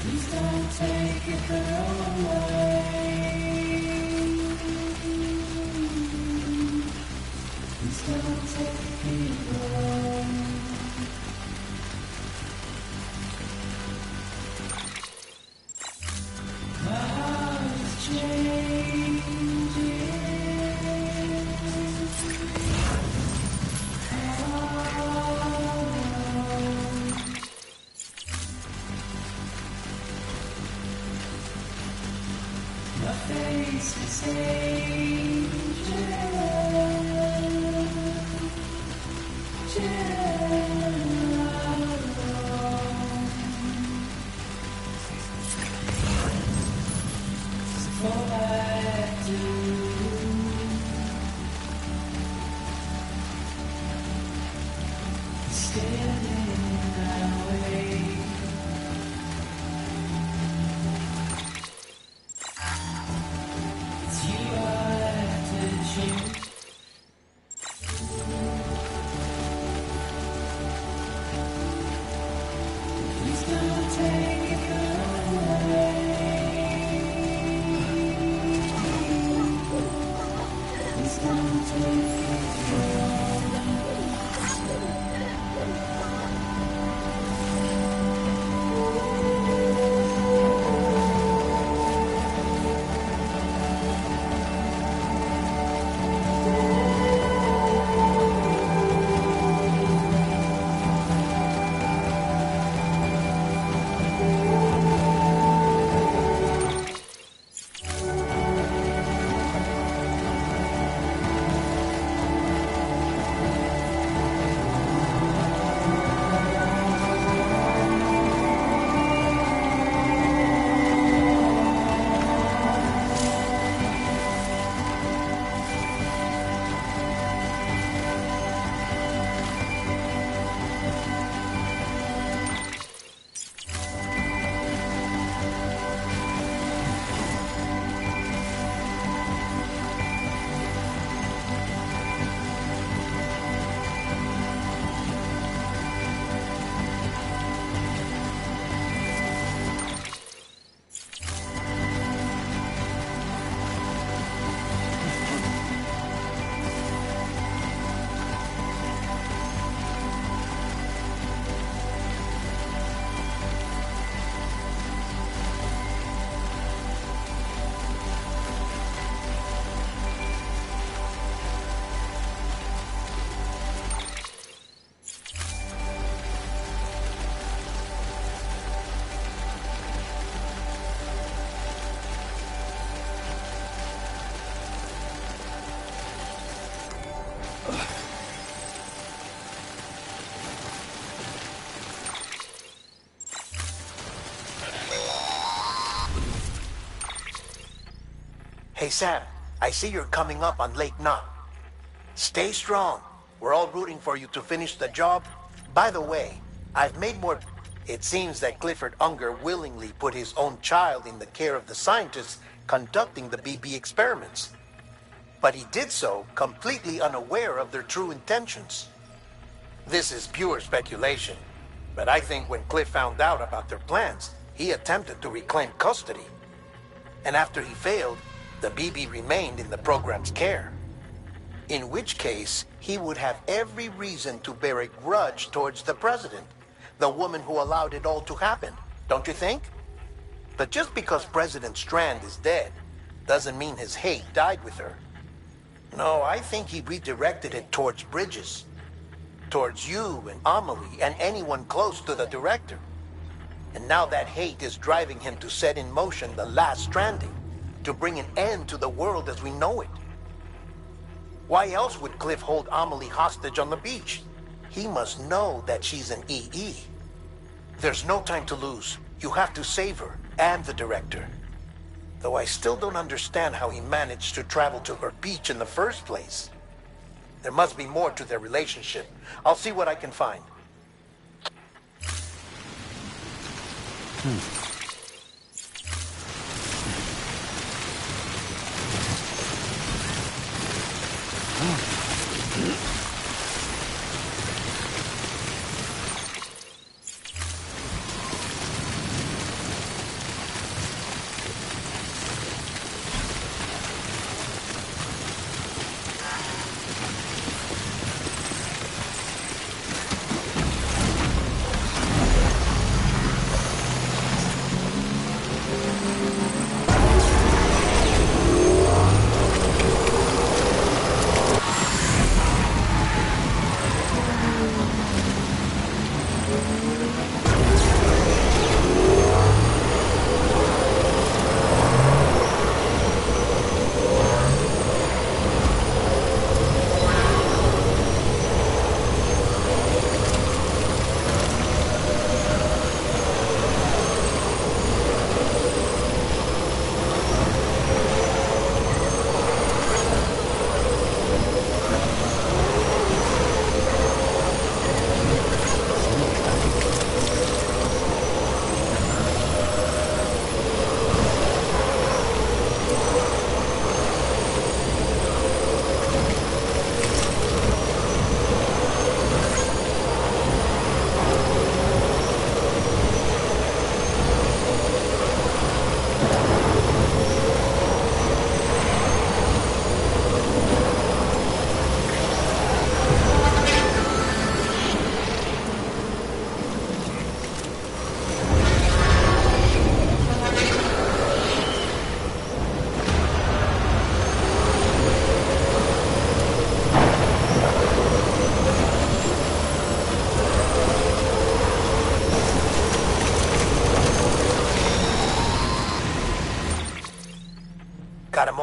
Please don't take it the wrong way. Please don't take it wrong. My heart is changing. My face is changing. All I do, standing in my way. It's you I have to choose. Please don't take it away. Please don't take it away. Hey Sam, I see you're coming up on Lake Knot. Stay strong. We're all rooting for you to finish the job. By the way, I've made more... It seems that Clifford Unger willingly put his own child in the care of the scientists conducting the BB experiments. But he did so completely unaware of their true intentions. This is pure speculation, but I think when Cliff found out about their plans, he attempted to reclaim custody. And after he failed, the BB remained in the program's care. In which case, he would have every reason to bear a grudge towards the president, the woman who allowed it all to happen, don't you think? But just because President Strand is dead, doesn't mean his hate died with her. No, I think he redirected it towards Bridges. Towards you and Amelie and anyone close to the director. And now that hate is driving him to set in motion the last Stranding, to bring an end to the world as we know it. Why else would Cliff hold Amelie hostage on the beach? He must know that she's an EE. There's no time to lose. You have to save her and the director. Though I still don't understand how he managed to travel to her beach in the first place. There must be more to their relationship. I'll see what I can find.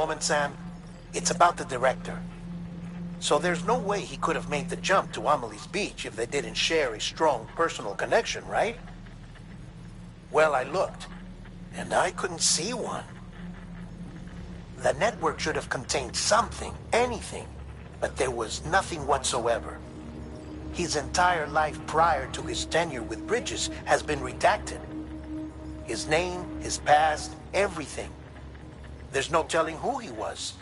moment, Sam? It's about the director. So there's no way he could have made the jump to Amelie's Beach if they didn't share a strong personal connection, right? Well, I looked, and I couldn't see one. The network should have contained something, anything, but there was nothing whatsoever. His entire life prior to his tenure with Bridges has been redacted. His name, his past, everything. There's no telling who he was.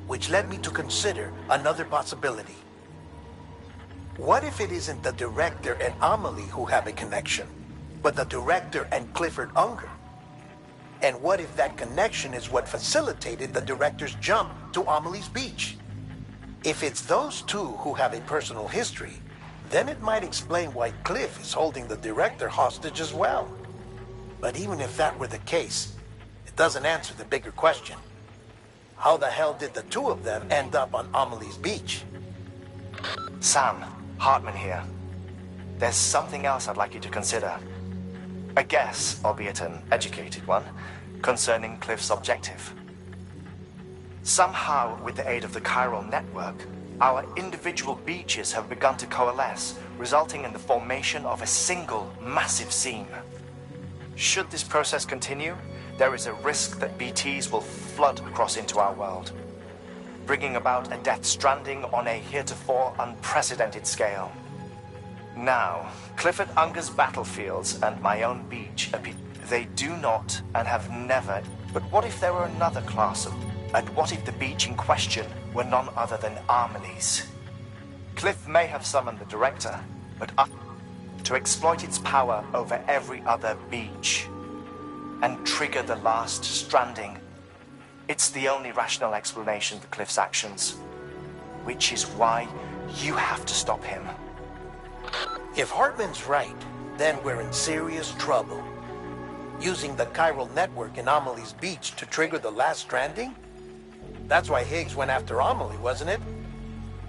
Which led me to consider another possibility. What if it isn't the director and Amelie who have a connection, but the director and Clifford Unger? And what if that connection is what facilitated the director's jump to Amelie's Beach? If it's those two who have a personal history, then it might explain why Cliff is holding the director hostage as well. But even if that were the case, it doesn't answer the bigger question. How the hell did the two of them end up on Amelie's Beach? Sam, Hartman here. There's something else I'd like you to consider. A guess, albeit an educated one, concerning Cliff's objective. Somehow, with the aid of the chiral network, our individual beaches have begun to coalesce, resulting in the formation of a single massive seam. Should this process continue, there is a risk that BTs will flood across into our world, bringing about a death stranding on a heretofore unprecedented scale. Now, Clifford Unger's battlefields and my own beach appear. They do not and have never. But what if there were another class of... And what if the beach in question were none other than Amelie's? Cliff may have summoned the director, but to exploit its power over every other beach and trigger the last stranding. It's the only rational explanation for Cliff's actions, which is why you have to stop him. If Hartman's right, then we're in serious trouble. Using the chiral network in Amelie's Beach to trigger the last stranding? That's why Higgs went after Amelie, wasn't it?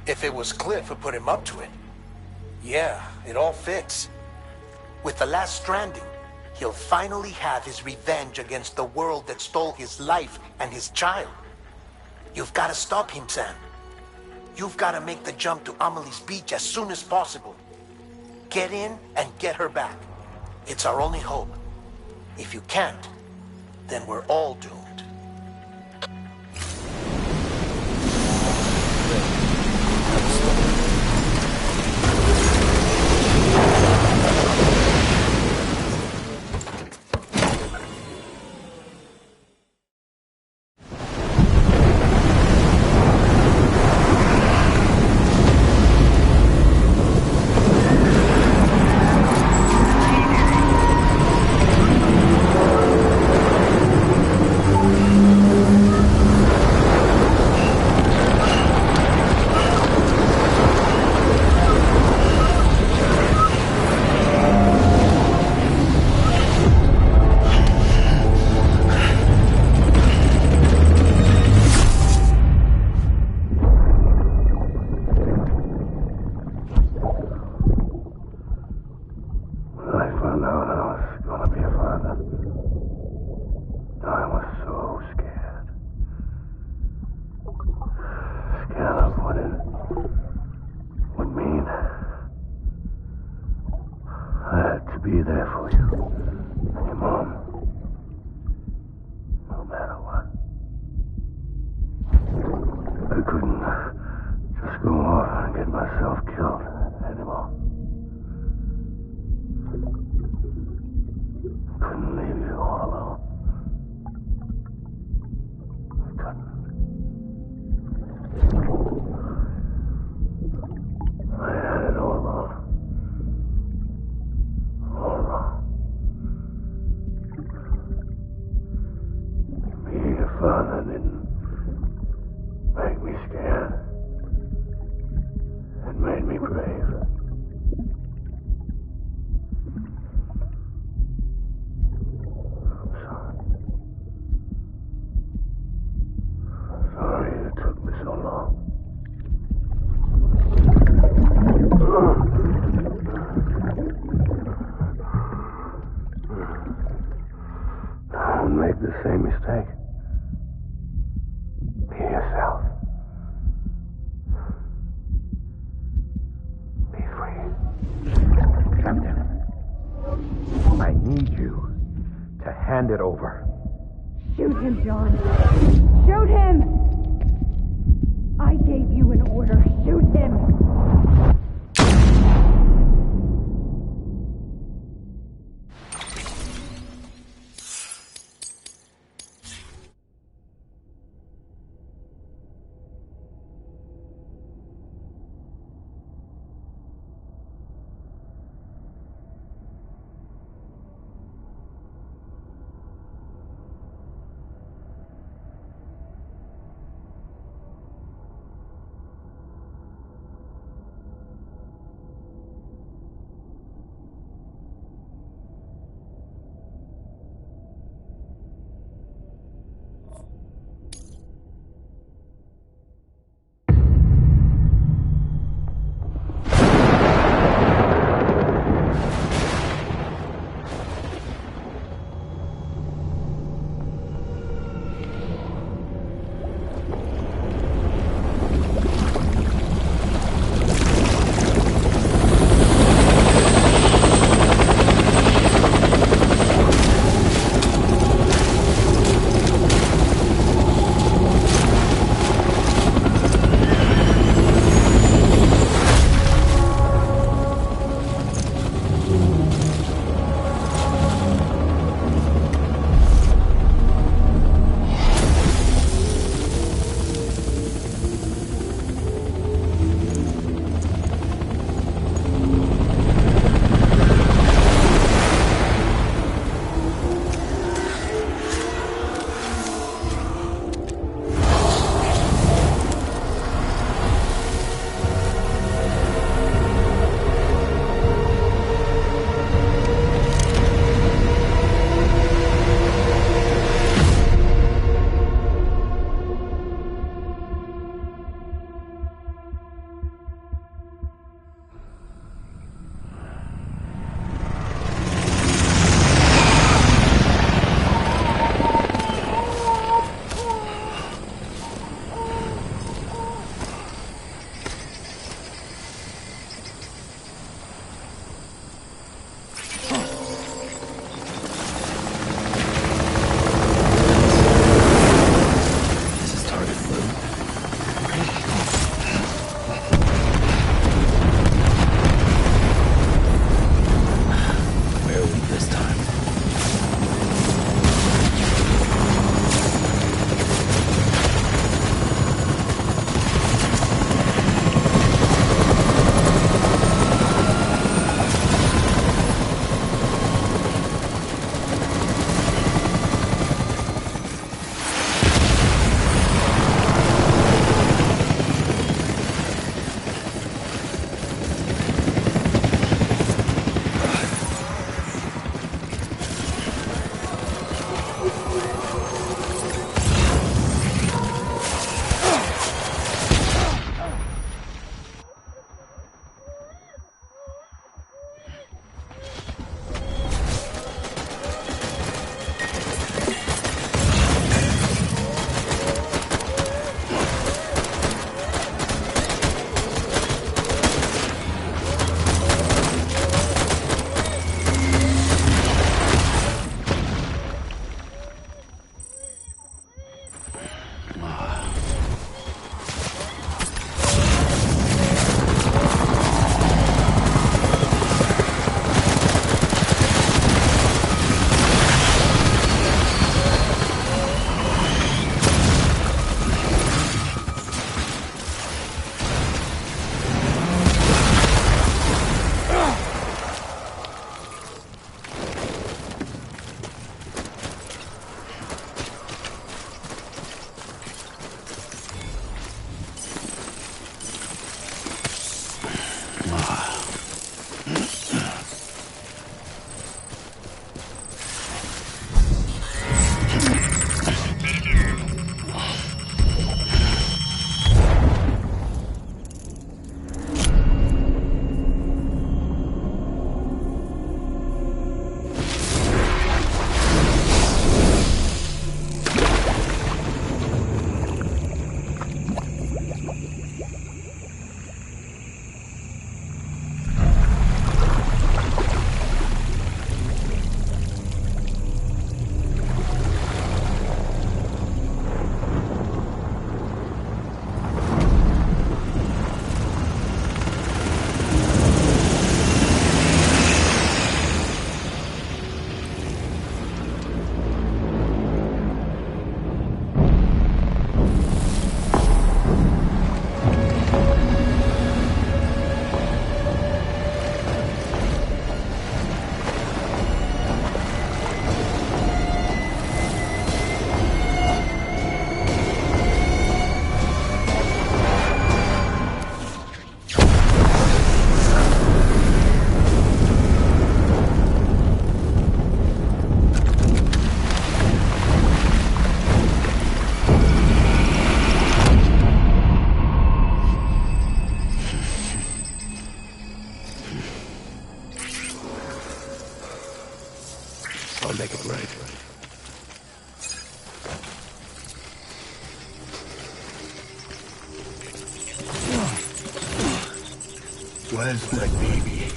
If it was Cliff who put him up to it. Yeah, it all fits. With the last stranding, he'll finally have his revenge against the world that stole his life and his child. You've got to stop him, Sam. You've got to make the jump to Amelie's Beach as soon as possible. Get in and get her back. It's our only hope. If you can't, then we're all doomed. Be there for you. And your mom. No matter what. I couldn't just go off and get myself killed anymore. I couldn't leave you all alone. I couldn't. I had it all wrong. Being a father didn't make me scared. It made me brave. I'm sorry. I'm sorry it took me so long. Don't make the same mistake. need you to hand it over. Shoot him, John. Shoot him! I gave you an order. Shoot him! I'll make it right. Where's my baby?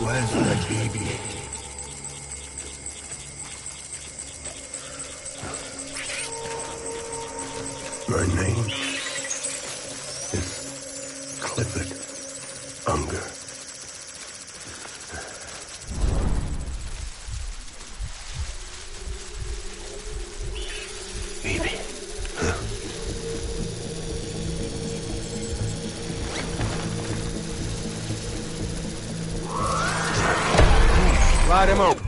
Where's my baby? My name is Clifford Unger. Baby. Light him up.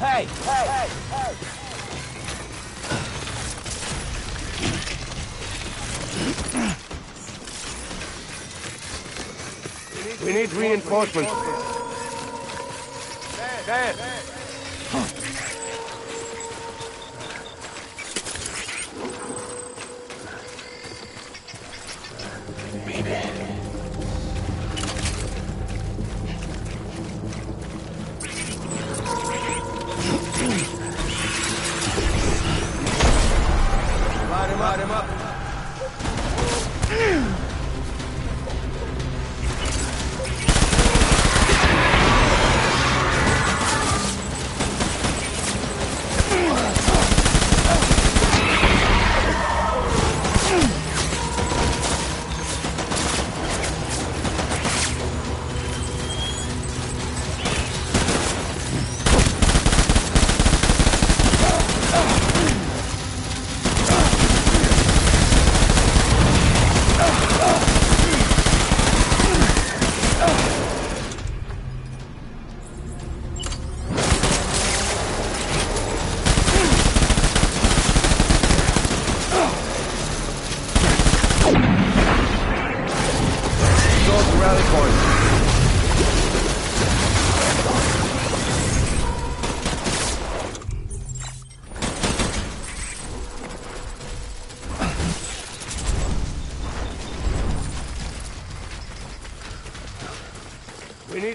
Hey! Hey! Hey! We need reinforcements. Dan! Light him up.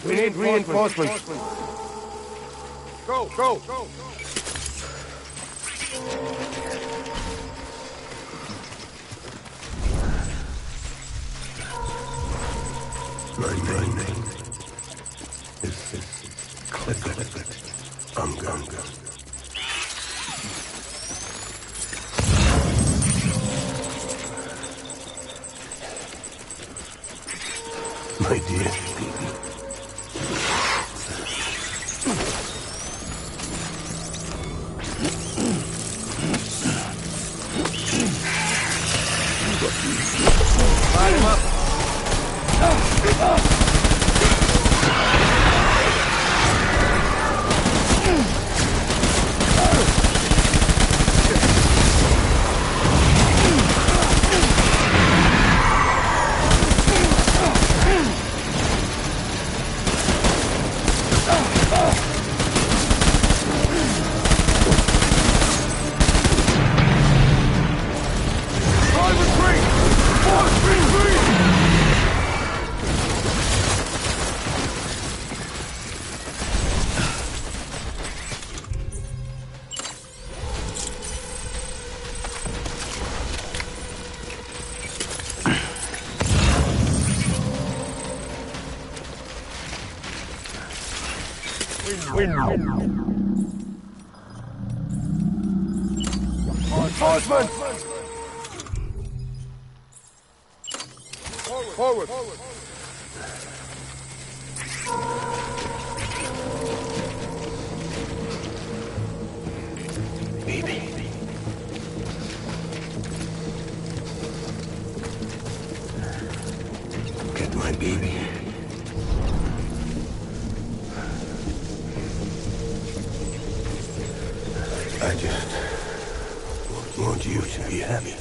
We need reinforcements. Go! My name is Clifford Unger. My dear baby. Light him up. Horseman! Forward! Baby. Get my baby. I just want you to be happy.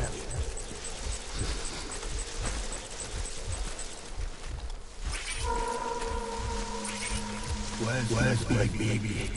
Where's my baby?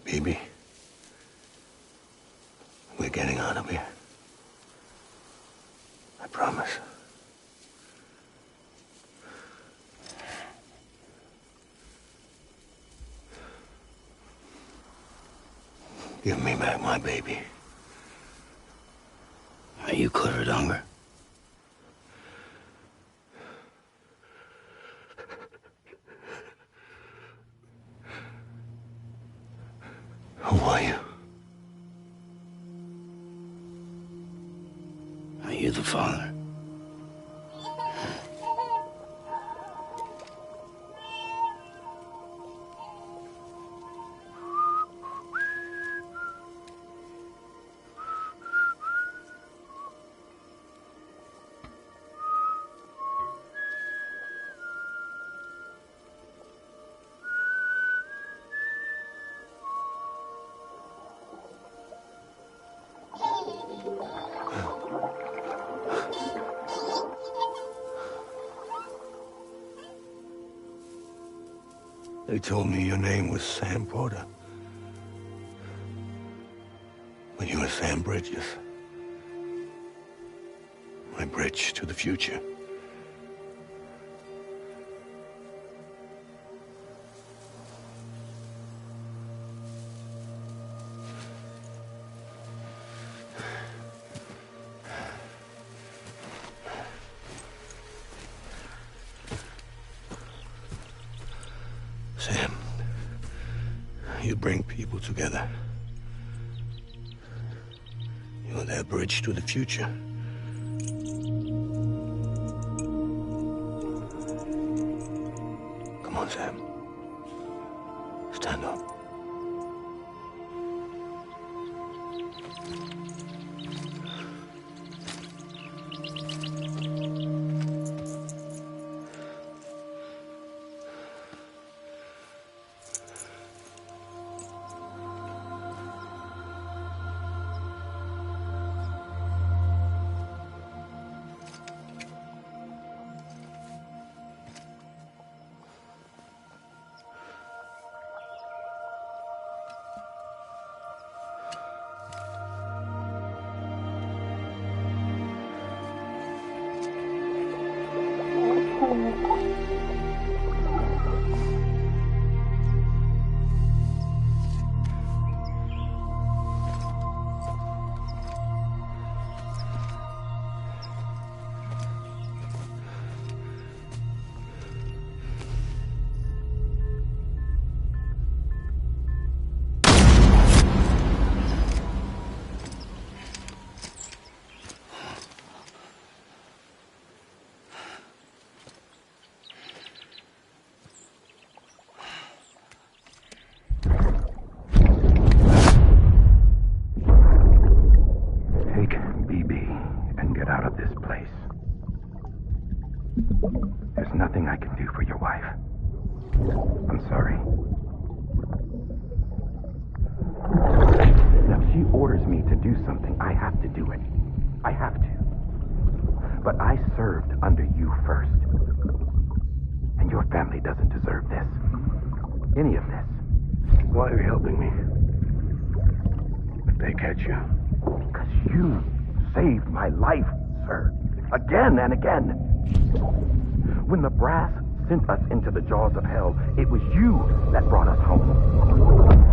Baby, we're getting out of here. I promise. Give me back my baby. Are you clear of hunger? Who are you? Are you the father? They told me your name was Sam Porter. Sam Bridges. My bridge to the future. Sam, you bring people together. You're their bridge to the future. Come on, Sam. Stand up. There's nothing I can do for your wife. I'm sorry. Now, if she orders me to do something, I have to do it. I have to. But I served under you first. And your family doesn't deserve this. Any of this. Why are you helping me? If they catch you. Because you saved my life, sir. Again and again. When the brass sent us into the jaws of hell, it was you that brought us home.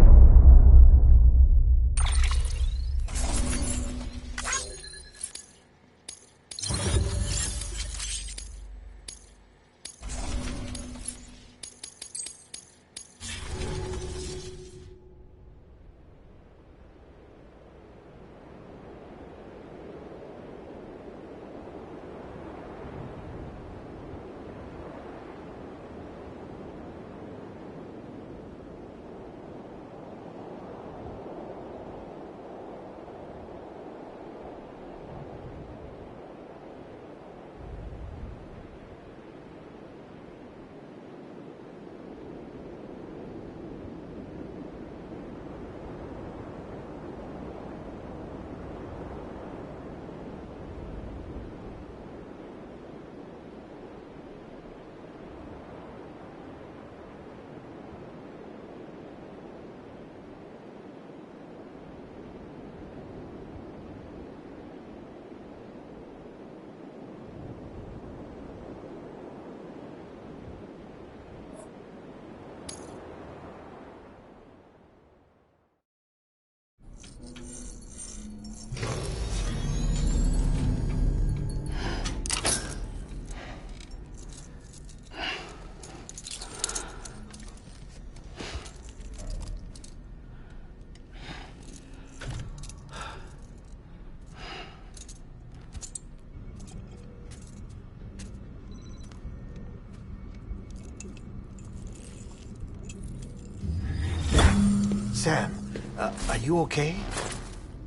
Sam, are you okay?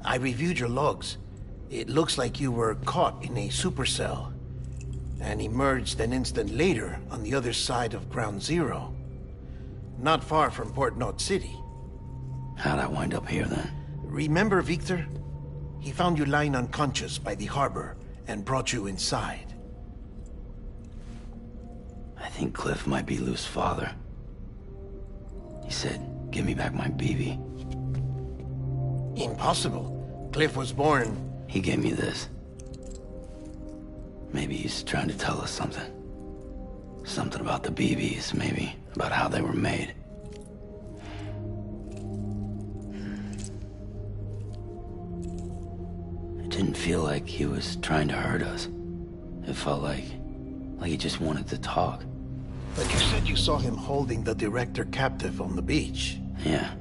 I reviewed your logs. It looks like you were caught in a supercell and emerged an instant later on the other side of Ground Zero. Not far from Port Knot City. How'd I wind up here then? Remember Victor? He found you lying unconscious by the harbor and brought you inside. I think Cliff might be Lou's father. He said, give me back my BB. Impossible. Cliff was born. He gave me this. Maybe he's trying to tell us something. Something about the BBs, maybe. About how they were made. It didn't feel like he was trying to hurt us. It felt like he just wanted to talk. But you said you saw him holding the director captive on the beach. Yeah.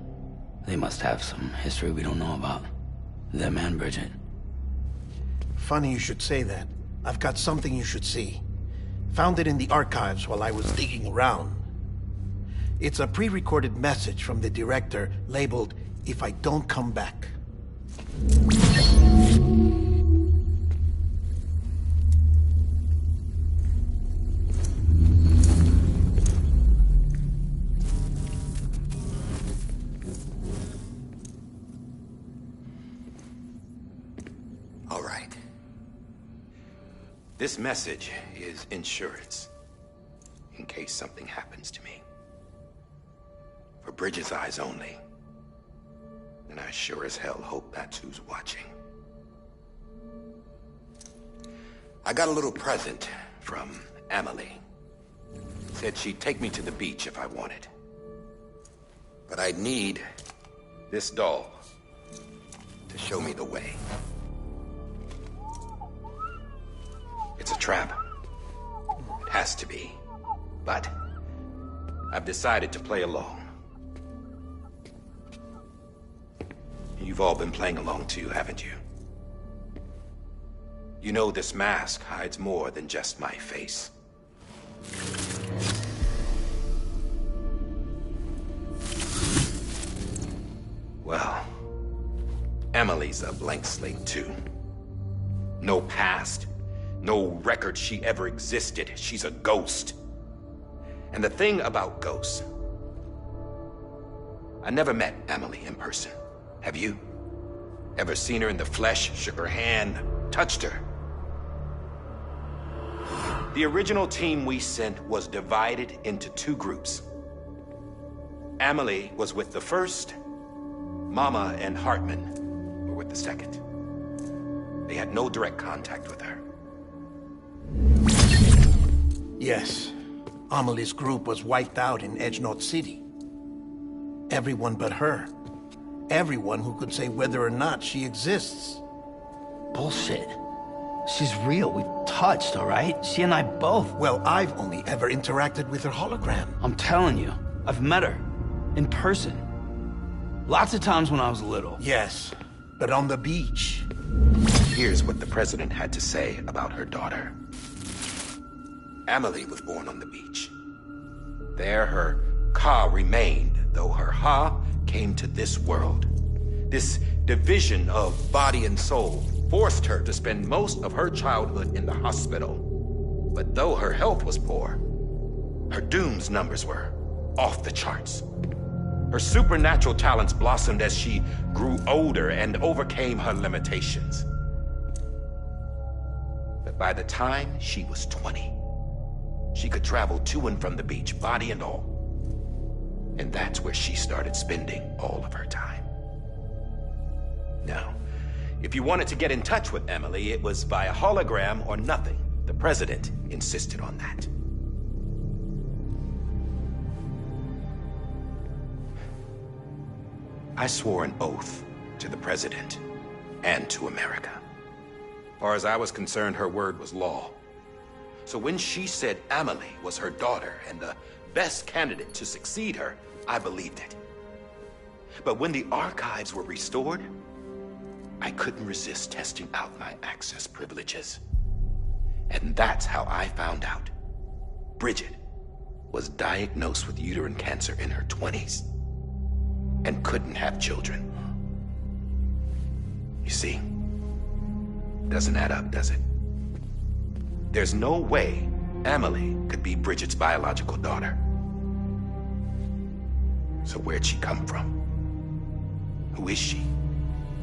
They must have some history we don't know about. Them and Bridget. Funny you should say that. I've got something you should see. Found it in the archives while I was digging around. It's a pre-recorded message from the director labeled, "If I don't come back." All right. This message is insurance, in case something happens to me. For Bridget's eyes only. And I sure as hell hope that's who's watching. I got a little present from Emily. Said she'd take me to the beach if I wanted. But I'd need this doll to show me the way. It's a trap. It has to be. But I've decided to play along. You've all been playing along too, haven't you? You know this mask hides more than just my face. Well, Emily's a blank slate too. No past. No record she ever existed. She's a ghost. And the thing about ghosts, I never met Emily in person. Have you? Ever seen her in the flesh, shook her hand, touched her? The original team we sent was divided into two groups. Emily was with the first. Mama and Hartman were with the second. They had no direct contact with her. Yes. Amelie's group was wiped out in Edgenorth City. Everyone but her. Everyone who could say whether or not she exists. Bullshit. She's real. We've touched, all right? She and I both. Well, I've only ever interacted with her hologram. I'm telling you, I've met her. In person. Lots of times when I was little. Yes, but on the beach. Here's what the president had to say about her daughter. Emily was born on the beach. There her Ka remained, though her Ha came to this world. This division of body and soul forced her to spend most of her childhood in the hospital. But though her health was poor, her Doom's numbers were off the charts. Her supernatural talents blossomed as she grew older and overcame her limitations. But by the time she was 20, she could travel to and from the beach, body and all. And that's where she started spending all of her time. Now, if you wanted to get in touch with Emily, it was via hologram or nothing. The president insisted on that. I swore an oath to the president and to America. As far as I was concerned, her word was law. So when she said Emily was her daughter and the best candidate to succeed her, I believed it. But when the archives were restored, I couldn't resist testing out my access privileges. And that's how I found out. Bridget was diagnosed with uterine cancer in her 20s and couldn't have children. You see, doesn't add up, does it? There's no way Emily could be Bridget's biological daughter. So where'd she come from? Who is she?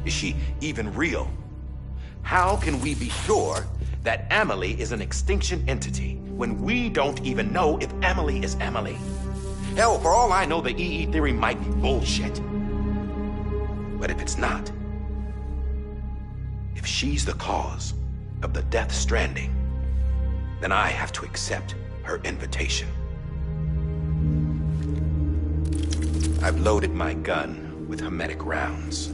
Is she even real? How can we be sure that Emily is an extinction entity when we don't even know if Emily is Emily? Hell, for all I know, the EE theory might be bullshit. But if it's not, she's the cause of the death stranding, then I have to accept her invitation. I've loaded my gun with hermetic rounds.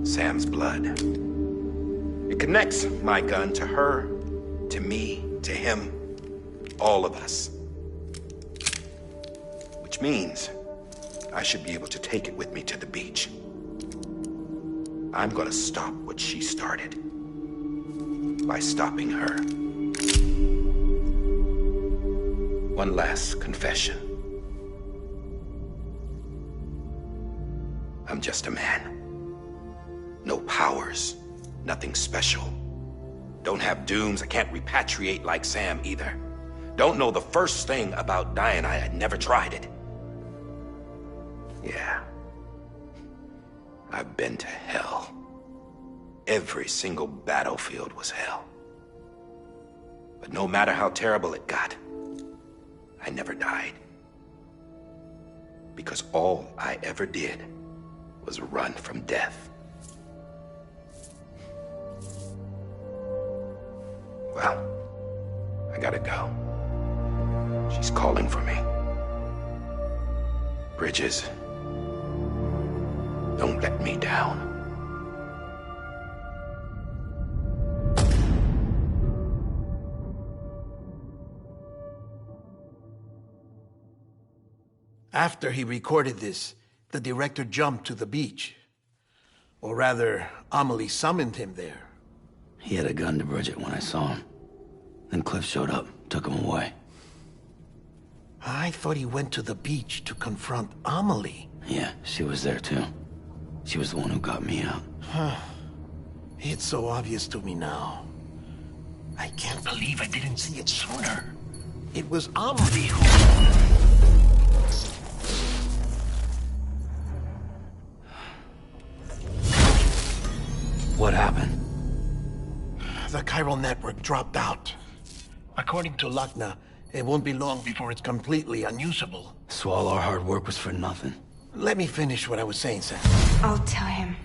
Sam's blood. It connects my gun to her, to me, to him, all of us. Which means I should be able to take it with me to the beach. I'm gonna stop what she started by stopping her. One last confession. I'm just a man. No powers, nothing special. Don't have dooms, I can't repatriate like Sam either. Don't know the first thing about dying, I had never tried it. Yeah. I've been to hell. Every single battlefield was hell. But no matter how terrible it got, I never died. Because all I ever did was run from death. Well, I gotta go. She's calling for me. Bridges, don't let me down. After he recorded this, the director jumped to the beach. Or rather, Amelie summoned him there. He had a gun to Bridget when I saw him. Then Cliff showed up, took him away. I thought he went to the beach to confront Amelie. Yeah, she was there too. She was the one who got me out. It's so obvious to me now. I can't believe I didn't see it sooner. It was Amelie who... What happened? The chiral network dropped out. According to Lachna, it won't be long before it's completely unusable. So all our hard work was for nothing. Let me finish what I was saying, Sam. I'll tell him.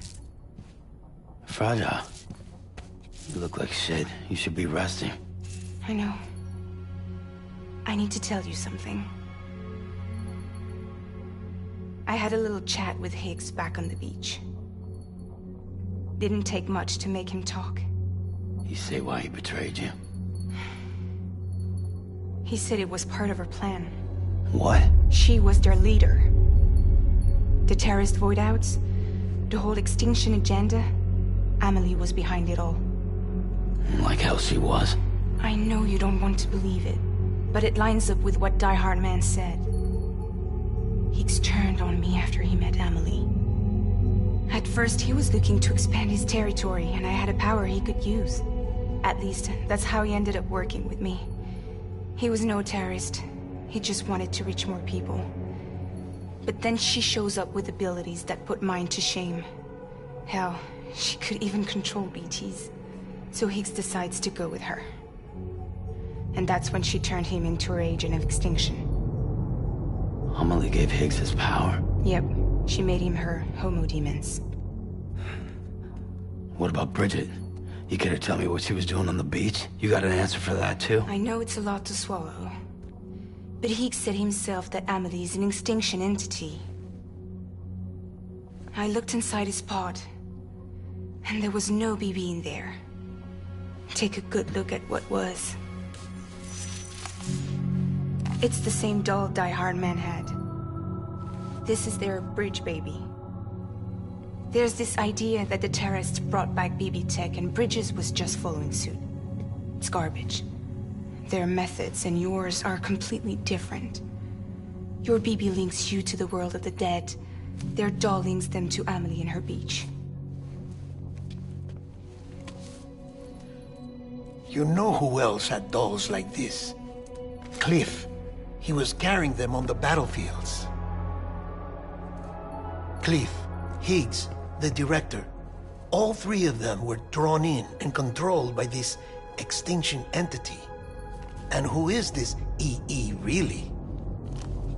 Fragile. You look like shit. You should be resting. I know. I need to tell you something. I had a little chat with Higgs back on the beach. Didn't take much to make him talk. You say why he betrayed you? He said it was part of her plan. What? She was their leader. The terrorist void-outs, the whole extinction agenda, Amelie was behind it all. Like hell she was. I know you don't want to believe it, but it lines up with what Die Hard Man said. Higgs turned on me after he met Amelie. At first, he was looking to expand his territory, and I had a power he could use. At least, that's how he ended up working with me. He was no terrorist. He just wanted to reach more people. But then she shows up with abilities that put mine to shame. Hell, she could even control BTs. So Higgs decides to go with her. And that's when she turned him into her agent of extinction. Amelie gave Higgs his power? Yep. She made him her homo demons. What about Bridget? You care to tell me what she was doing on the beach? You got an answer for that too? I know it's a lot to swallow. But Higgs said himself that Amelie is an extinction entity. I looked inside his pod, and there was no BB in there. Take a good look at what was. It's the same doll Die Hard Man had. This is their bridge baby. There's this idea that the terrorists brought back BB tech and Bridges was just following suit. It's garbage. Their methods and yours are completely different. Your BB links you to the world of the dead. Their doll links them to Amelie and her beach. You know who else had dolls like this? Cliff. He was carrying them on the battlefields. Cliff, Higgs, the director, all three of them were drawn in and controlled by this extinction entity. And who is this EE really?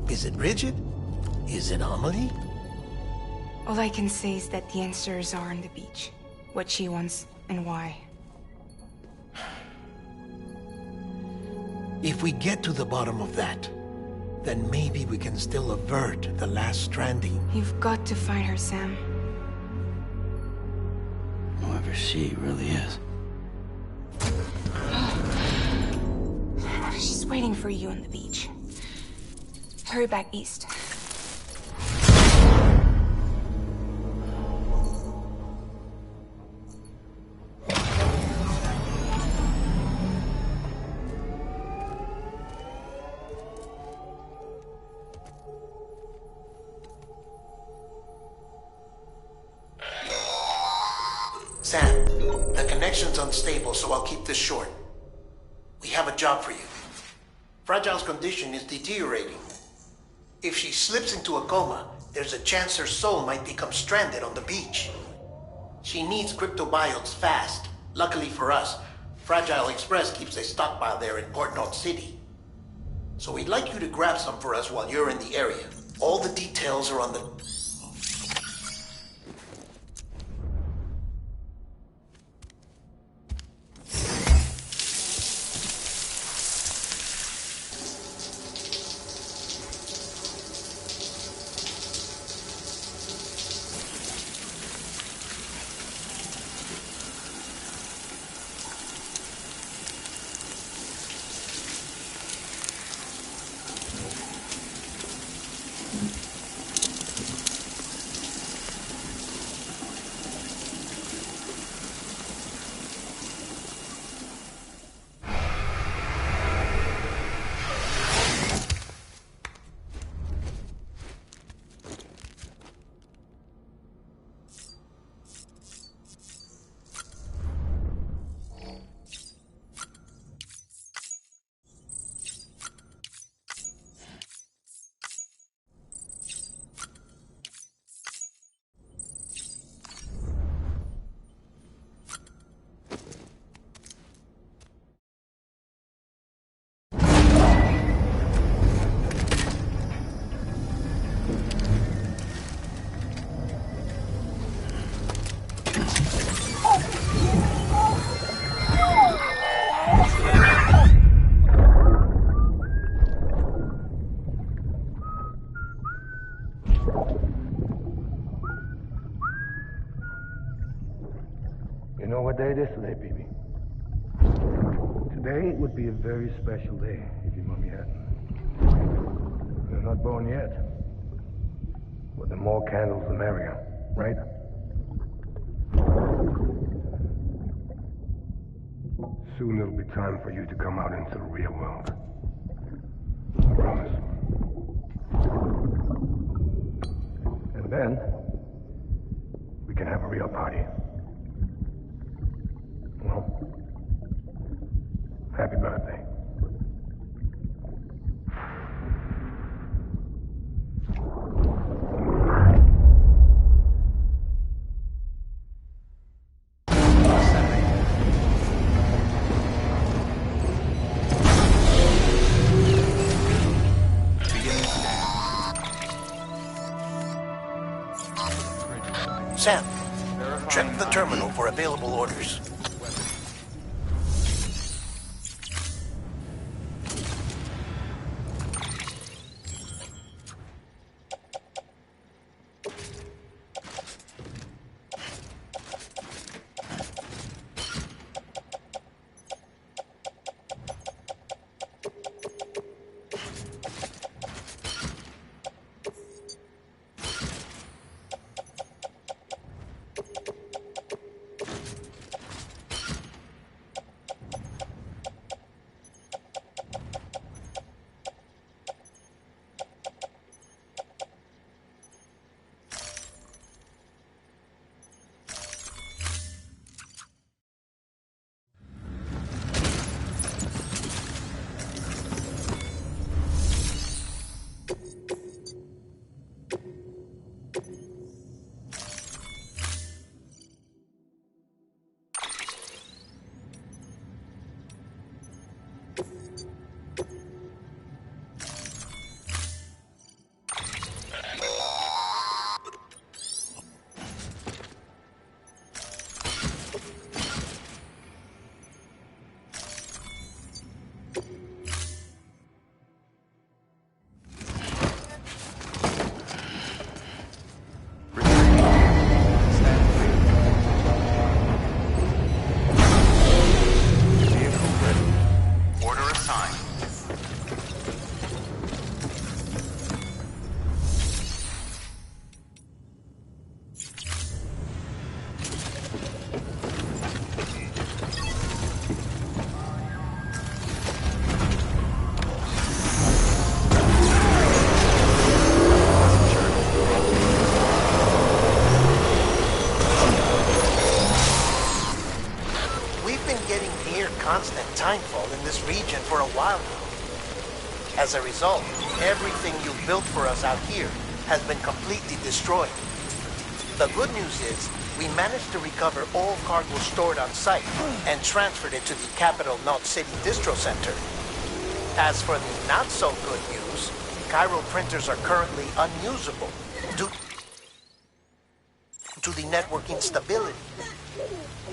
Is it Bridget? Is it Amelie? All I can say is that the answers are on the beach. what she wants and why. If we get to the bottom of that, then maybe we can still avert the last stranding. You've got to find her, Sam. Whoever she really is. She's waiting for you on the beach. Hurry back east. Sam, the connection's unstable, so I'll keep this short. We have a job for you. Fragile's condition is deteriorating. If she slips into a coma, there's a chance her soul might become stranded on the beach. She needs cryptobiotes fast. Luckily for us, Fragile Express keeps a stockpile there in Port North City. So we'd like you to grab some for us while you're in the area. All the details are on the... You know what day it is today, BB? Today would be a very special day if your mommy hadn't. You're not born yet. But the more candles, the merrier, right? Soon it'll be time for you to come out into the real world. I promise. And then, we can have a real party. Well, happy birthday. Sam, check the terminal for available orders. time. Constant timefall in this region for a while now. As a result, everything you've built for us out here has been completely destroyed. The good news is, we managed to recover all cargo stored on site and transferred it to the capital Knot City Distro Center. As for the not-so-good news, Cairo printers are currently unusable due to the network instability.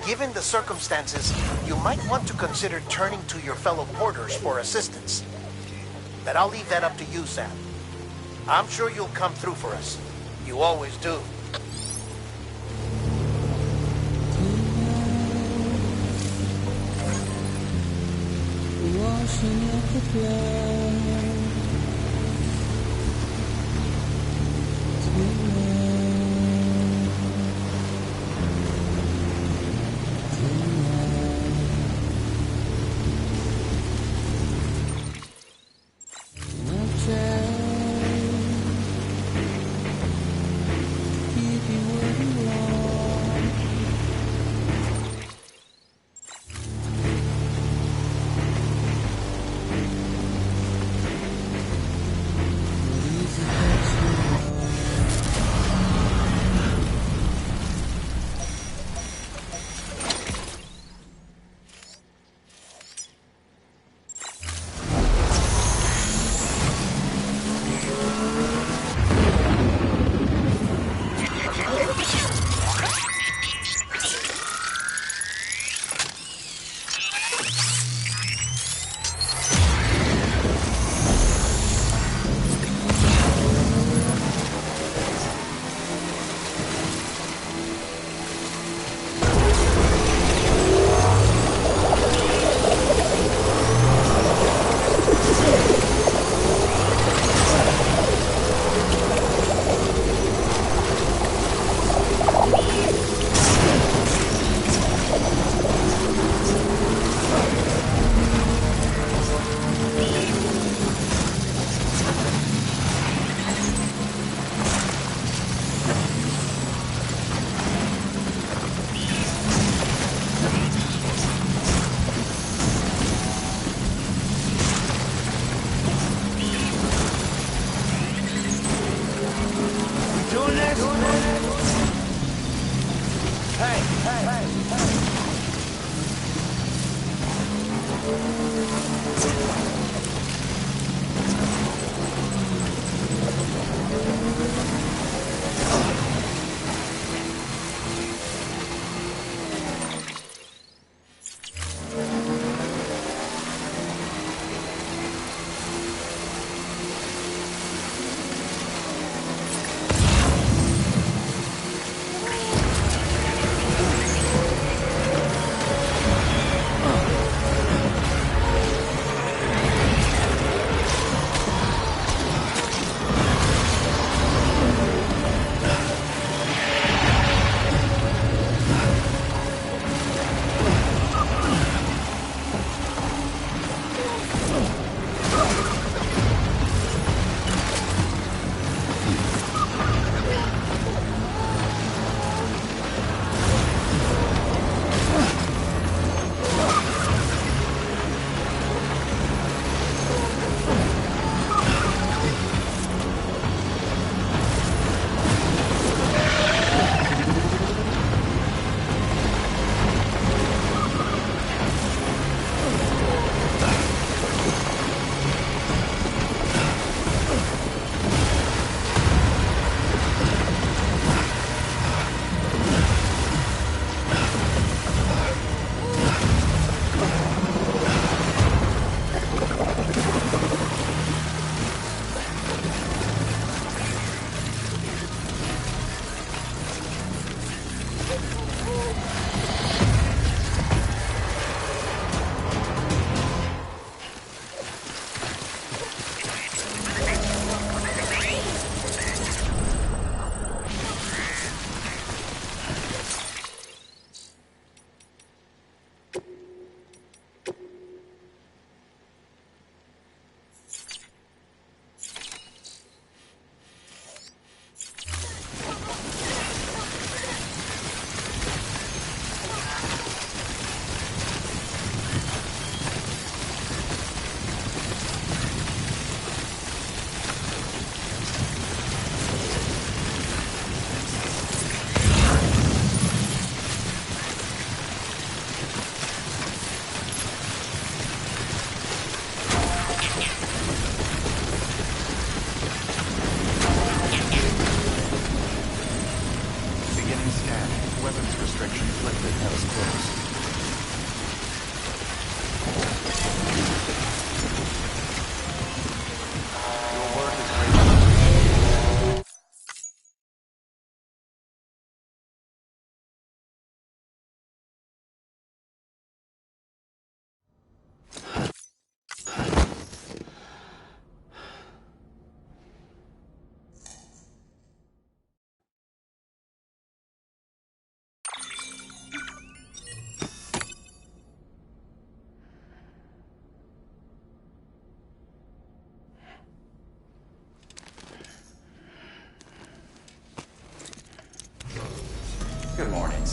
Given the circumstances, you might want to consider turning to your fellow porters for assistance. But I'll leave that up to you, Sam. I'm sure you'll come through for us. You always do. Washing up the blood.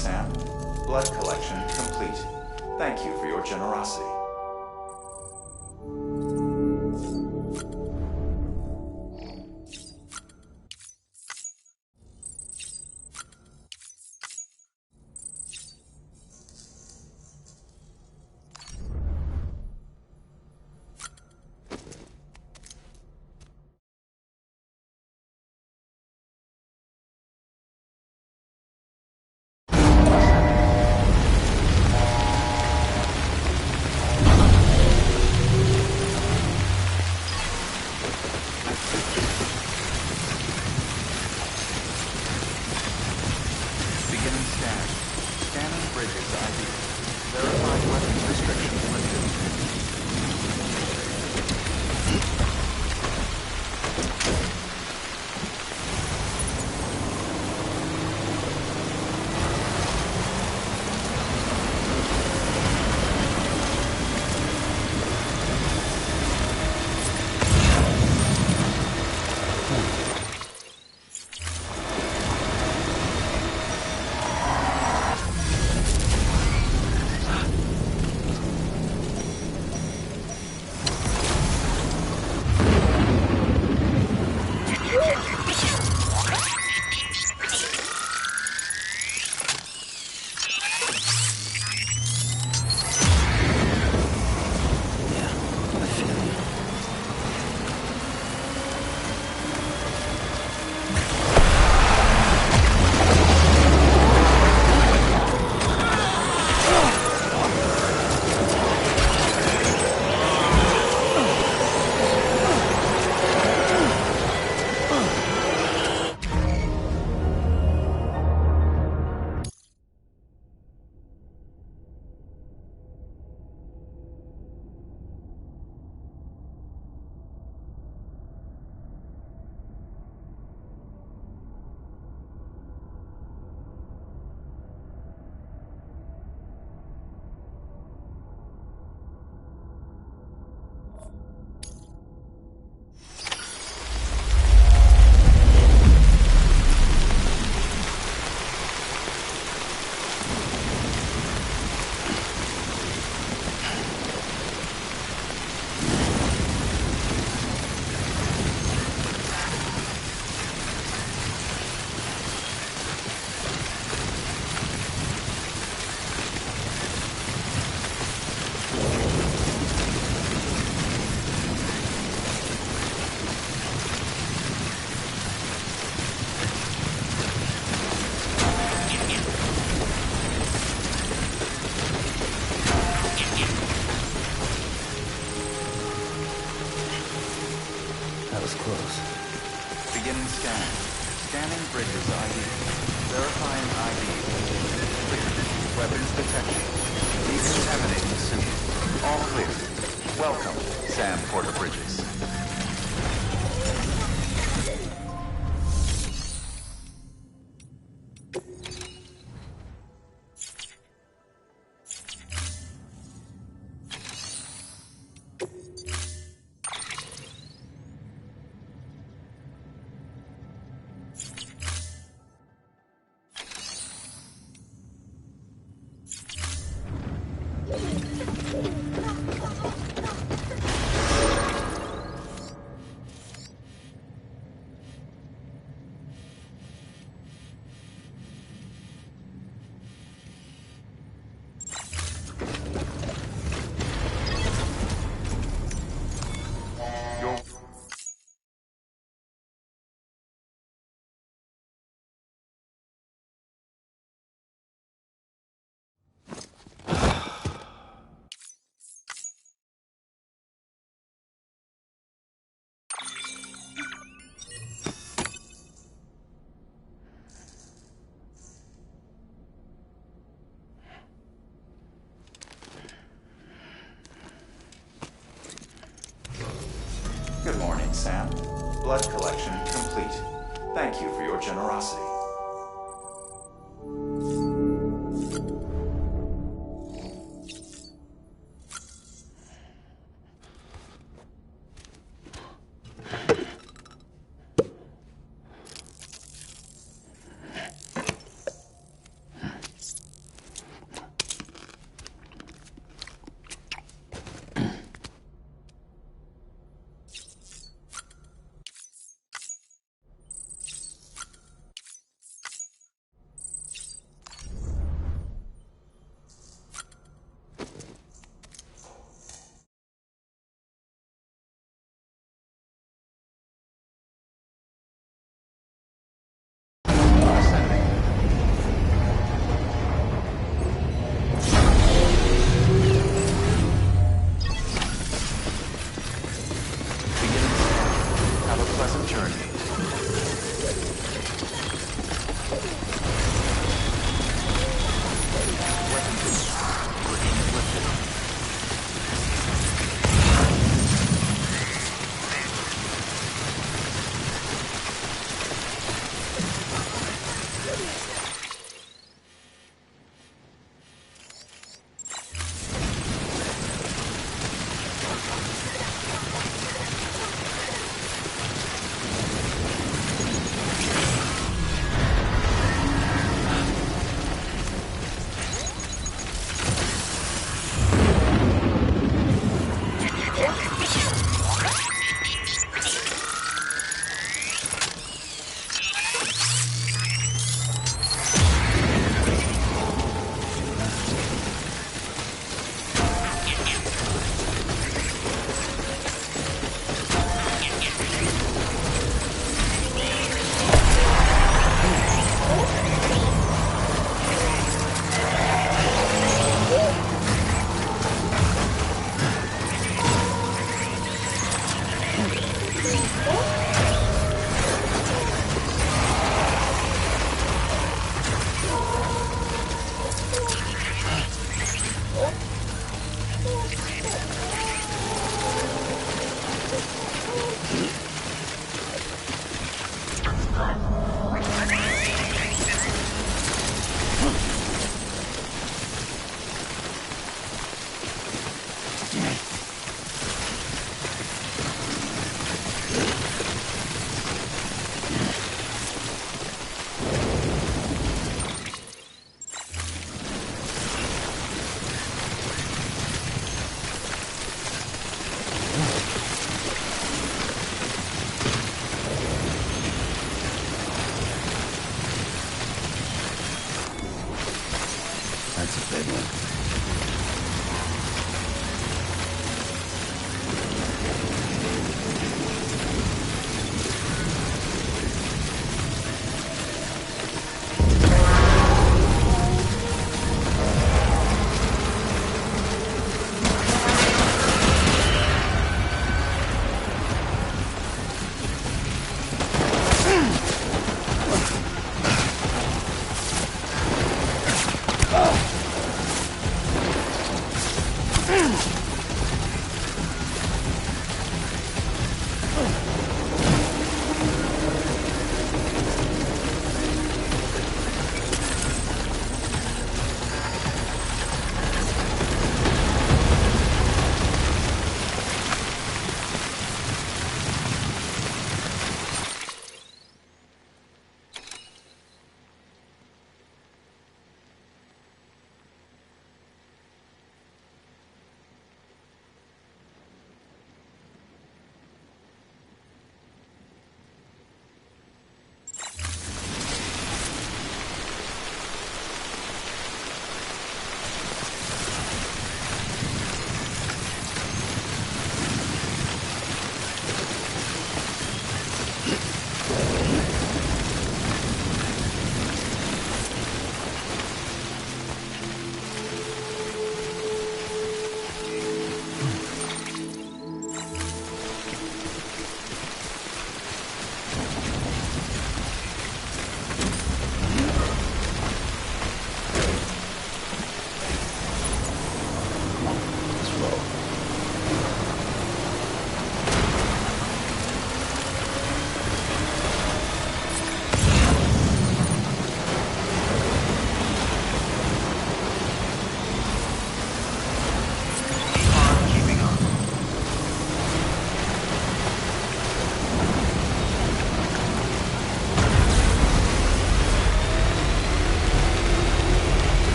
Sam. Blood collection complete. Thank you for your generosity. Beginning scan. Scanning bridges ID. Verifying weapons restrictions lifted. That was close. Beginning scan. Scanning bridges ID. Verifying ID. Clear. Weapons detection. Decontaminating suit. All clear. Welcome, Sam Porter Bridges. Good morning, Sam. Blood collection complete. Thank you for your generosity.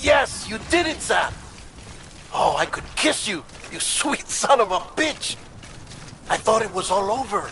Yes, you did it, Sam! Oh, I could kiss you! You sweet son of a bitch! I thought it was all over.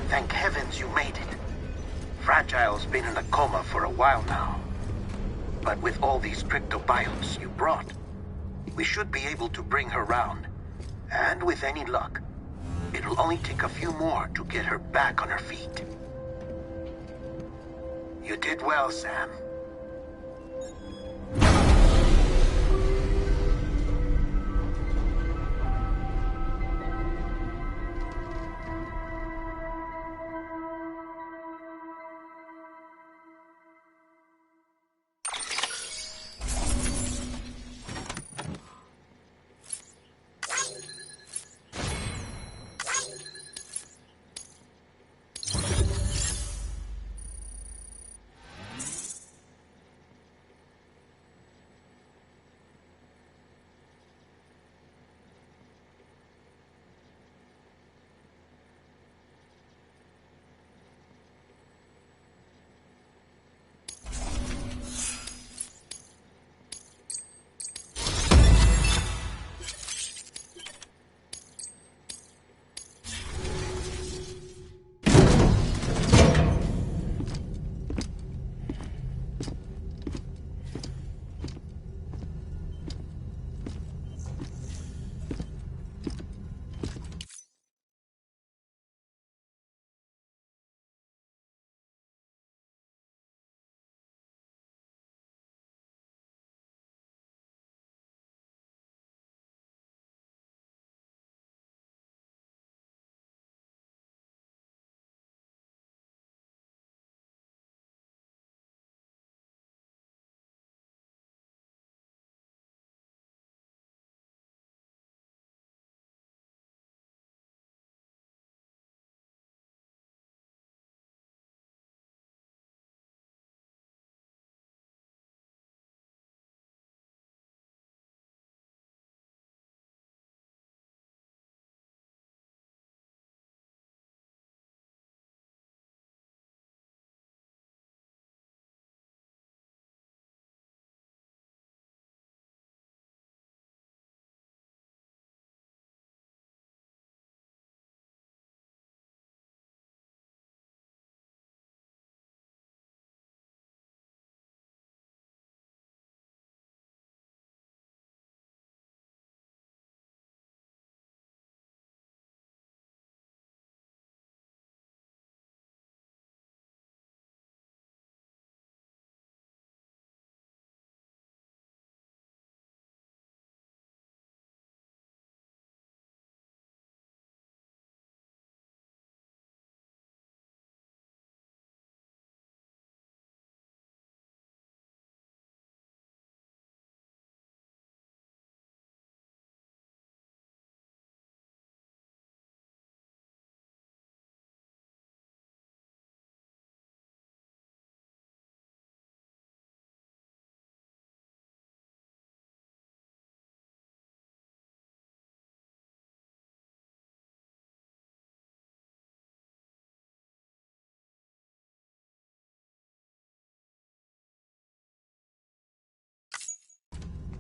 Thank heavens you made it. Fragile's been in a coma for a while now. But with all these cryptobiotes you brought, we should be able to bring her round. And with any luck, it'll only take a few more to get her back on her feet. You did well, Sam.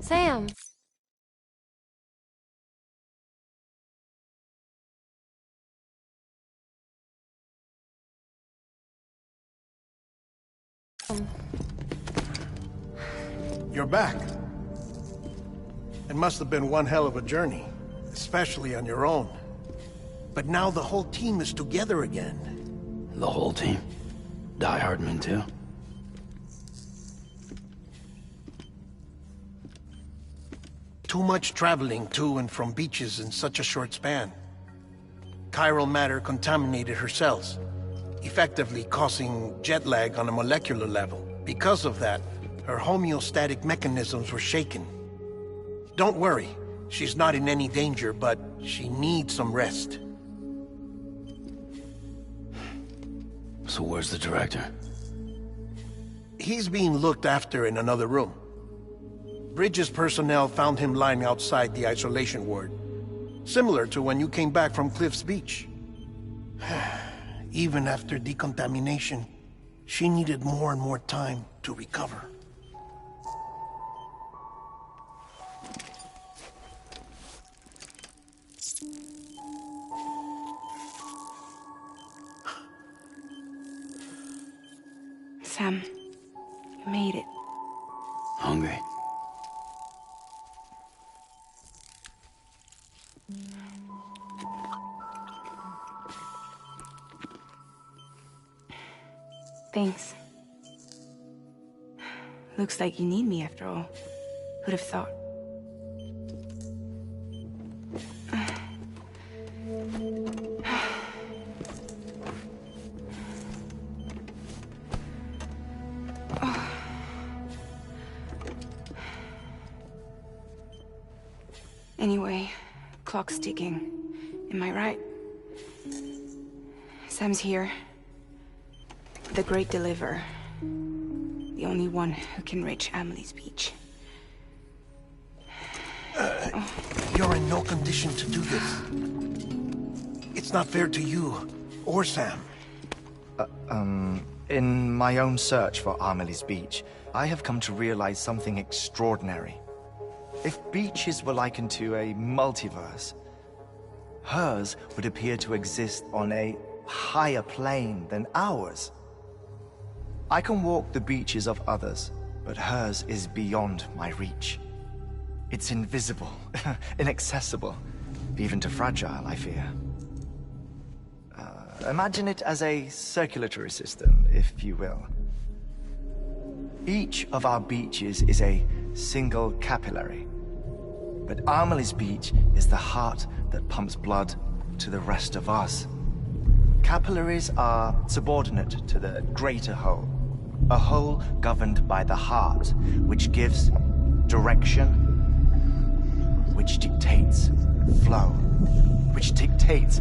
Sam. You're back. It must have been one hell of a journey, especially on your own. But now the whole team is together again. The whole team? Die Hardman too? Too much traveling to and from beaches in such a short span. Chiral matter contaminated her cells, effectively causing jet lag on a molecular level. Because of that, her homeostatic mechanisms were shaken. Don't worry, she's not in any danger, but she needs some rest. So where's the director? He's being looked after in another room. Bridges personnel found him lying outside the isolation ward. Similar to when you came back from Cliff's Beach. Even after decontamination, she needed more and more time to recover. Sam, you made it. Hungry? Thanks. Looks like you need me after all. Who'd have thought? Anyway, clock's ticking. Am I right? Sam's here. The Great Deliverer. The only one who can reach Amelie's Beach. You're in no condition to do this. It's not fair to you, or Sam. In my own search for Amelie's Beach, I have come to realize something extraordinary. If beaches were likened to a multiverse, hers would appear to exist on a higher plane than ours. I can walk the beaches of others, but hers is beyond my reach. It's invisible, inaccessible, even to Fragile, I fear. Imagine it as a circulatory system, if you will. Each of our beaches is a single capillary, but Amelie's Beach is the heart that pumps blood to the rest of us. Capillaries are subordinate to the greater whole, a whole governed by the heart, which gives direction, which dictates flow, which dictates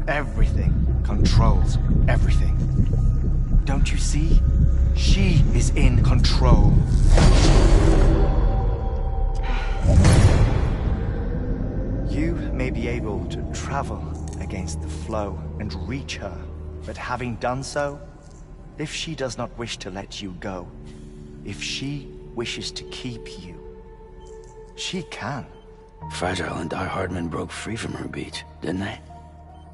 everything, controls everything. Don't you see? She is in control. You may be able to travel against the flow and reach her, but having done so, if she does not wish to let you go, if she wishes to keep you, she can. Fragile and Die Hardman broke free from her beach, didn't they?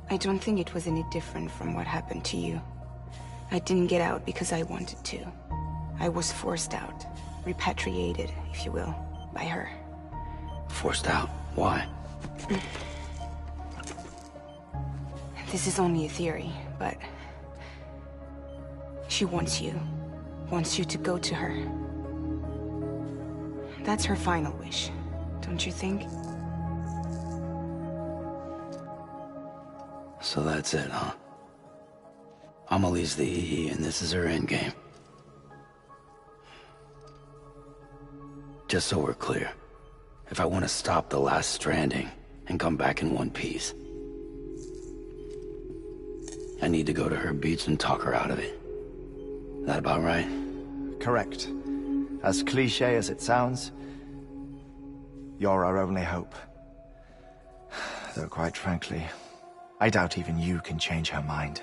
I don't think it was any different from what happened to you. I didn't get out because I wanted to. I was forced out. Repatriated, if you will, by her. Forced out? Why? This is only a theory, but... she wants you. Wants you to go to her. That's her final wish, don't you think? So that's it, huh? Amelie's the EE, and this is her endgame. Just so we're clear, if I want to stop the last Stranding and come back in one piece, I need to go to her beach and talk her out of it. That about right? Correct. As cliché as it sounds, you're our only hope. Though quite frankly, I doubt even you can change her mind.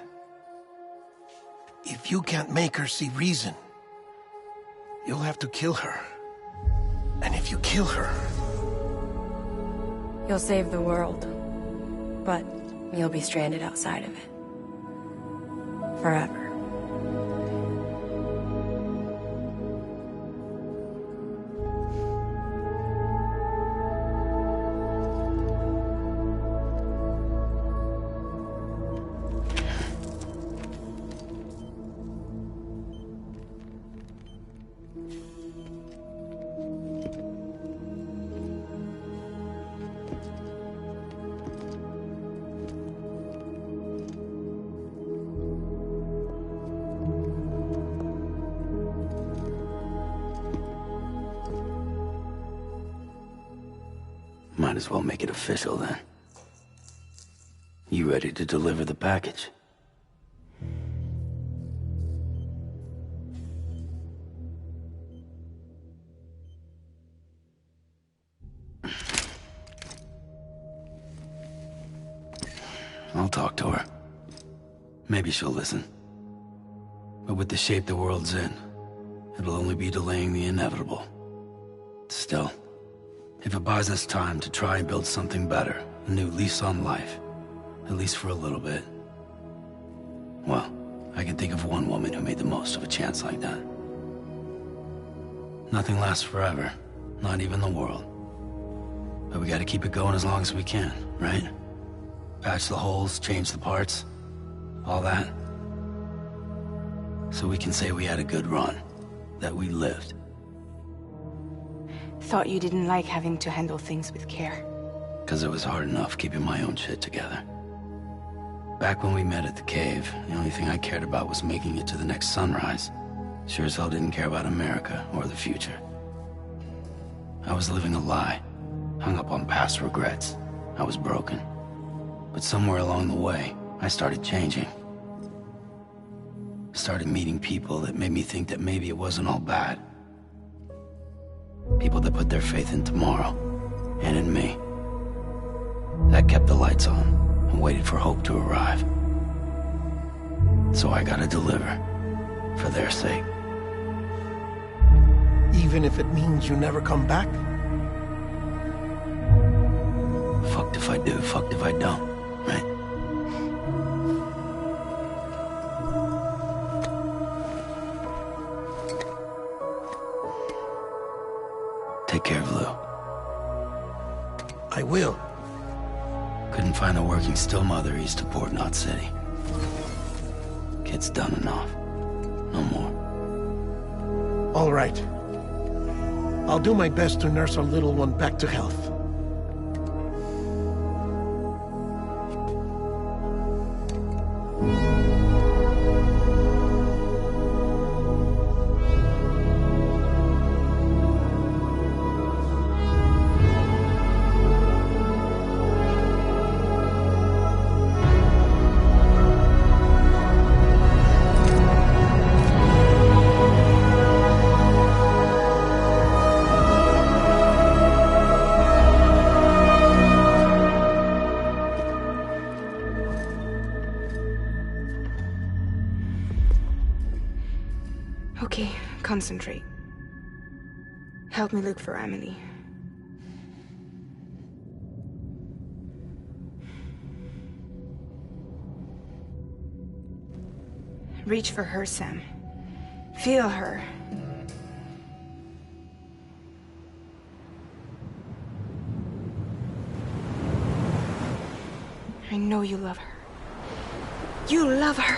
If you can't make her see reason, you'll have to kill her. And if you kill her... You'll save the world. But you'll be stranded outside of it. Forever. Might as well make it official then. You ready to deliver the package? I'll talk to her. Maybe she'll listen. But with the shape the world's in, it'll only be delaying the inevitable. Still, if it buys us time to try and build something better, a new lease on life, at least for a little bit, well, I can think of one woman who made the most of a chance like that. Nothing lasts forever, not even the world. But we gotta keep it going as long as we can, right? Patch the holes, change the parts, all that. So we can say we had a good run, that we lived. Thought you didn't like having to handle things with care. 'Cause it was hard enough keeping my own shit together. Back when we met at the cave, the only thing I cared about was making it to the next sunrise. Sure as hell didn't care about America or the future. I was living a lie, hung up on past regrets. I was broken. But somewhere along the way, I started changing. Started meeting people that made me think that maybe it wasn't all bad. People that put their faith in tomorrow, and in me. That kept the lights on, and waited for hope to arrive. So I gotta deliver, for their sake. Even if it means you never come back? Fucked if I do, fucked if I don't, right? Take care of Lou. I will. Couldn't find a working still mother east of Port Knot City. Kid's done enough. No more. All right. I'll do my best to nurse our little one back to health. Okay, concentrate. Help me look for Emily. Reach for her, Sam. Feel her. I know you love her. You love her!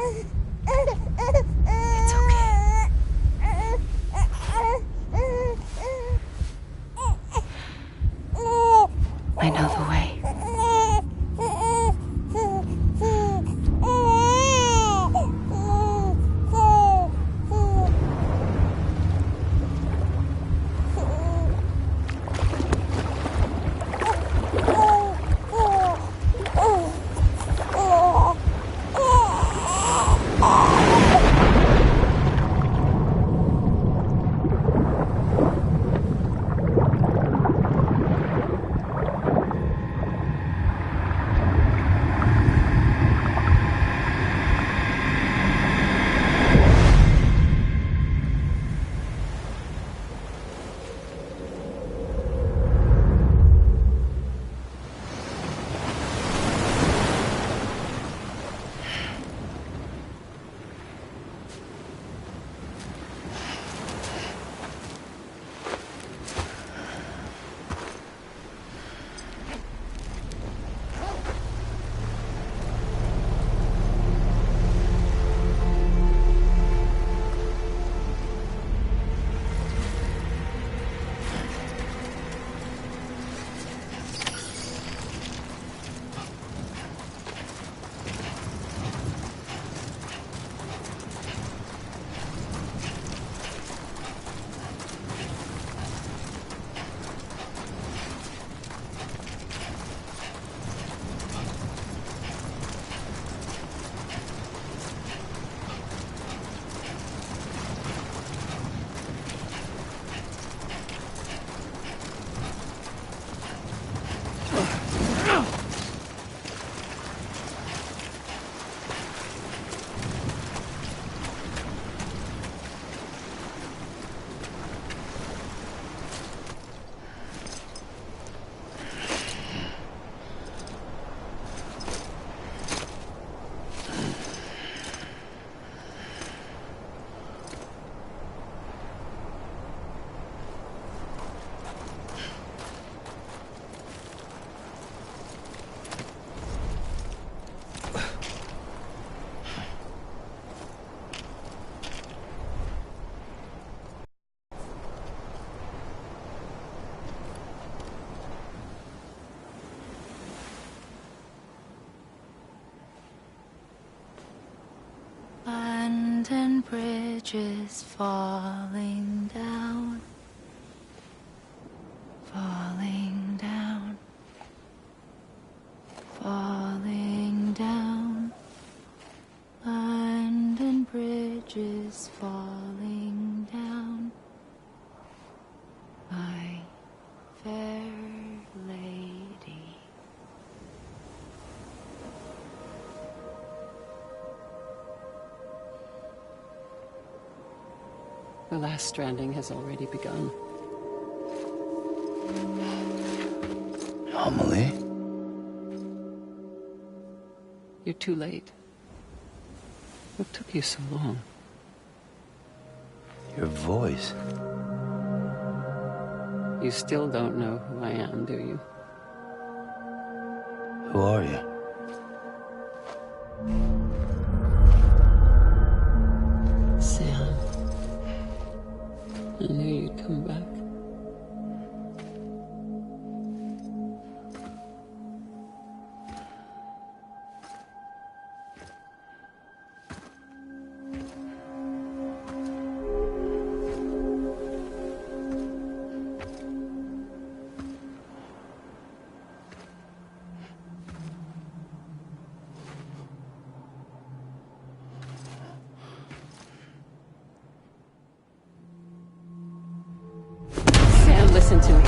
It's okay. I know the way. London Bridge is falling down, falling down, falling down. London Bridge is falling down, my fair lady. The last stranding has already begun. Amelie? You're too late. What took you so long? Your voice. You still don't know who I am, do you? Who are you? Sam. I knew you'd come back. Sam, listen to me.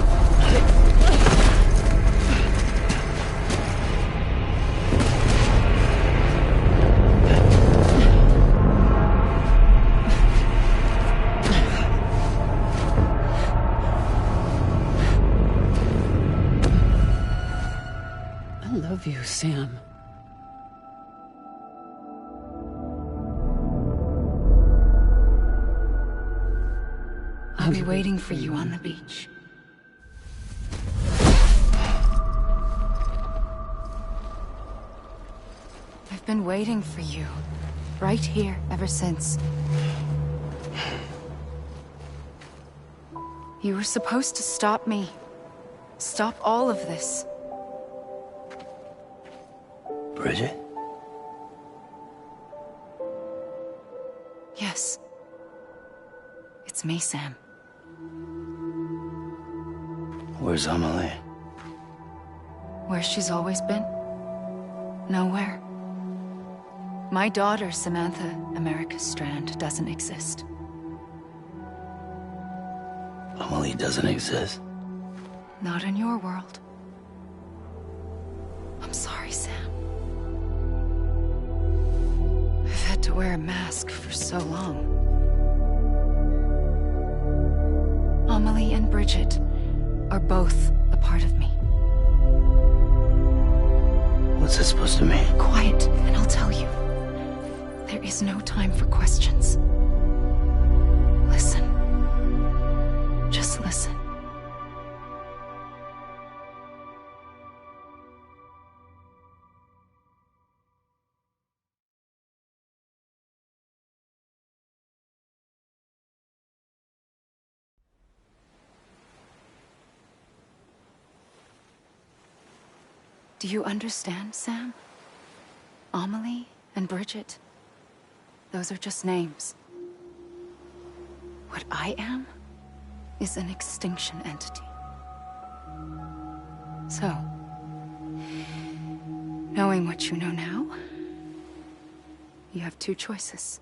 I love you, Sam. I'll be waiting for you on the beach. I've been waiting for you right here ever since. You were supposed to stop me. Stop all of this. Bridget? Yes. It's me, Sam. Where's Amelie? Where she's always been. Nowhere. My daughter, Samantha America Strand, doesn't exist. Amelie doesn't exist? Not in your world. I'm sorry, Sam. I've had to wear a mask for so long. Amelie and Bridget are both a part of me. What's this supposed to mean? Quiet, and I'll tell you. There is no time for questions. Listen. Just listen. Do you understand, Sam? Amelie and Bridget, those are just names. What I am is an extinction entity. So, knowing what you know now, you have two choices.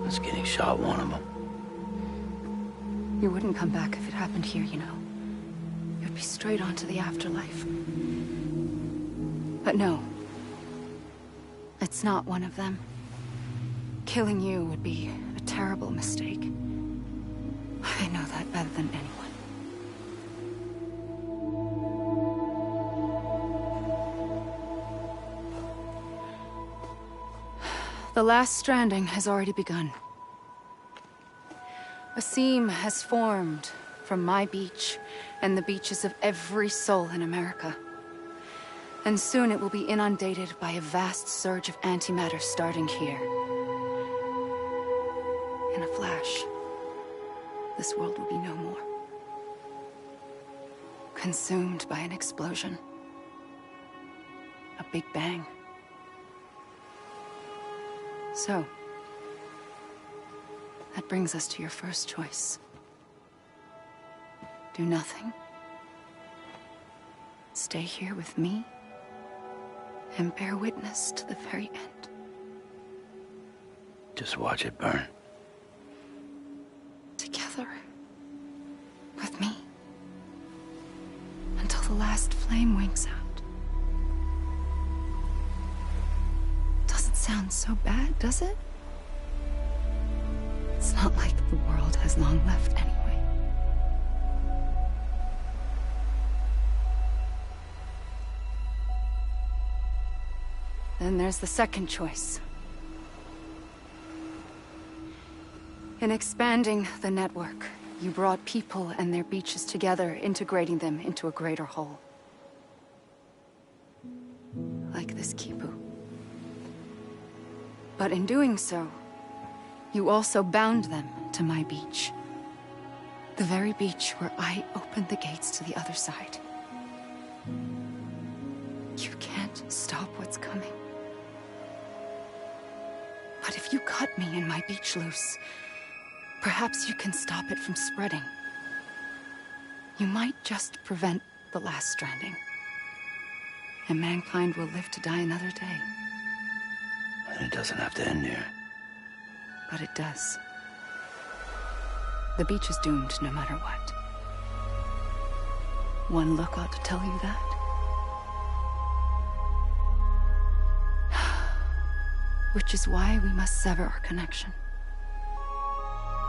Is getting shot one of them? You wouldn't come back if it happened here, you know. You'd be straight on to the afterlife. But no. It's not one of them. Killing you would be a terrible mistake. I know that better than anyone. The last stranding has already begun. A seam has formed from my beach and the beaches of every soul in America. And soon it will be inundated by a vast surge of antimatter starting here. In a flash, this world will be no more. Consumed by an explosion. A big bang. So, that brings us to your first choice. Do nothing. Stay here with me and bear witness to the very end. Just watch it burn. Together. With me. Until the last flame winks out. Doesn't sound so bad, does it? It's not like the world has long left anyway. Then there's the second choice. In expanding the network, you brought people and their beaches together, integrating them into a greater whole. Like this Kipu. But in doing so, you also bound them to my beach. The very beach where I opened the gates to the other side. You can't stop what's coming. But if you cut me and my beach loose, perhaps you can stop it from spreading. You might just prevent the last stranding. And mankind will live to die another day. And it doesn't have to end here. But it does. The beach is doomed no matter what. One look ought to tell you that. Which is why we must sever our connection.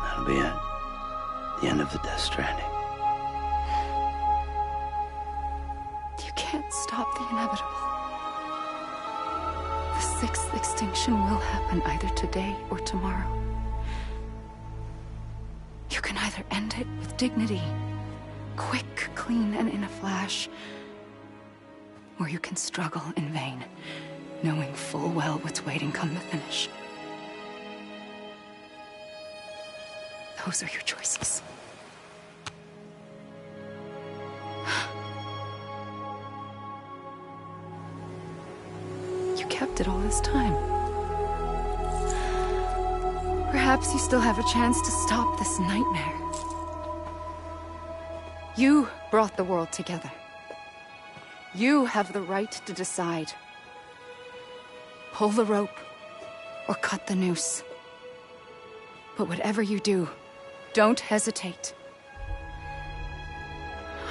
That'll be it. The end of the Death Stranding. You can't stop the inevitable. The sixth extinction will happen either today or tomorrow. You can either end it with dignity, quick, clean, and in a flash, or you can struggle in vain, knowing full well what's waiting come the finish. Those are your choices. You kept it all this time. Perhaps you still have a chance to stop this nightmare. You brought the world together. You have the right to decide. Pull the rope, or cut the noose. But whatever you do, don't hesitate.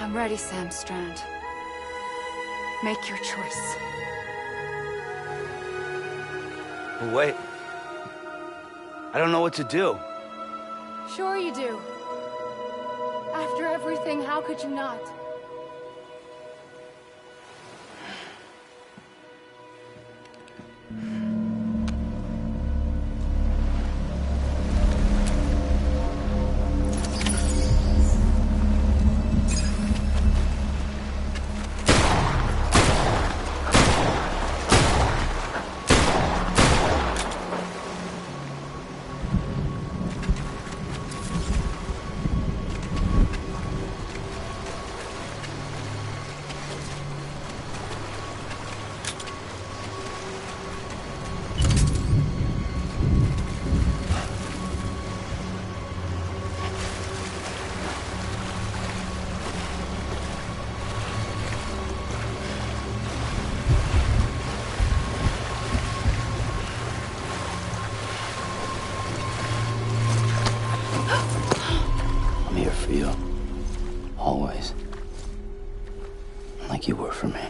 I'm ready, Sam Strand. Make your choice. But wait. I don't know what to do. Sure you do. After everything, how could you not? I'm here for you. Always. Like you were for me.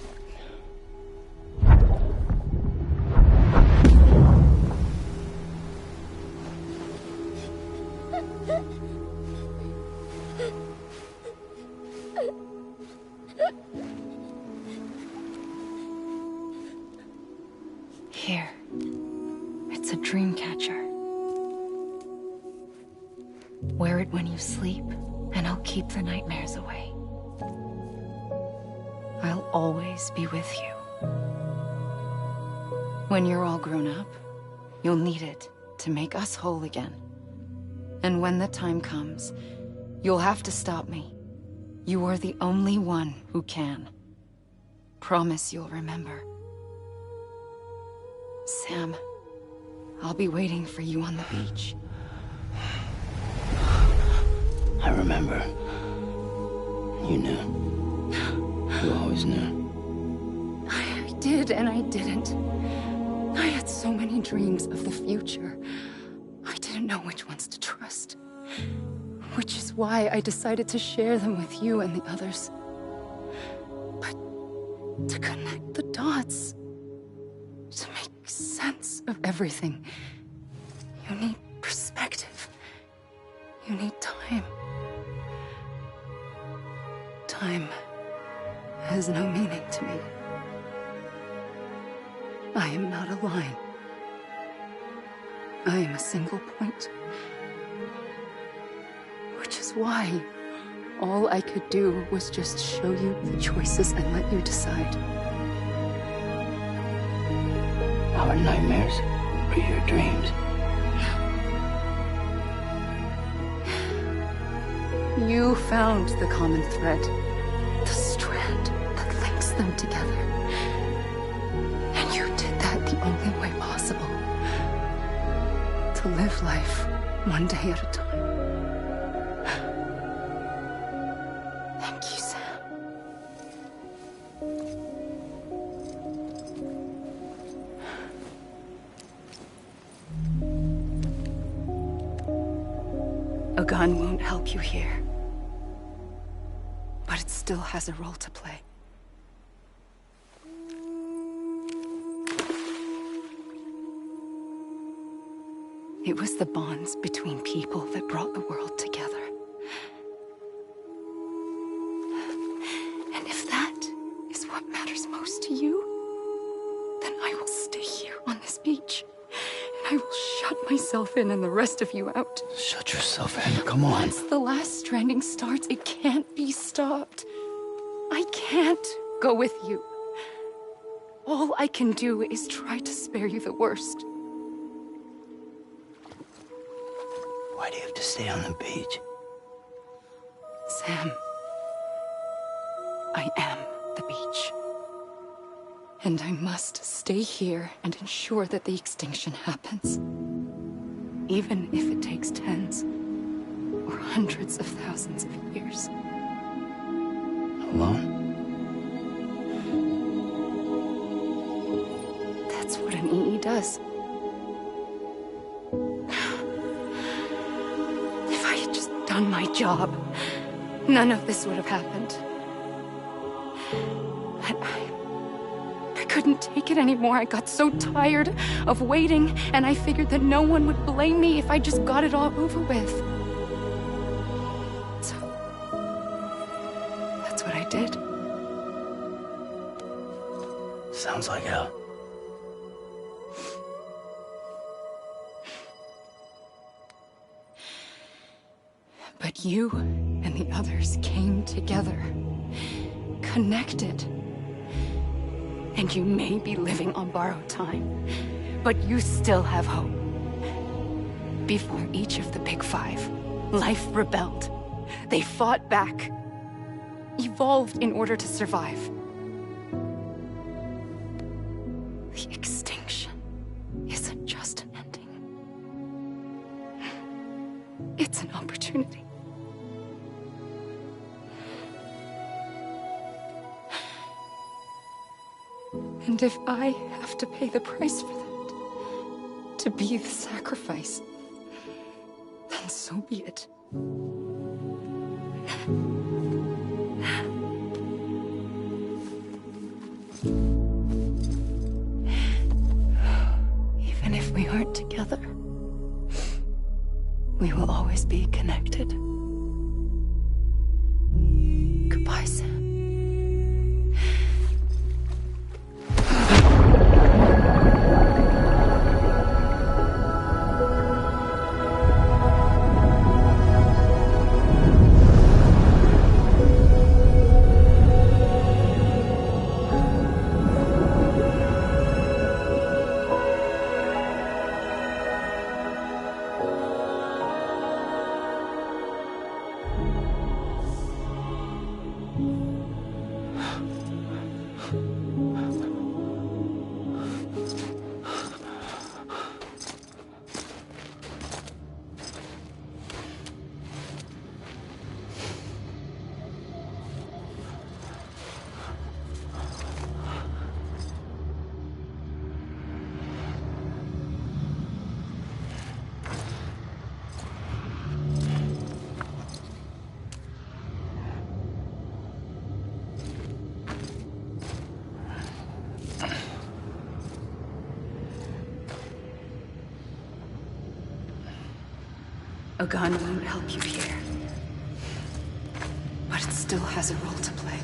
Here. It's a dream catcher. Wear it when you sleep, and I'll keep the nightmares away. I'll always be with you. When you're all grown up, you'll need it to make us whole again. And when the time comes, you'll have to stop me. You are the only one who can. Promise you'll remember. Sam, I'll be waiting for you on the beach. I remember. You knew. You always knew. I did and I didn't. I had so many dreams of the future. I didn't know which ones to trust. Which is why I decided to share them with you and the others. But to connect the dots, to make sense of everything, you need perspective. You need time. Time has no meaning to me. I am not a line. I am a single point. Which is why all I could do was just show you the choices and let you decide. Our nightmares are your dreams. You found the common thread, the strand that links them together. And you did that the only way possible. To live life one day at a time. Thank you, Sam. A gun won't help you here. But it still has a role to play. It was the bonds between people that brought the world together. And if that is what matters most to you, then I will stay here on this beach. And I will shut myself in and the rest of you out. Shut yourself in. Come on. Once the last stranding starts, it can't be stopped. I can't go with you. All I can do is try to spare you the worst. Why do you have to stay on the beach? Sam, I am the beach. And I must stay here and ensure that the extinction happens. Even if it takes tens or hundreds of thousands of years. Alone? That's what an EE does. If I had just done my job, none of this would have happened. But I couldn't take it anymore. I got so tired of waiting, and I figured that no one would blame me if I just got it all over with. So, that's what I did. Sounds like hell. But you and the others came together, connected. And you may be living on borrowed time, but you still have hope. Before each of the Big Five, life rebelled. They fought back, evolved in order to survive. The extinction isn't just an ending. It's an opportunity. And if I have to pay the price for that, to be the sacrifice, then so be it. Even if we aren't together, we will always be connected. Goodbye, Sam. A gun won't help you here. But it still has a role to play.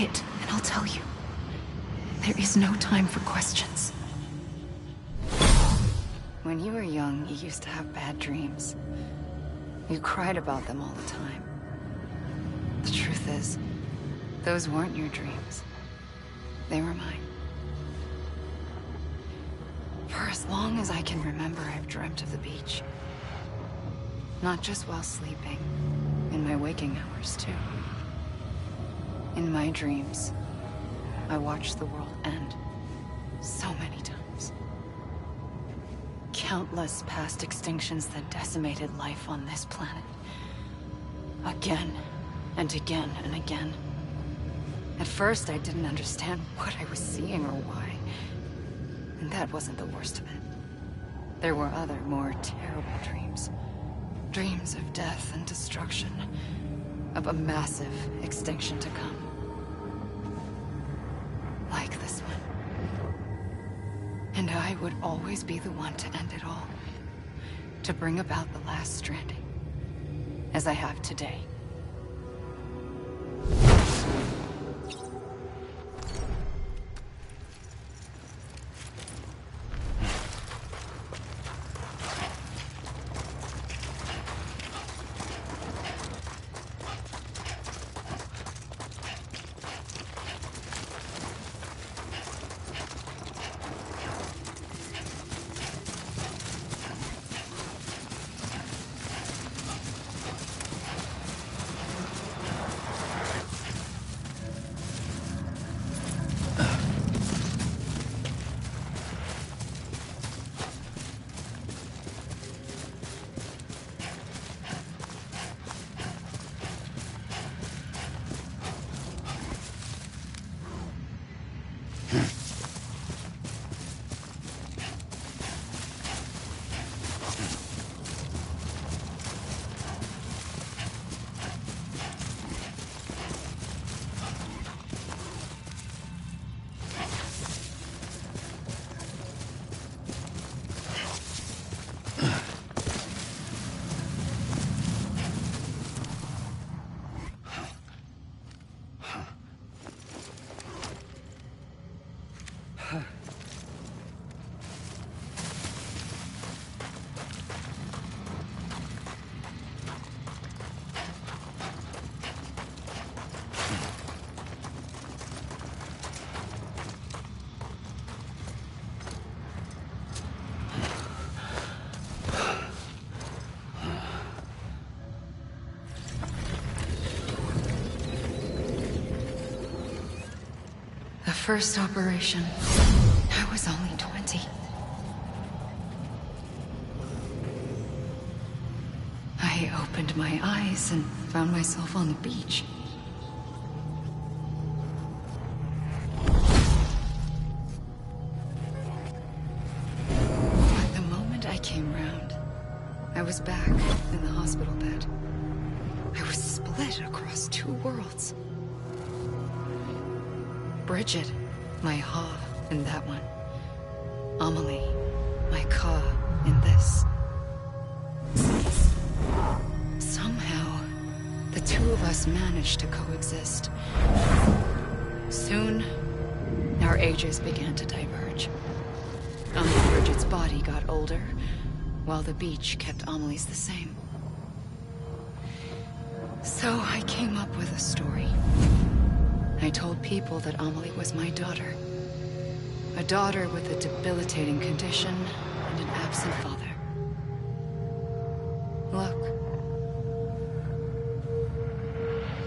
quiet, and I'll tell you. There is no time for questions. When you were young, you used to have bad dreams. You cried about them all the time. The truth is, those weren't your dreams. They were mine. For as long as I can remember, I've dreamt of the beach. Not just while sleeping, in my waking hours, too. In my dreams, I watched the world end so many times. Countless past extinctions that decimated life on this planet. Again, and again, and again. At first, I didn't understand what I was seeing or why. And that wasn't the worst of it. There were other, more terrible dreams. Dreams of death and destruction. Of a massive extinction to come. Like this one. And I would always be the one to end it all. To bring about the last stranding. As I have today. The first operation, I was only 20. I opened my eyes and found myself on the beach. But the moment I came round, I was back in the hospital bed. I was split across two worlds. Bridget, my Ha in that one. Amelie, my Ka in this. Somehow, the two of us managed to coexist. Soon, our ages began to diverge. Bridget's body got older, while the beach kept Amelie's the same. So I came up with a story. I told people that Amelie was my daughter. A daughter with a debilitating condition and an absent father. Look.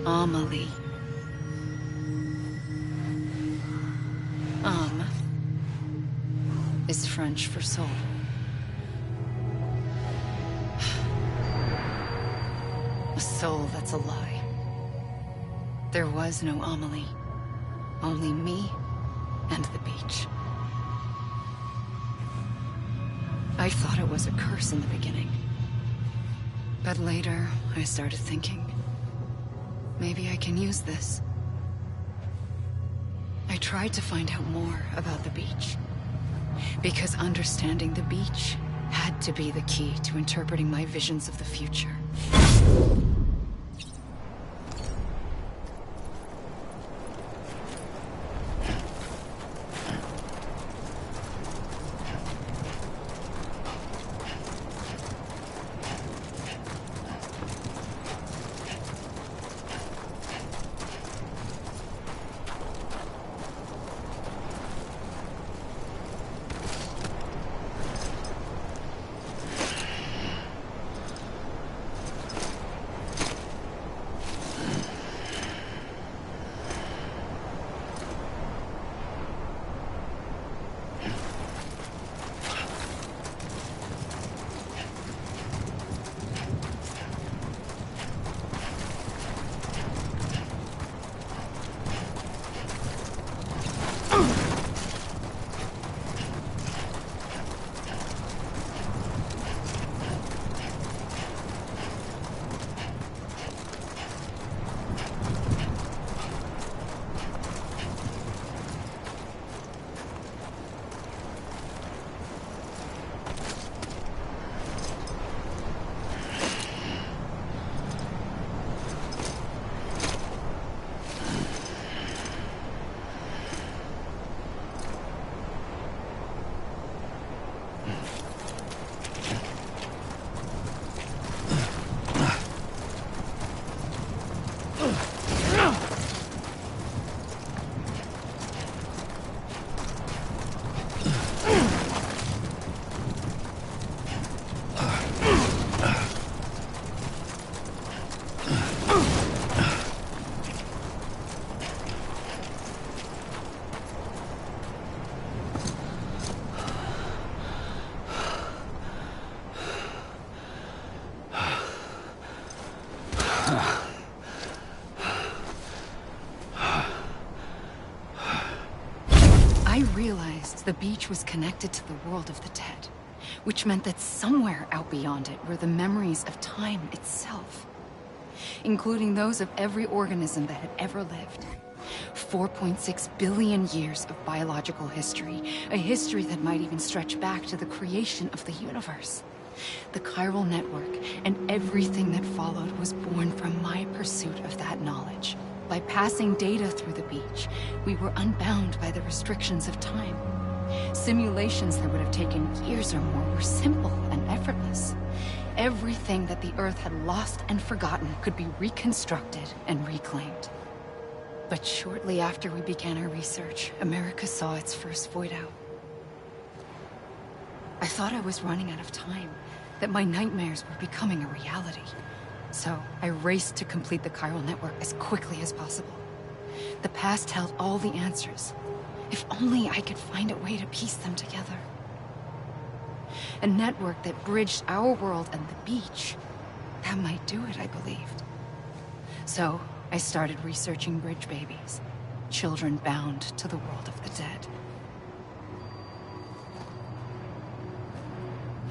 Amelie. Âme is French for soul. A soul that's a lie. There was no Amelie. Only me and the beach. I thought it was a curse in the beginning. But later, I started thinking, maybe I can use this. I tried to find out more about the beach. Because understanding the beach had to be the key to interpreting my visions of the future. I realized the beach was connected to the world of the dead, which meant that somewhere out beyond it were the memories of time itself, including those of every organism that had ever lived. 4.6 billion years of biological history, a history that might even stretch back to the creation of the universe. The chiral network and everything that followed was born from my pursuit of that knowledge. By passing data through the beach, we were unbound by the restrictions of time. Simulations that would have taken years or more were simple and effortless. Everything that the Earth had lost and forgotten could be reconstructed and reclaimed. But shortly after we began our research, America saw its first void out. I thought I was running out of time, that my nightmares were becoming a reality. So I raced to complete the chiral network as quickly as possible. The past held all the answers. If only I could find a way to piece them together. A network that bridged our world and the beach. That might do it, I believed. So I started researching bridge babies, children bound to the world of the dead.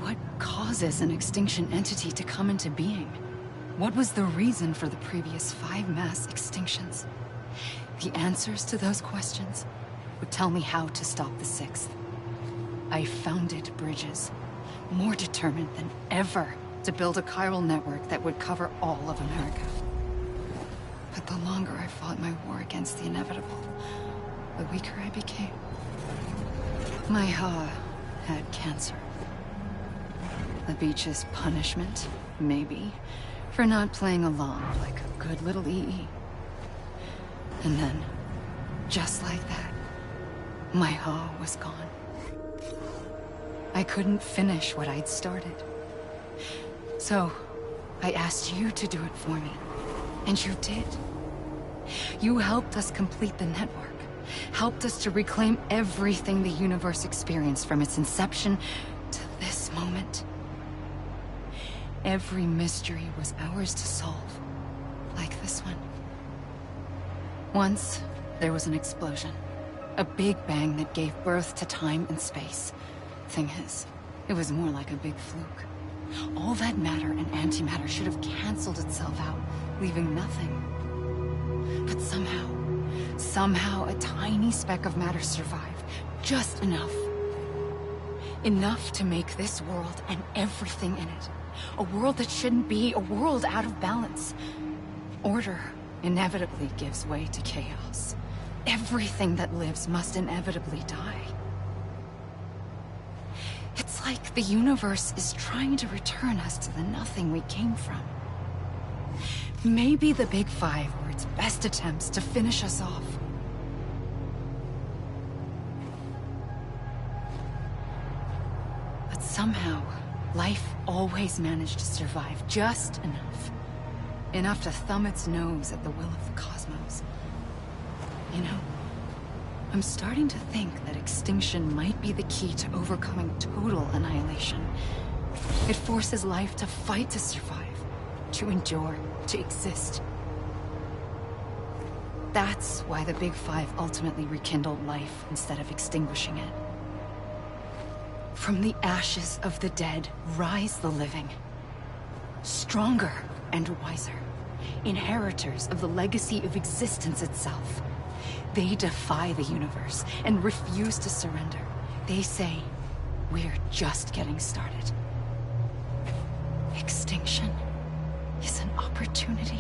What causes an extinction entity to come into being? What was the reason for the previous 5 mass extinctions? The answers to those questions would tell me how to stop the 6th. I founded bridges, more determined than ever to build a chiral network that would cover all of America. But the longer I fought my war against the inevitable, the weaker I became. My Ha had cancer. The beach's punishment, maybe, for not playing along like a good little EE. And then, just like that, my Ha was gone. I couldn't finish what I'd started. So, I asked you to do it for me. And you did. You helped us complete the network. Helped us to reclaim everything the universe experienced from its inception to this moment. Every mystery was ours to solve, like this one. Once, there was an explosion. A big bang that gave birth to time and space. Thing is, it was more like a big fluke. All that matter and antimatter should have canceled itself out, leaving nothing. But somehow a tiny speck of matter survived. Just enough. Enough to make this world and everything in it. A world that shouldn't be, a world out of balance. Order inevitably gives way to chaos. Everything that lives must inevitably die. It's like the universe is trying to return us to the nothing we came from. Maybe the Big Five were its best attempts to finish us off. But somehow, life always managed to survive just enough. Enough to thumb its nose at the will of the cosmos. You know, I'm starting to think that extinction might be the key to overcoming total annihilation. It forces life to fight to survive, to endure, to exist. That's why the Big Five ultimately rekindled life instead of extinguishing it. From the ashes of the dead rise the living. Stronger and wiser. Inheritors of the legacy of existence itself. They defy the universe and refuse to surrender. They say, we're just getting started. Extinction is an opportunity.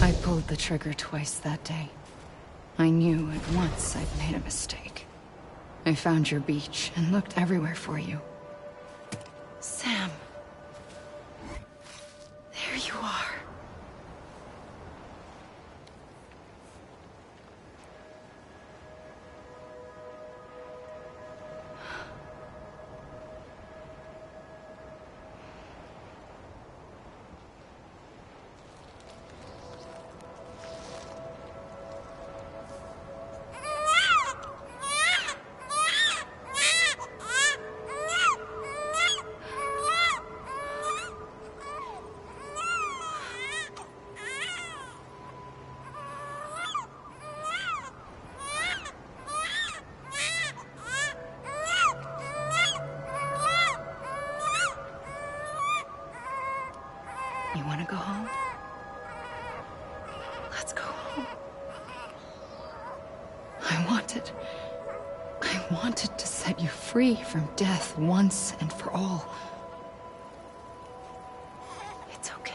I pulled the trigger twice that day. I knew at once I'd made a mistake. I found your beach and looked everywhere for you. Sam. There you are. You want to go home? Let's go home. I wanted to set you free from death once and for all. It's okay.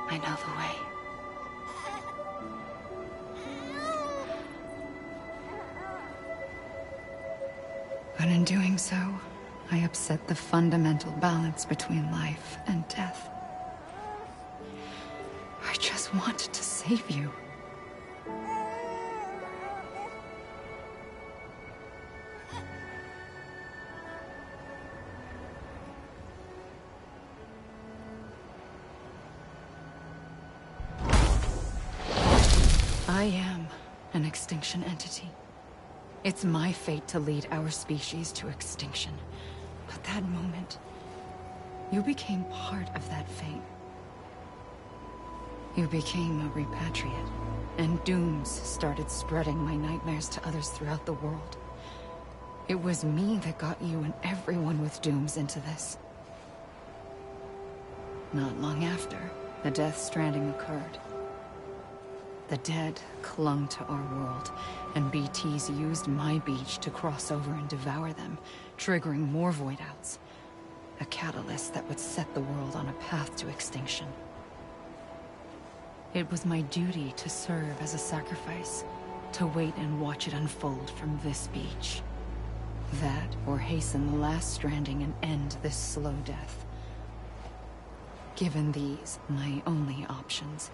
I know the way. But in doing so, I upset the fundamental balance between life and death. I just wanted to save you. I am an extinction entity. It's my fate to lead our species to extinction. But that moment, you became part of that fate. You became a repatriate, and dooms started spreading my nightmares to others throughout the world. It was me that got you and everyone with dooms into this. Not long after, the Death Stranding occurred. The dead clung to our world, and BTs used my beach to cross over and devour them, triggering more void outs. A catalyst that would set the world on a path to extinction. It was my duty to serve as a sacrifice, to wait and watch it unfold from this beach. That, or hasten the last stranding and end this slow death. Given these, my only options,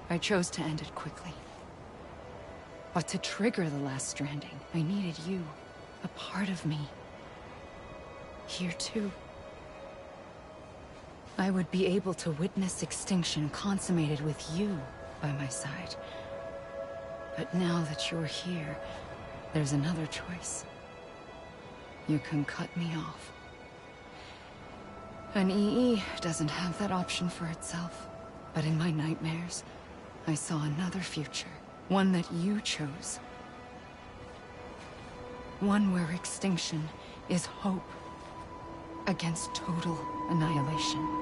I chose to end it quickly. But to trigger the last stranding, I needed you, a part of me. Here too. I would be able to witness extinction consummated with you by my side. But now that you're here, there's another choice. You can cut me off. An EE doesn't have that option for itself. But in my nightmares, I saw another future. One that you chose. One where extinction is hope against total annihilation.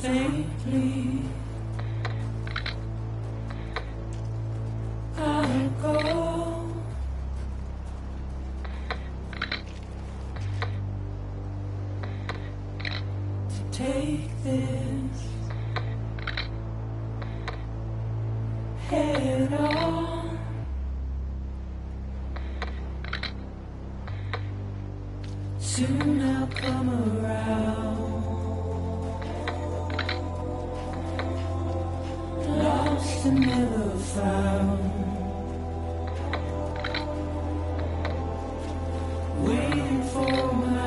Faintly, I'll go. To take this head on. Soon I'll come around. Lost and never found. Waiting for my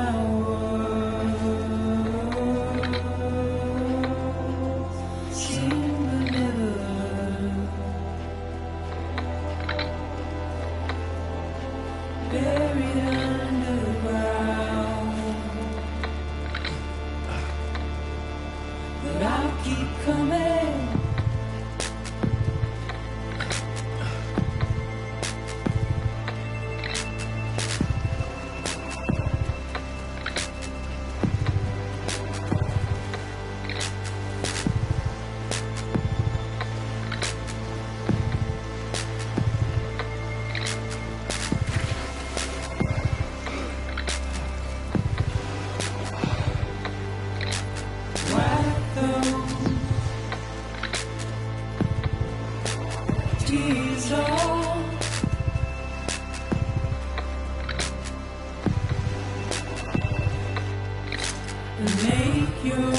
make your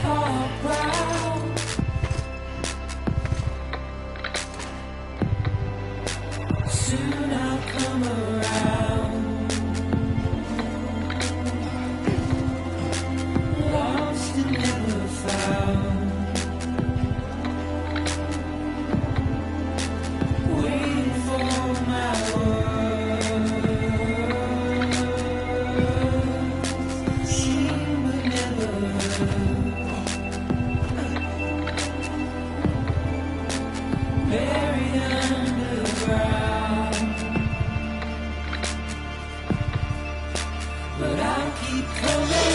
heart proud. Soon I'll come around. Lost and never found. Waiting for my words. Seen but never heard. Buried underground. But I'll keep coming.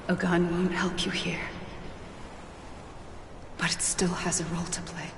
A gun won't help you here. But it still has a role to play.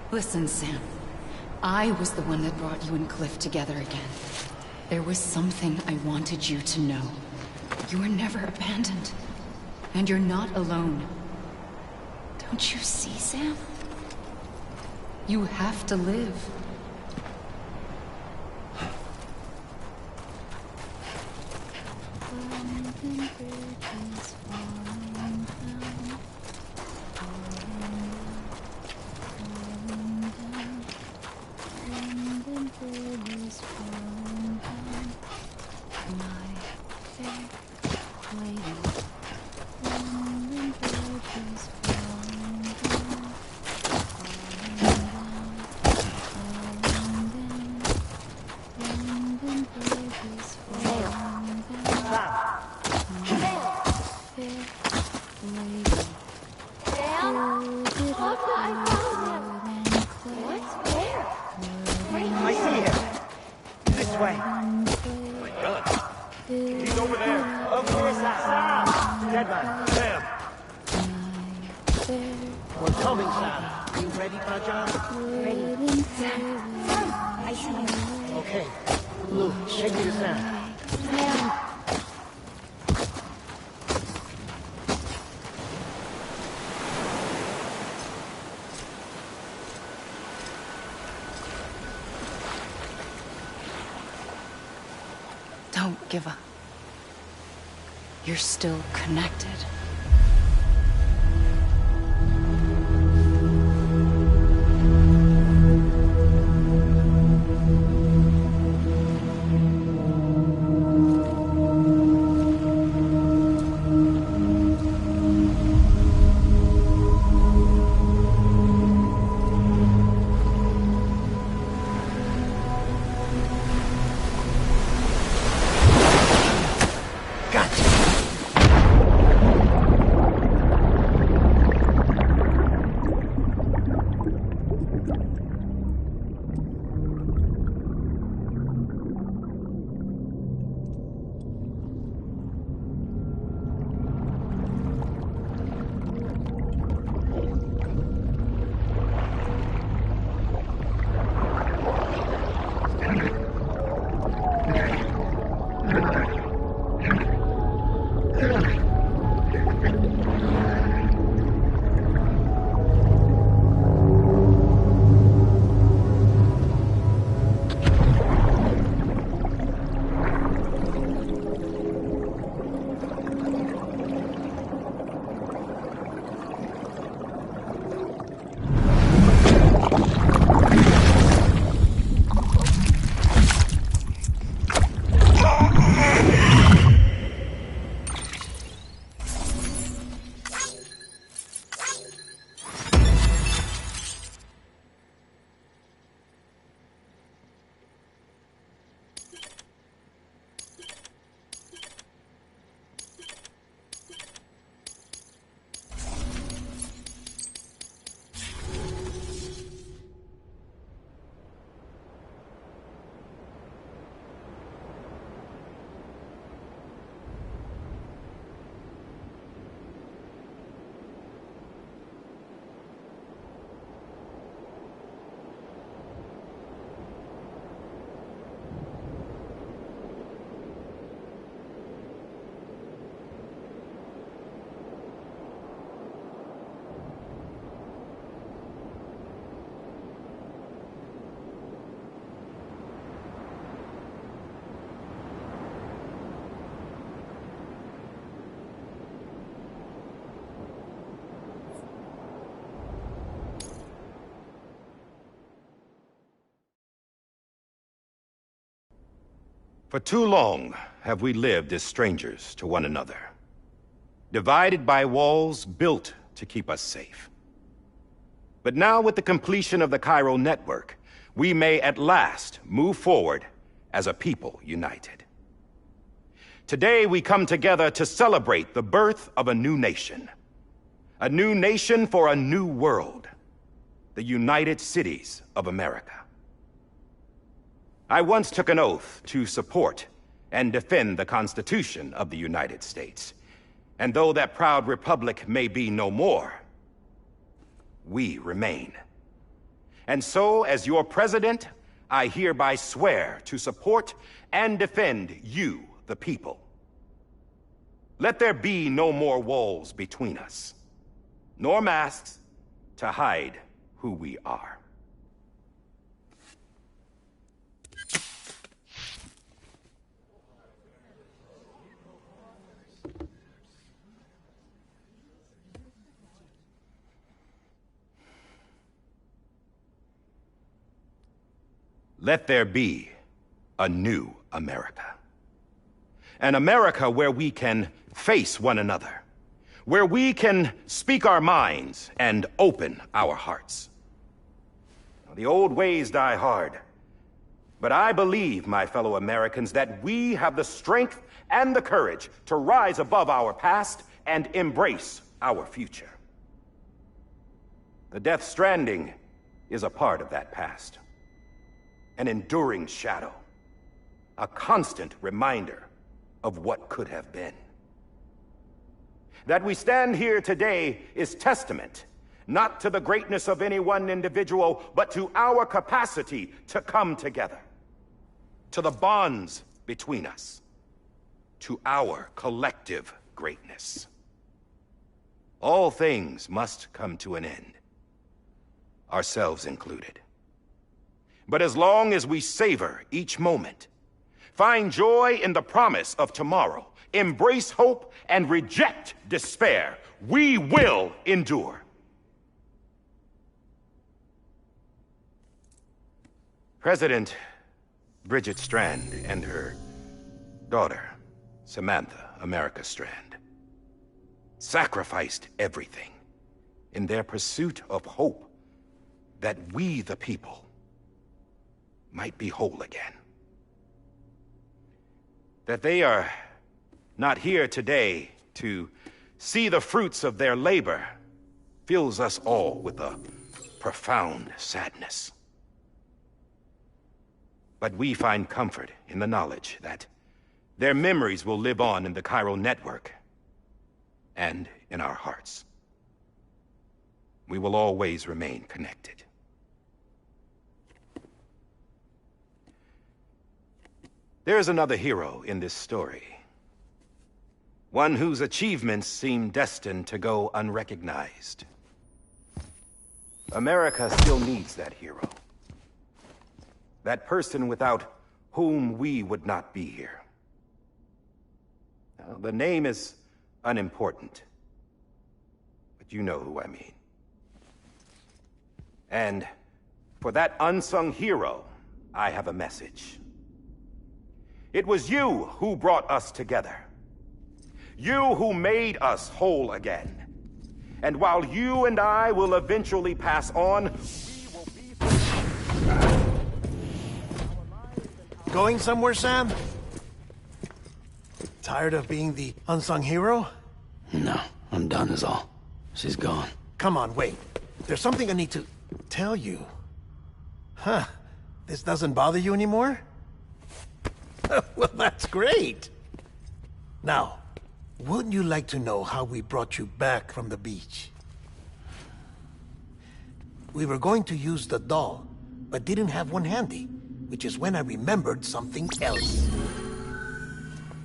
Listen, Sam. I was the one that brought you and Cliff together again. There was something I wanted you to know. You were never abandoned. And you're not alone. Don't you see, Sam? You have to live. I see him. This way. My God. He's over there. Over here, Sam. Dead man. Sam. We're coming, Sam. You ready for a job? Ready. Sam. I see him. Okay. Luke, take me to Sam. Sam. Don't give up. You're still connected. For too long have we lived as strangers to one another, divided by walls built to keep us safe. But now, with the completion of the Cairo network, we may at last move forward as a people united. Today we come together to celebrate the birth of a new nation for a new world, the United Cities of America. I once took an oath to support and defend the Constitution of the United States. And though that proud republic may be no more, we remain. And so, as your president, I hereby swear to support and defend you, the people. Let there be no more walls between us, nor masks to hide who we are. Let there be a new America. An America where we can face one another, where we can speak our minds and open our hearts. The old ways die hard, but I believe, my fellow Americans, that we have the strength and the courage to rise above our past and embrace our future. The Death Stranding is a part of that past. An enduring shadow. A constant reminder of what could have been. That we stand here today is testament, not to the greatness of any one individual, but to our capacity to come together. To the bonds between us. To our collective greatness. All things must come to an end. Ourselves included. But as long as we savor each moment, find joy in the promise of tomorrow, embrace hope, and reject despair, we will endure. President Bridget Strand and her daughter, Samantha America Strand, sacrificed everything in their pursuit of hope that we, the people, might be whole again. That they are not here today to see the fruits of their labor fills us all with a profound sadness. But we find comfort in the knowledge that their memories will live on in the chiral network and in our hearts. We will always remain connected. There's another hero in this story. One whose achievements seem destined to go unrecognized. America still needs that hero. That person without whom we would not be here. Now, the name is unimportant, but you know who I mean. And for that unsung hero, I have a message. It was you who brought us together. You who made us whole again. And while you and I will eventually pass on, we will be... Going somewhere, Sam? Tired of being the unsung hero? No, I'm done is all. She's gone. Come on, wait. There's something I need to tell you. Huh. This doesn't bother you anymore? Well, that's great. Now, wouldn't you like to know how we brought you back from the beach? We were going to use the doll, but didn't have one handy, which is when I remembered something else.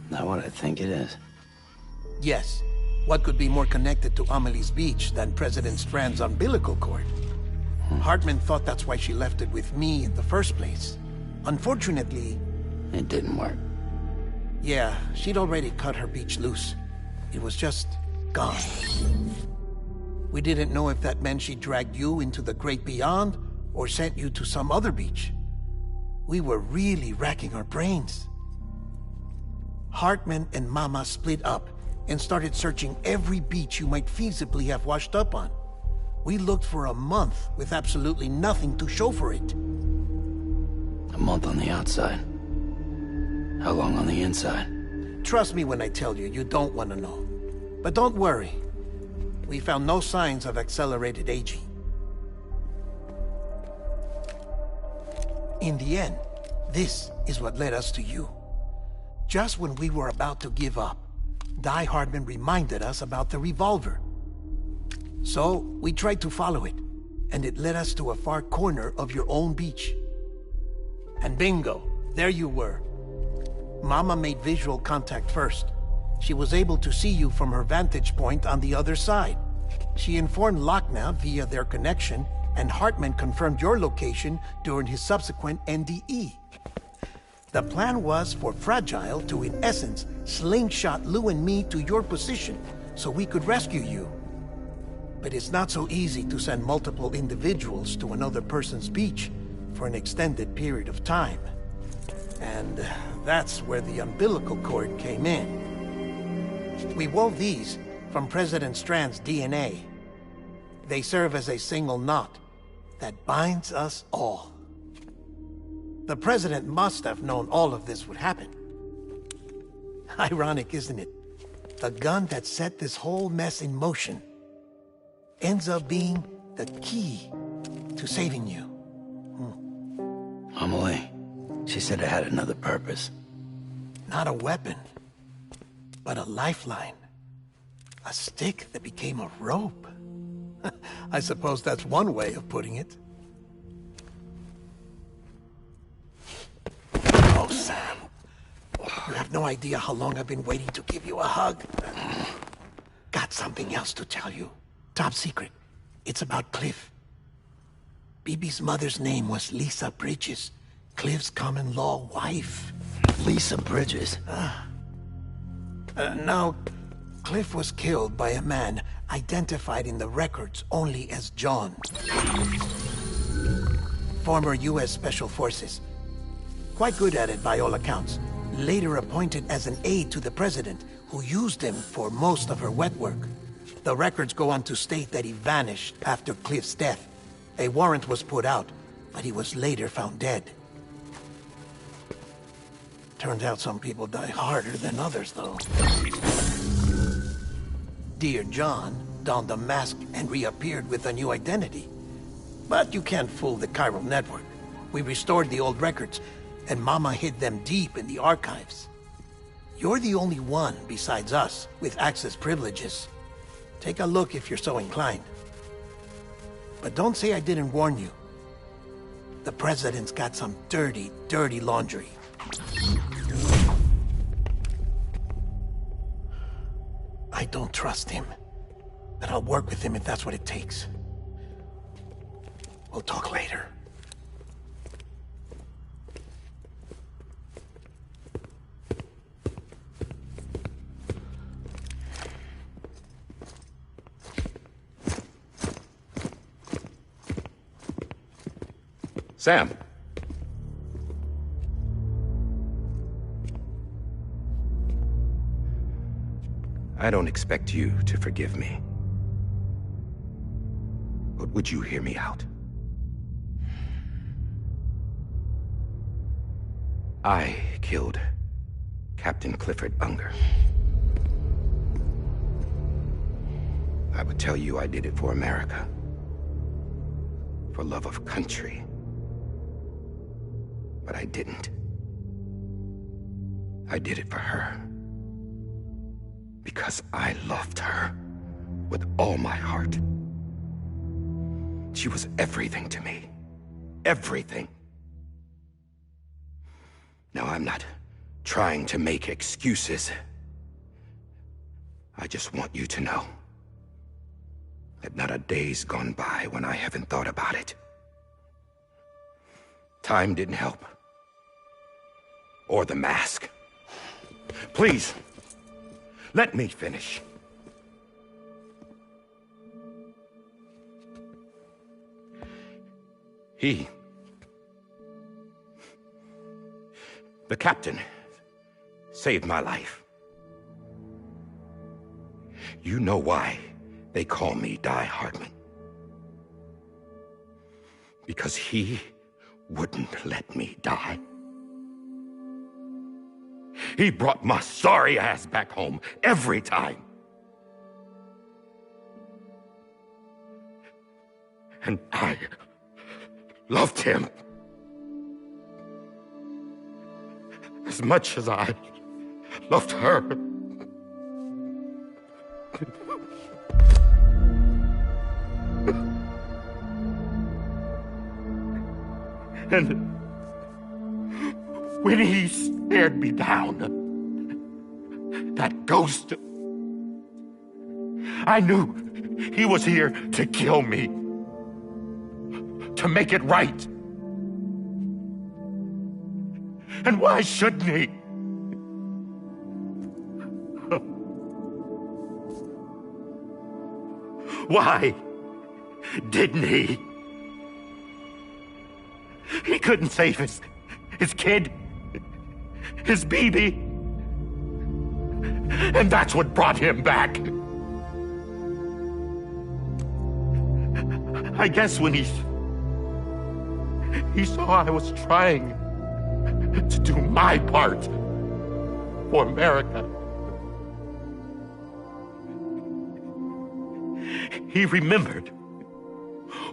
Not what I think it is. Yes. What could be more connected to Amelie's beach than President Strand's umbilical cord? Hartman thought that's why she left it with me in the first place. Unfortunately... It didn't work. Yeah, she'd already cut her beach loose. It was just gone. We didn't know if that meant she dragged you into the great beyond or sent you to some other beach. We were really racking our brains. Hartman and Mama split up and started searching every beach you might feasibly have washed up on. We looked for a month with absolutely nothing to show for it. A month on the outside. How long on the inside? Trust me when I tell you, you don't want to know. But don't worry. We found no signs of accelerated aging. In the end, this is what led us to you. Just when we were about to give up, Die Hardman reminded us about the revolver. So, we tried to follow it, and it led us to a far corner of your own beach. And bingo, there you were. Mama made visual contact first. She was able to see you from her vantage point on the other side. She informed Lochna via their connection, and Hartman confirmed your location during his subsequent NDE. The plan was for Fragile to, in essence, slingshot Lou and me to your position so we could rescue you. But it's not so easy to send multiple individuals to another person's beach for an extended period of time. And that's where the umbilical cord came in. We wove these from President Strand's DNA. They serve as a single knot that binds us all. The President must have known all of this would happen. Ironic, isn't it? the gun that set this whole mess in motion ends up being the key to saving you. Amelie, she said it had another purpose. Not a weapon, but a lifeline. A stick that became a rope. I suppose that's one way of putting it. Oh, Sam. You have no idea how long I've been waiting to give you a hug. Got something else to tell you. Top secret. It's about Cliff. Bibi's mother's name was Lisa Bridges, Cliff's common-law wife. Lisa Bridges? Now, Cliff was killed by a man identified in the records only as John. Former U.S. Special Forces. Quite good at it by all accounts. Later appointed as an aide to the president, who used him for most of her wet work. The records go on to state that he vanished after Cliff's death. A warrant was put out, but he was later found dead. Turns out some people die harder than others, though. Dear John donned a mask and reappeared with a new identity. But you can't fool the chiral network. We restored the old records, and Mama hid them deep in the archives. You're the only one, besides us, with access privileges. Take a look if you're so inclined. But don't say I didn't warn you. The president's got some dirty, dirty laundry. I don't trust him, but I'll work with him if that's what it takes. We'll talk later. Sam. I don't expect you to forgive me. But would you hear me out? I killed Captain Clifford Unger. I would tell you I did it for America. For love of country. But I didn't. I did it for her. Because I loved her with all my heart. She was everything to me. Everything. Now, I'm not trying to make excuses. I just want you to know that not a day's gone by when I haven't thought about it. Time didn't help. Or the mask. Please, let me finish. The captain, saved my life. You know why they call me Die Hardman. Because he wouldn't let me die. He brought my sorry ass back home every time. And I loved him as much as I loved her. And when he stared me down, that ghost, I knew he was here to kill me, to make it right. And why shouldn't he? Why didn't he? He couldn't save his kid, his baby. And that's what brought him back. I guess when he saw I was trying to do my part for America, he remembered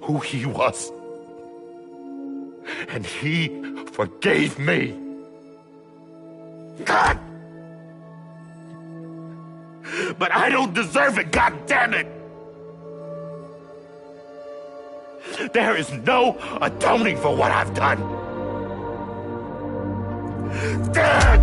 who he was. And he forgave me. God! But I don't deserve it, God damn it! There is no atoning for what I've done. God!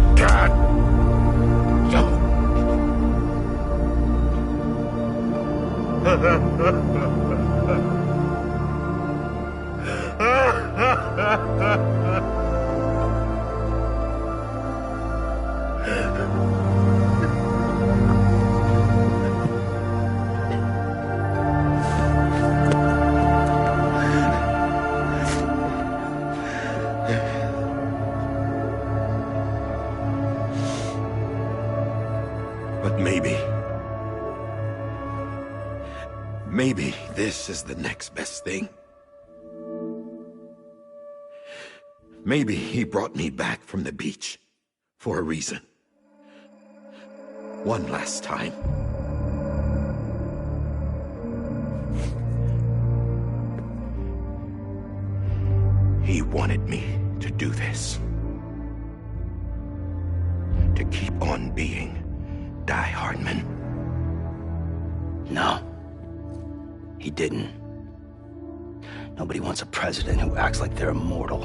But maybe this is the next best thing. Maybe he brought me back from the beach for a reason. One last time. He wanted me to do this. To keep on being Die Hardman. No. He didn't. Nobody wants a president who acts like they're immortal.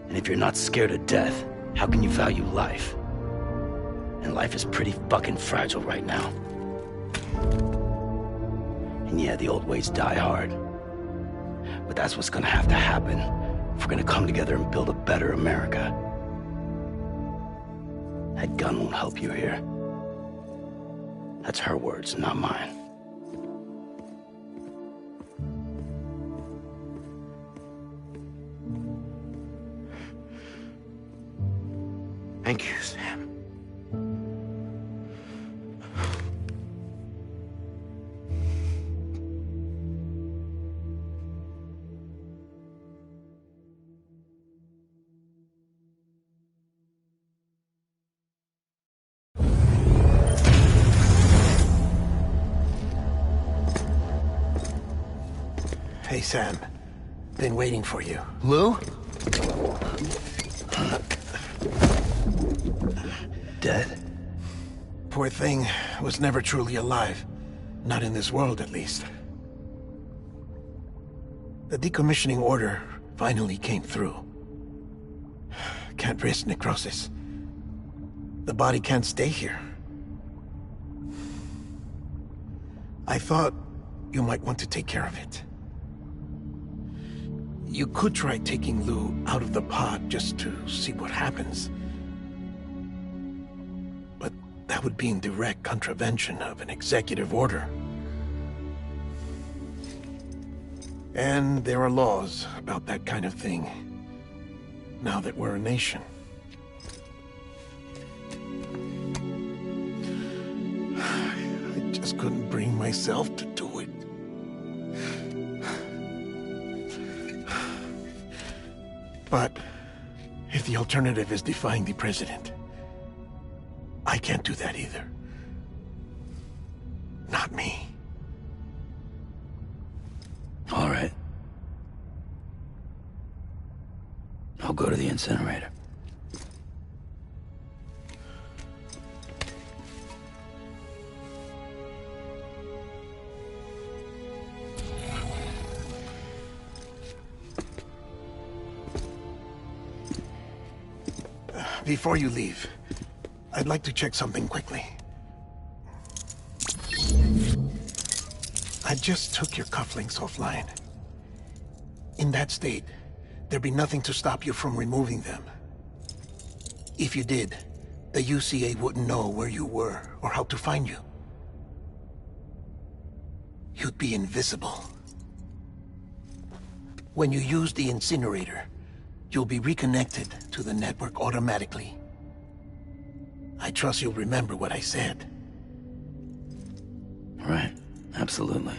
And if you're not scared of death, how can you value life? And life is pretty fucking fragile right now. And yeah, the old ways die hard. But that's what's gonna have to happen if we're gonna come together and build a better America. That gun won't help you here. That's her words, not mine. Thank you, Sam. Hey, Sam. Been waiting for you. Lou? Dead? Poor thing was never truly alive. Not in this world, at least. The decommissioning order finally came through. Can't risk necrosis. The body can't stay here. I thought you might want to take care of it. You could try taking Lou out of the pod just to see what happens. But that would be in direct contravention of an executive order. And there are laws about that kind of thing, now that we're a nation. I just couldn't bring myself to do it. But if the alternative is defying the president, I can't do that either. Not me. All right. I'll go to the incinerator. Before you leave, I'd like to check something quickly. I just took your cufflinks offline. In that state, there'd be nothing to stop you from removing them. If you did, the UCA wouldn't know where you were or how to find you. You'd be invisible. When you use the incinerator, you'll be reconnected to the network automatically. I trust you'll remember what I said. Right, absolutely.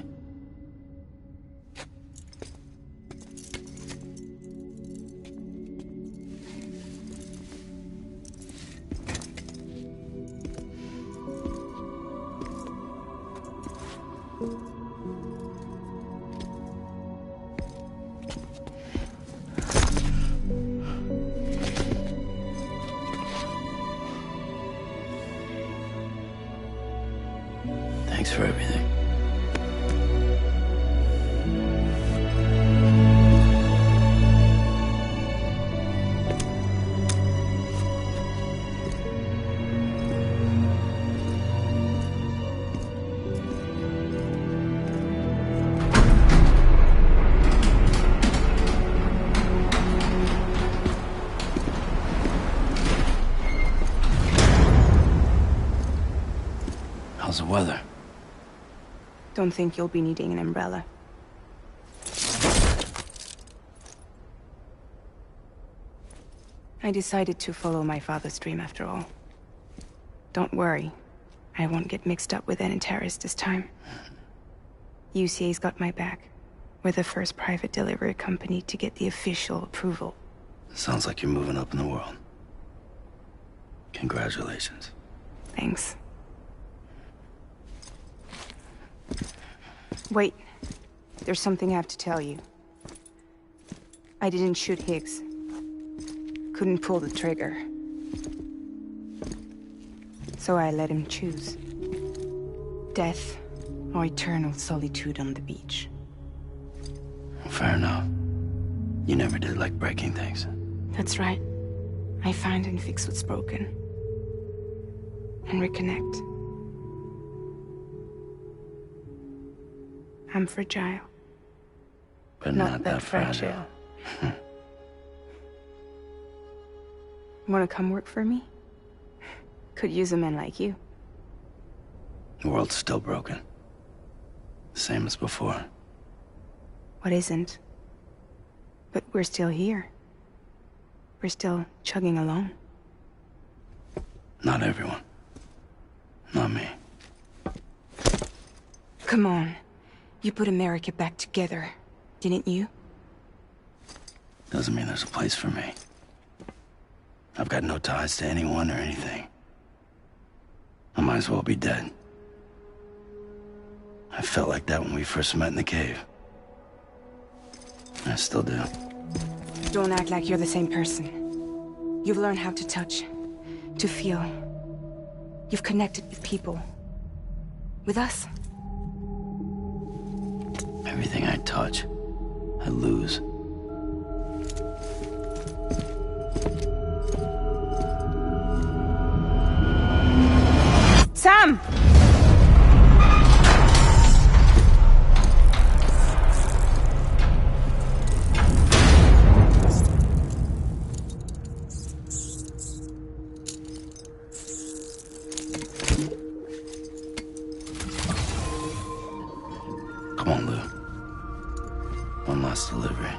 Thanks for everything. How's the weather? Don't think you'll be needing an umbrella. I decided to follow my father's dream after all. Don't worry. I won't get mixed up with any terrorists this time. UCA's got my back. We're the first private delivery company to get the official approval. Sounds like you're moving up in the world. Congratulations. Thanks. Wait. There's something I have to tell you. I didn't shoot Higgs. Couldn't pull the trigger. So I let him choose. Death or eternal solitude on the beach. Fair enough. You never did like breaking things. That's right. I find and fix what's broken. And reconnect. I'm fragile. But not that fragile. Wanna come work for me? Could use a man like you. The world's still broken. Same as before. What isn't? But we're still here. We're still chugging along. Not everyone. Not me. Come on. You put America back together, didn't you? Doesn't mean there's a place for me. I've got no ties to anyone or anything. I might as well be dead. I felt like that when we first met in the cave. I still do. Don't act like you're the same person. You've learned how to touch, to feel. You've connected with people. With us. Everything I touch, I lose. Sam! Come on, Lou. One last delivery.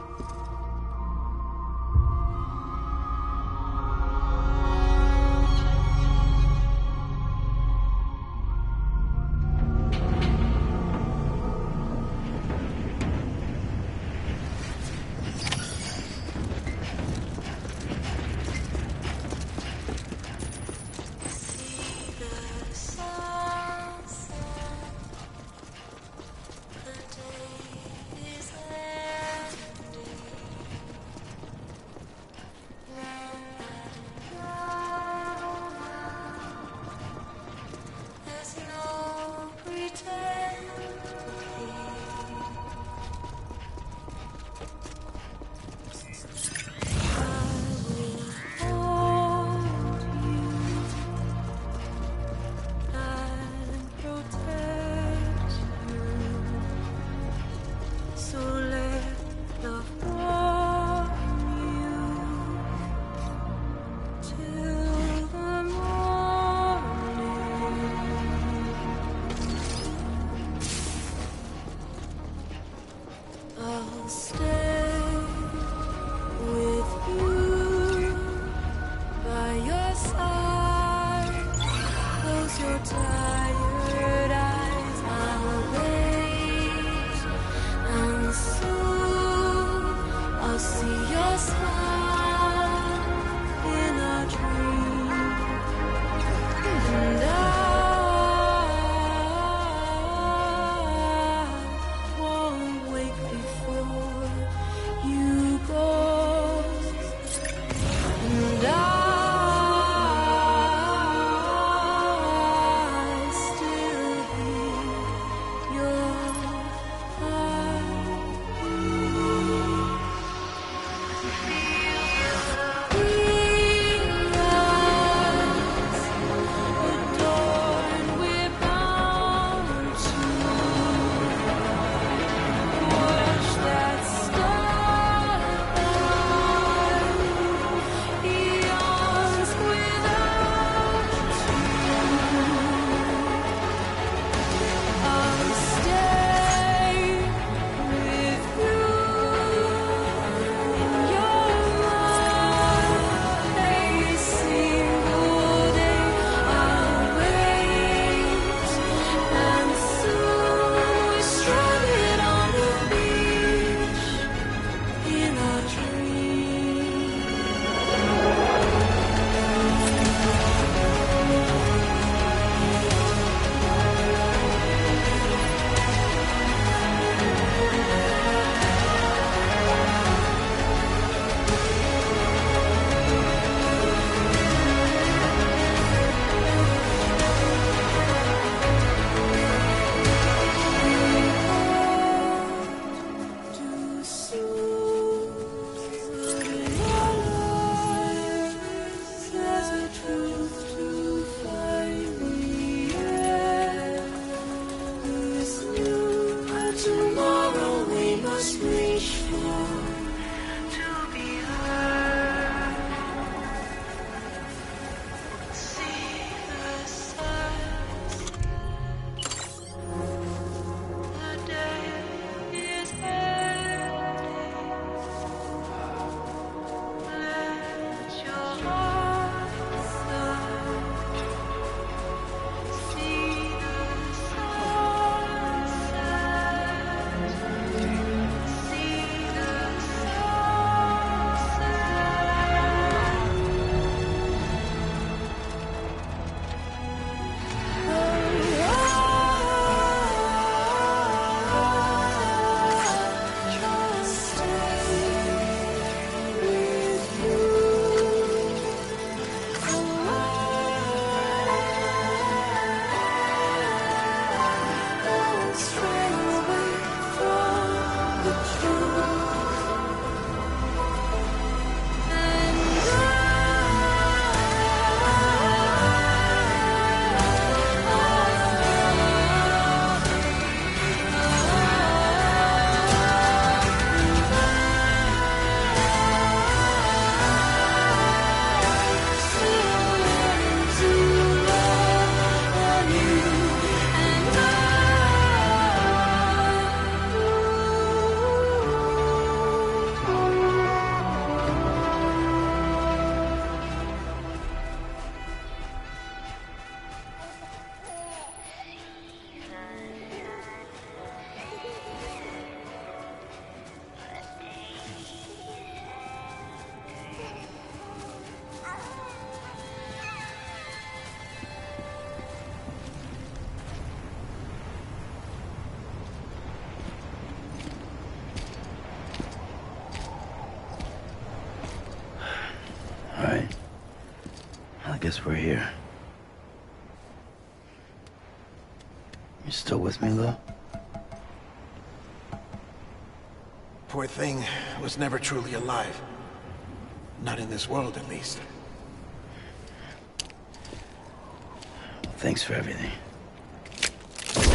Guess we're here. You still with me, Lou? Poor thing was never truly alive. Not in this world, at least. Thanks for everything. This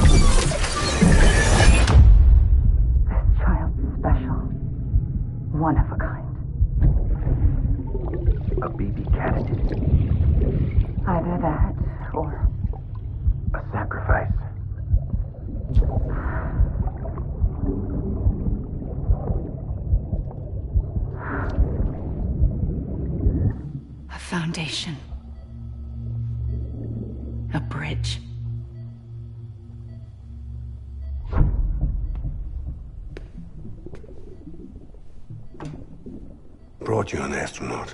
child's special. One of a kind. A BB candidate. Either that, or a sacrifice. A foundation. A bridge. Brought you an astronaut.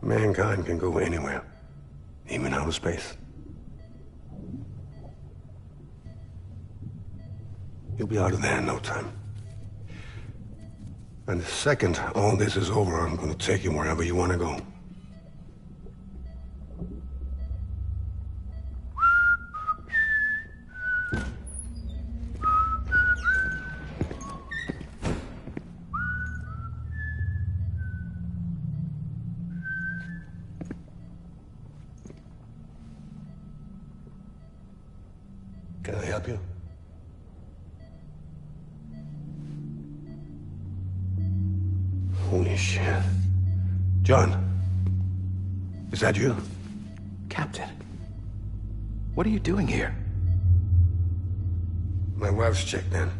Mankind can go anywhere, even outer space. You'll be out of there in no time. And the second all this is over, I'm going to take you wherever you want to go. Can I help you? Holy shit. John, is that you? Captain, what are you doing here? My wife's checked in.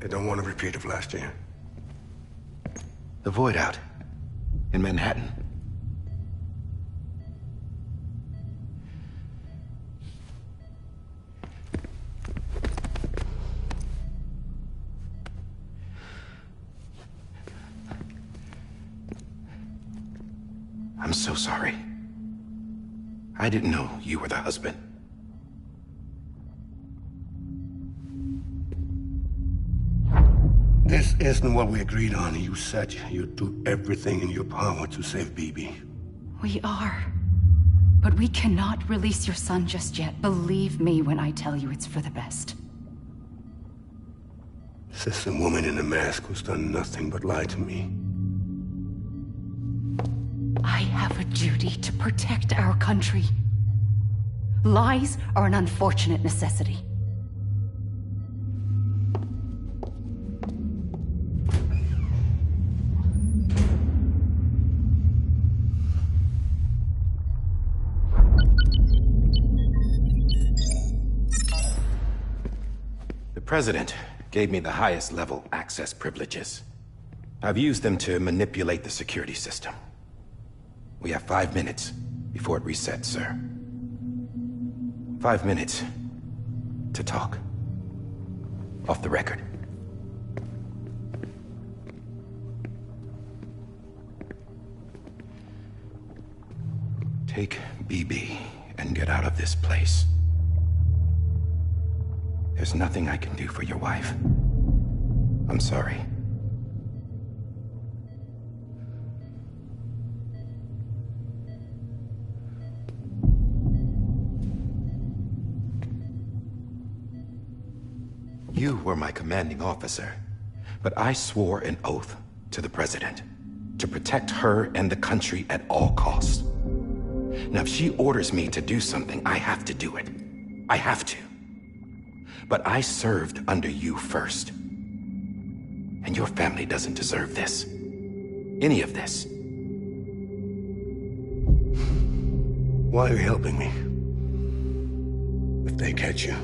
They don't want a repeat of last year. The Void out in Manhattan. I'm so sorry. I didn't know you were the husband. This isn't what we agreed on. You said you'd do everything in your power to save BB. We are. But we cannot release your son just yet. Believe me when I tell you it's for the best. This is a woman in a mask who's done nothing but lie to me. I have a duty to protect our country. Lies are an unfortunate necessity. President gave me the highest level access privileges. I've used them to manipulate the security system. We have 5 minutes before it resets, sir. 5 minutes to talk. Off the record. Take BB and get out of this place. There's nothing I can do for your wife. I'm sorry. You were my commanding officer, but I swore an oath to the President to protect her and the country at all costs. Now, if she orders me to do something, I have to do it. I have to. But I served under you first. And your family doesn't deserve this. Any of this. Why are you helping me? If they catch you.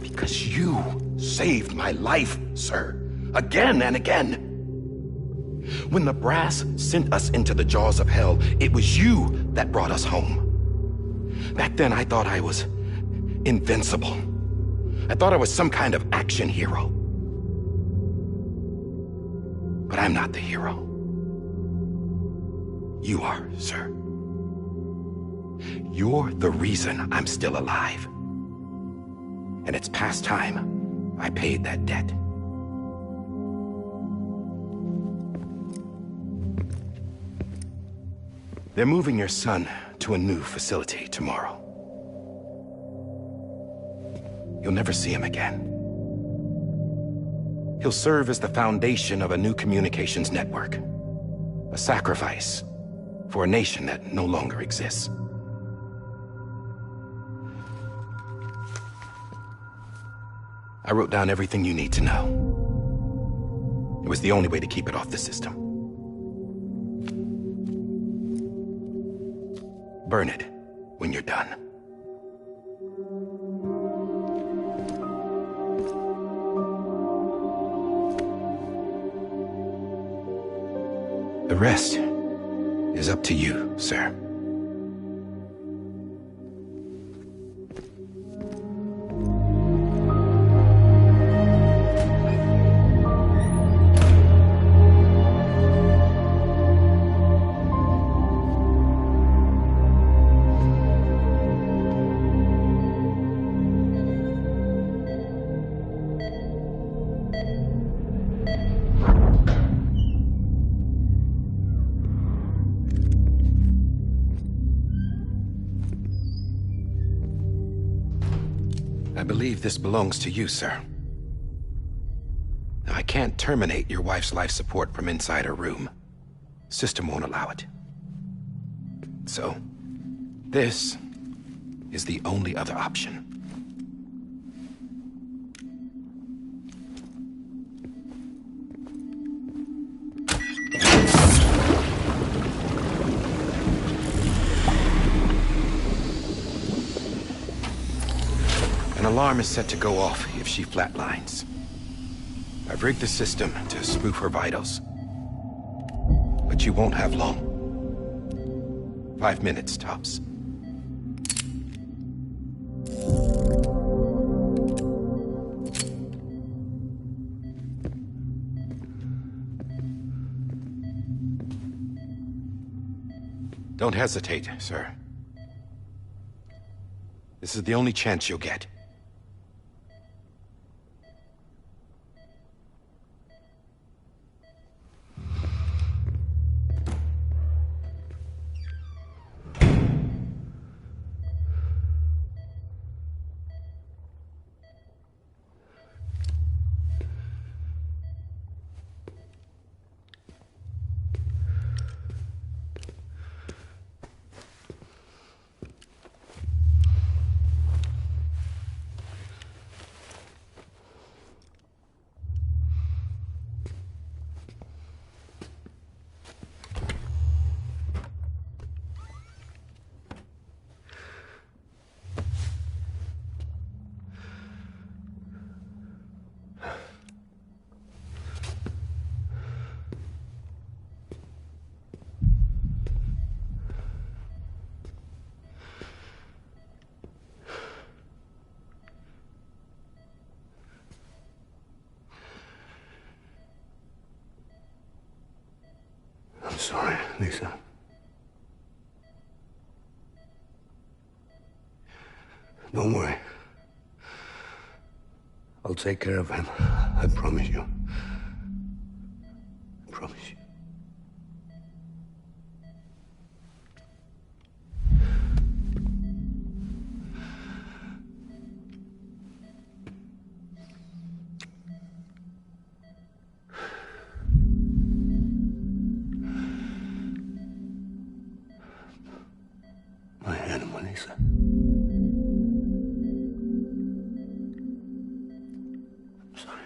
Because you saved my life, sir. Again and again. When the brass sent us into the jaws of hell, it was you that brought us home. Back then, I thought I was invincible. I thought I was some kind of action hero. But I'm not the hero. You are, sir. You're the reason I'm still alive. And it's past time I paid that debt. They're moving your son to a new facility tomorrow. You'll never see him again. He'll serve as the foundation of a new communications network. A sacrifice for a nation that no longer exists. I wrote down everything you need to know. It was the only way to keep it off the system. Burn it when you're done. The rest is up to you, sir. I believe this belongs to you, sir. Now, I can't terminate your wife's life support from inside her room. System won't allow it. So, this is the only other option. An alarm is set to go off if she flatlines. I've rigged the system to spoof her vitals. But you won't have long. 5 minutes, tops. Don't hesitate, sir. This is the only chance you'll get. sorry, Lisa. Don't worry. I'll take care of him. I promise you. I promise you. My animal, Lisa. I'm sorry.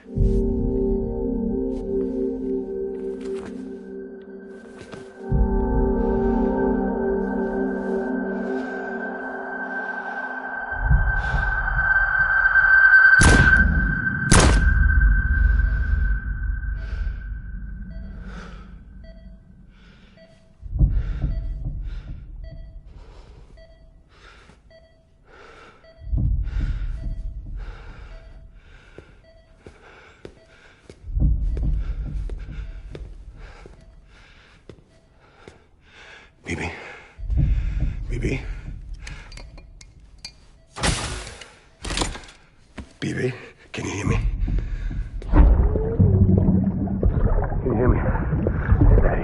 Bibi? Bibi? Bibi? Can you hear me? Can you hear me? Daddy.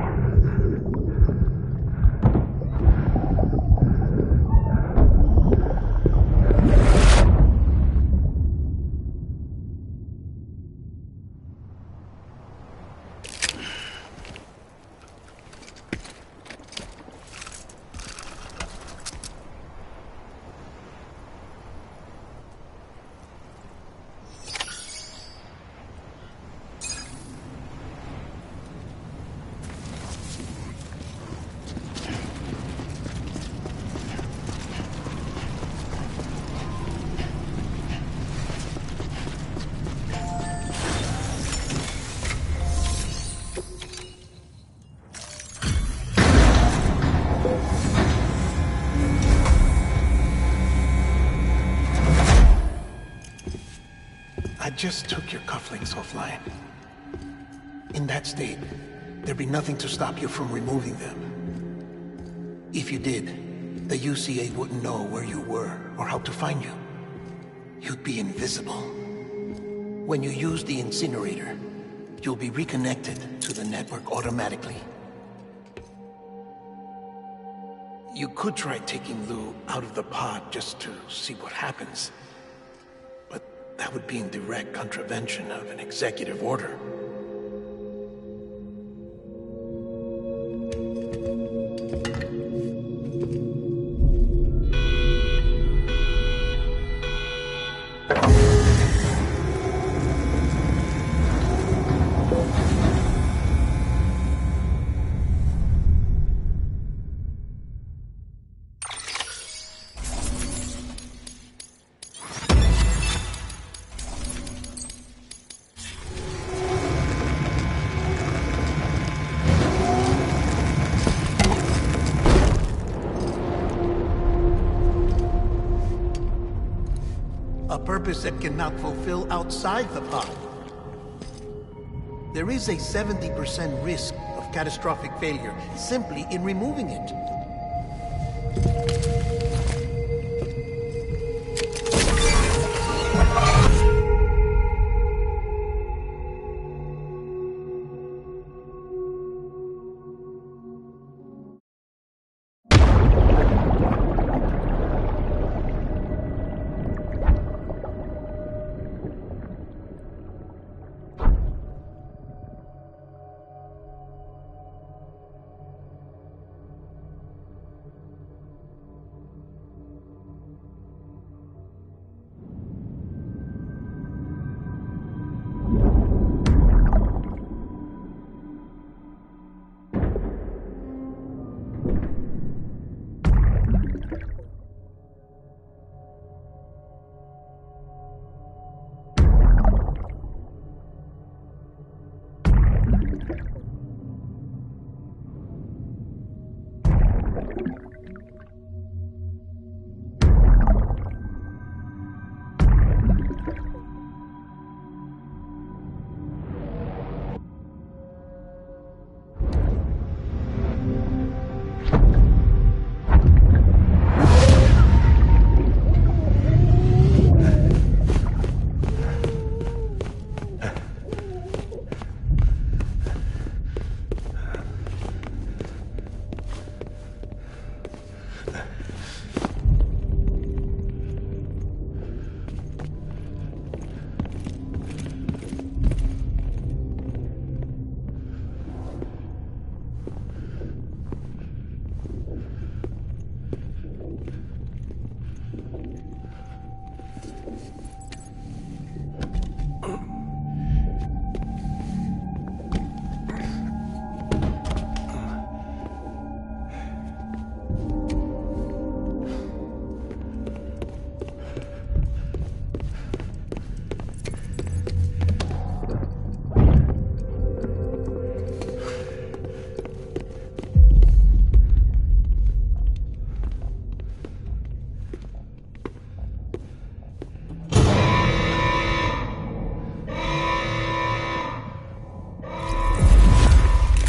I just took your cufflinks offline. In that state, there'd be nothing to stop you from removing them. If you did, the UCA wouldn't know where you were or how to find you. You'd be invisible. When you use the incinerator, you'll be reconnected to the network automatically. You could try taking Lou out of the pod just to see what happens. That would be in direct contravention of an executive order. A purpose that cannot fulfill outside the pod. There is a 70% risk of catastrophic failure simply in removing it.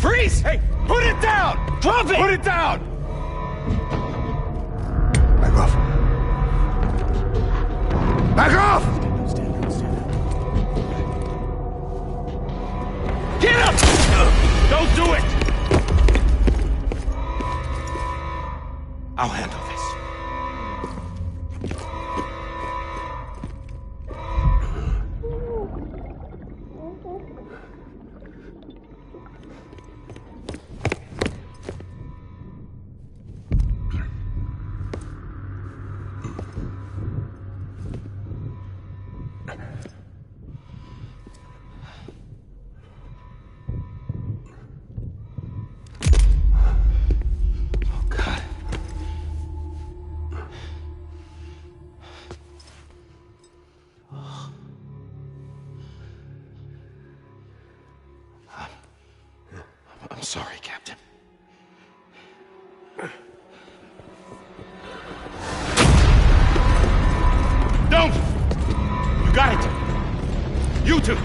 Freeze! Hey, put it down! Drop it! Put it down! Back off. Back off! Stand down. Get up! Don't do it! I'll handle this. I'm sorry, Captain. Don't! You got it! You two!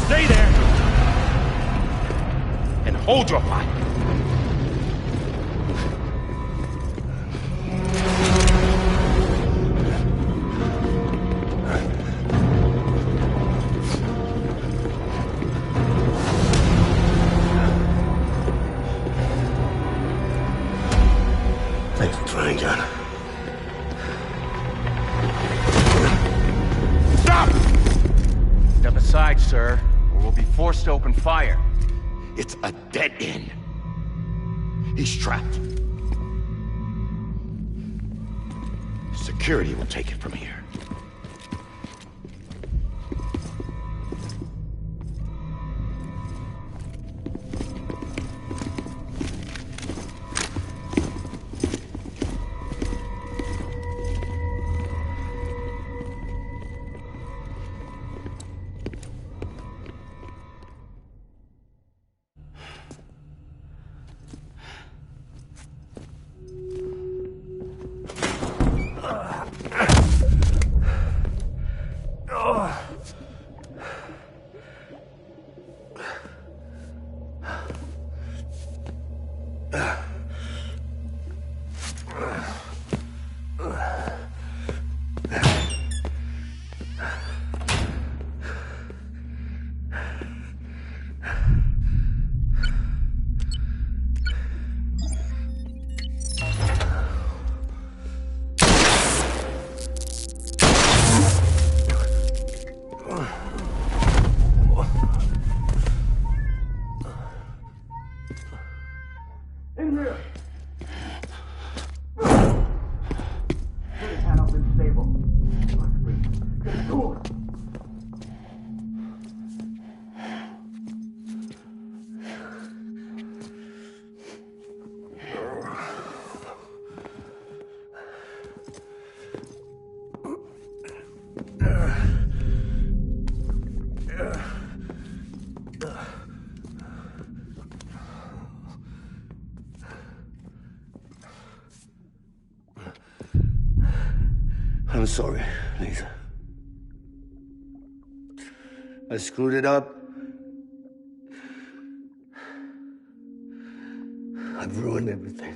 Stay there! And hold your fire! Thanks for trying, John. Stop! Step aside, sir, or we'll be forced to open fire. It's a dead end. He's trapped. Security will take it from here. In here! Put his hand up in stable. Get it cool. I'm sorry, Lisa. I screwed it up. I've ruined everything.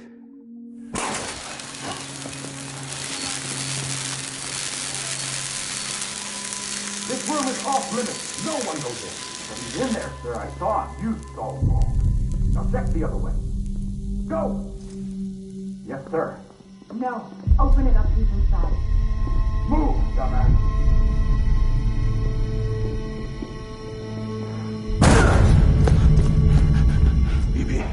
This room is off limits. No one goes in. But he's in there, sir. I saw him. You saw him all. Now check the other way. Go! Yes, sir. No. Open it up. He's inside. Move, dumbass. Bibi.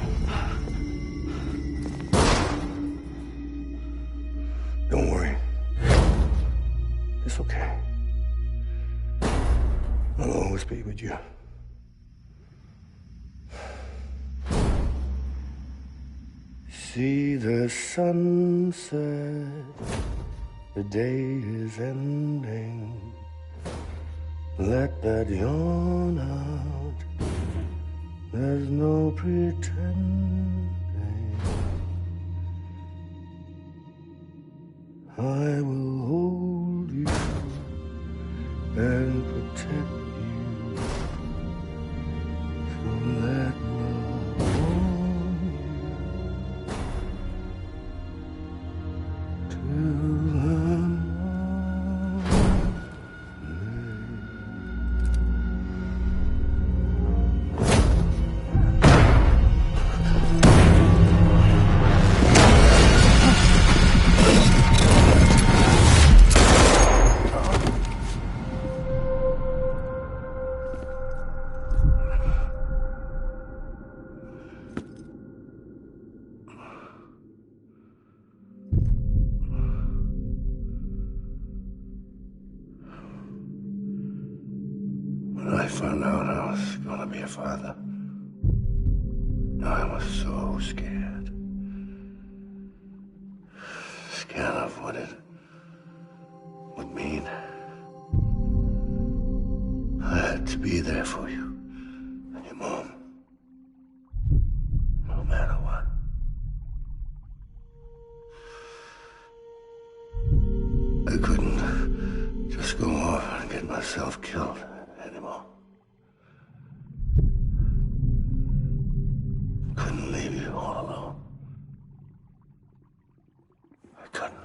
Don't worry. It's okay. I'll always be with you. See the sunset, the day is ending. Let that yawn out, there's no pretending. I will hold you and protect you. So let love warm you till I'm When I found out I was gonna be a father, I was so scared. Scared of what it would mean. I had to be there for you and your mom, no matter what. I couldn't just go off and get myself killed anymore. Couldn't leave you all alone. I couldn't.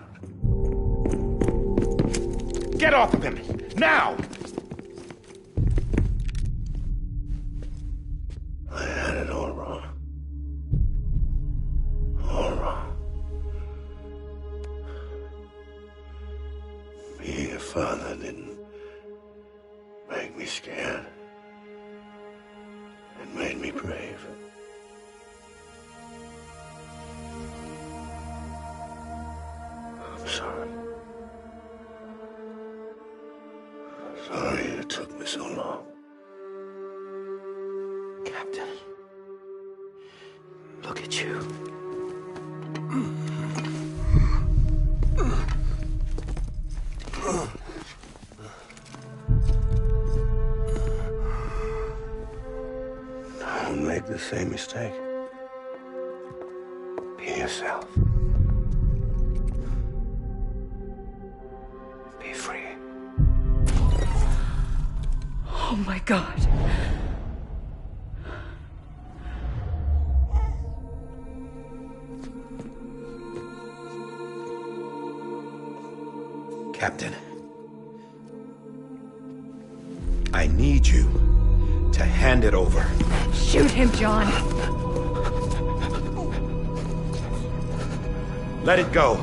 Get off of him! Now! I had it all wrong. All wrong. Being a father didn't make me scared. It made me brave. I'm sorry. Sorry it took me so long. Captain, look at you. Don't make the same mistake. Be yourself. Be free. Oh my God. Captain, I need you to hand it over. Shoot him, John. Let it go.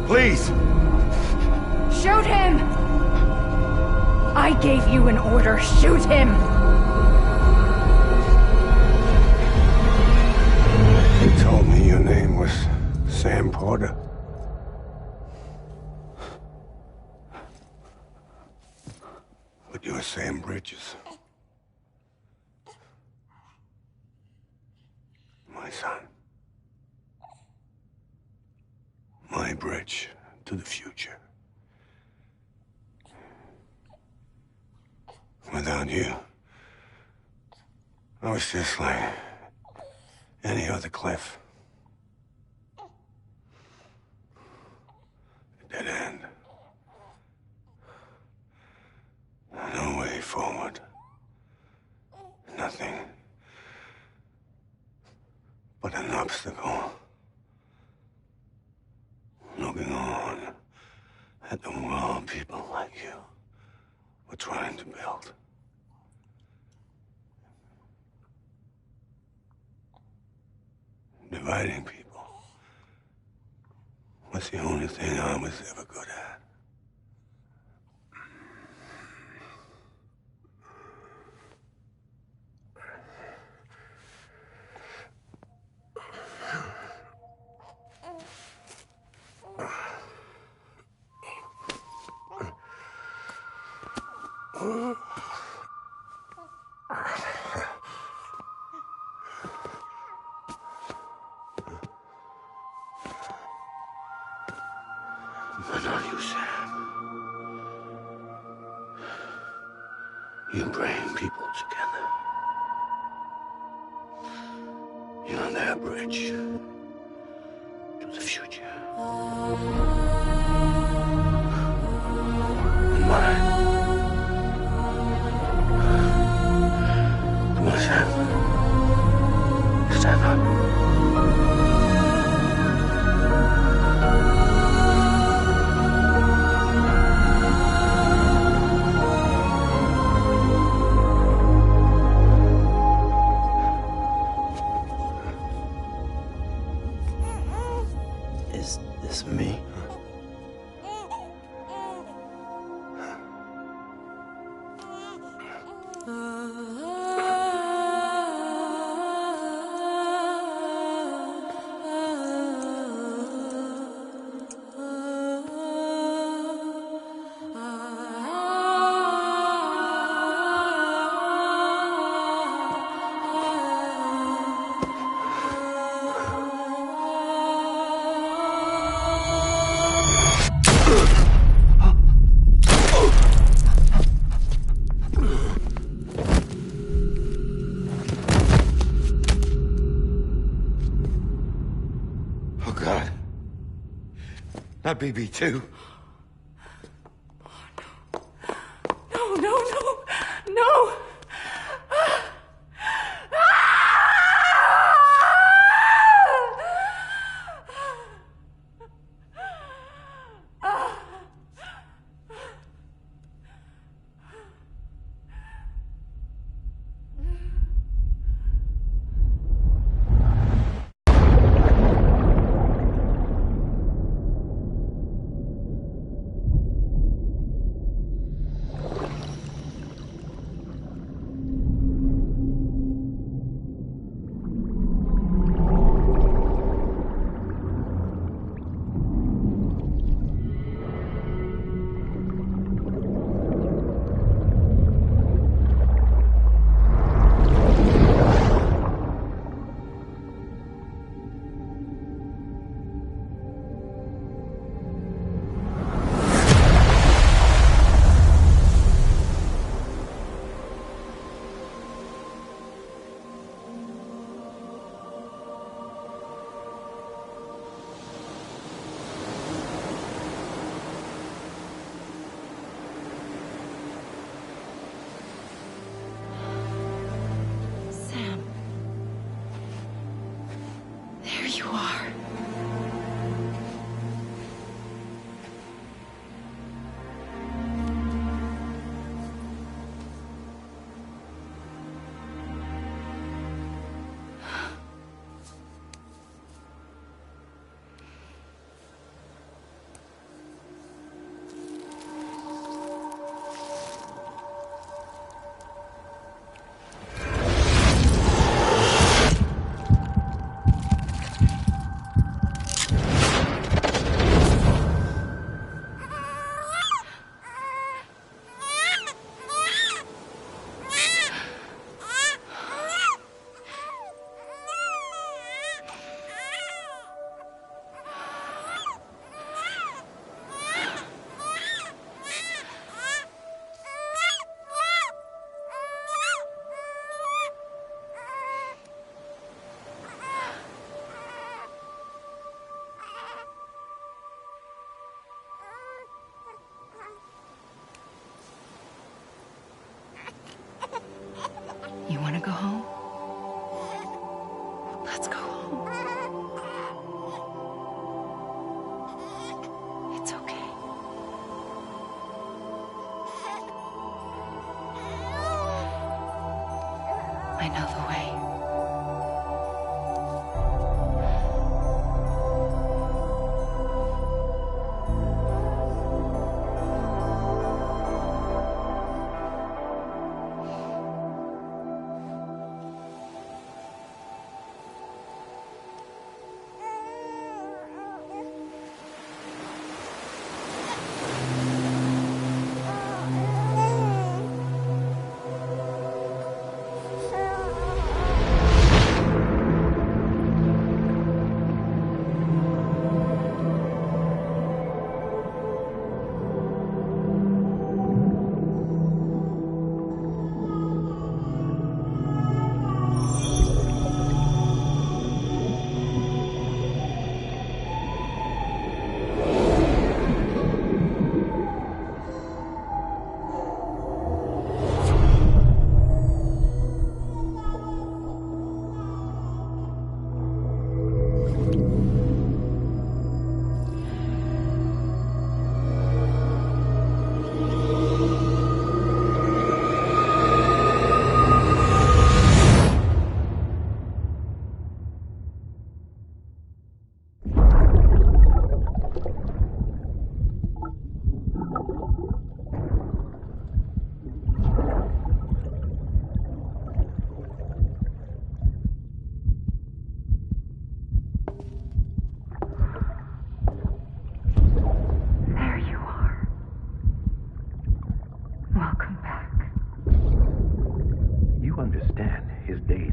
Please. Shoot him! I gave you an order. Shoot him! They told me your name was Sam Porter. But you're Sam Bridges. My son. My bridge to the future. Without you, I was just like any other Cliff. A dead end. No way forward. Nothing but an obstacle. Looking on at the world people like you were trying to build. Dividing people was the only thing I was ever good at. But not you, Sam. You bring people together. You're on their bridge to the future. And mine. Come on, Sam. Stand up. Is this me? Oh, God. Not BB2. No, no, no, no! Sam. There you are.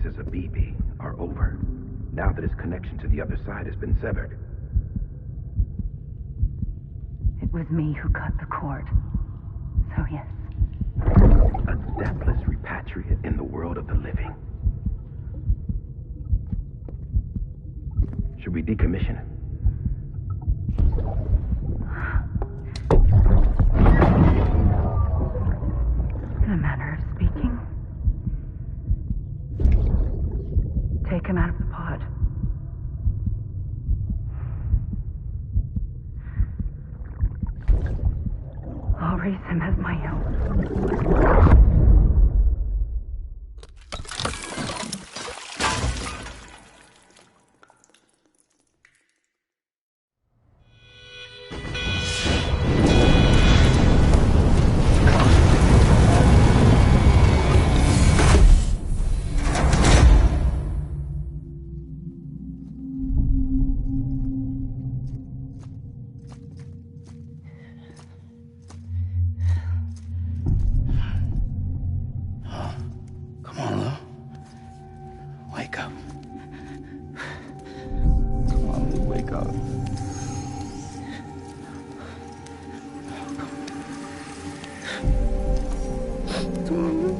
as a BB are over, now that his connection to the other side has been severed. It was me who cut the cord. So yes. A deathless repatriate in the world of the living. Should we decommission him? In a manner of speaking. Take him out of the pod. I'll raise him as my own. Come on, Lou. Wake up. Come on, Lou, wake up. Come on, Lou.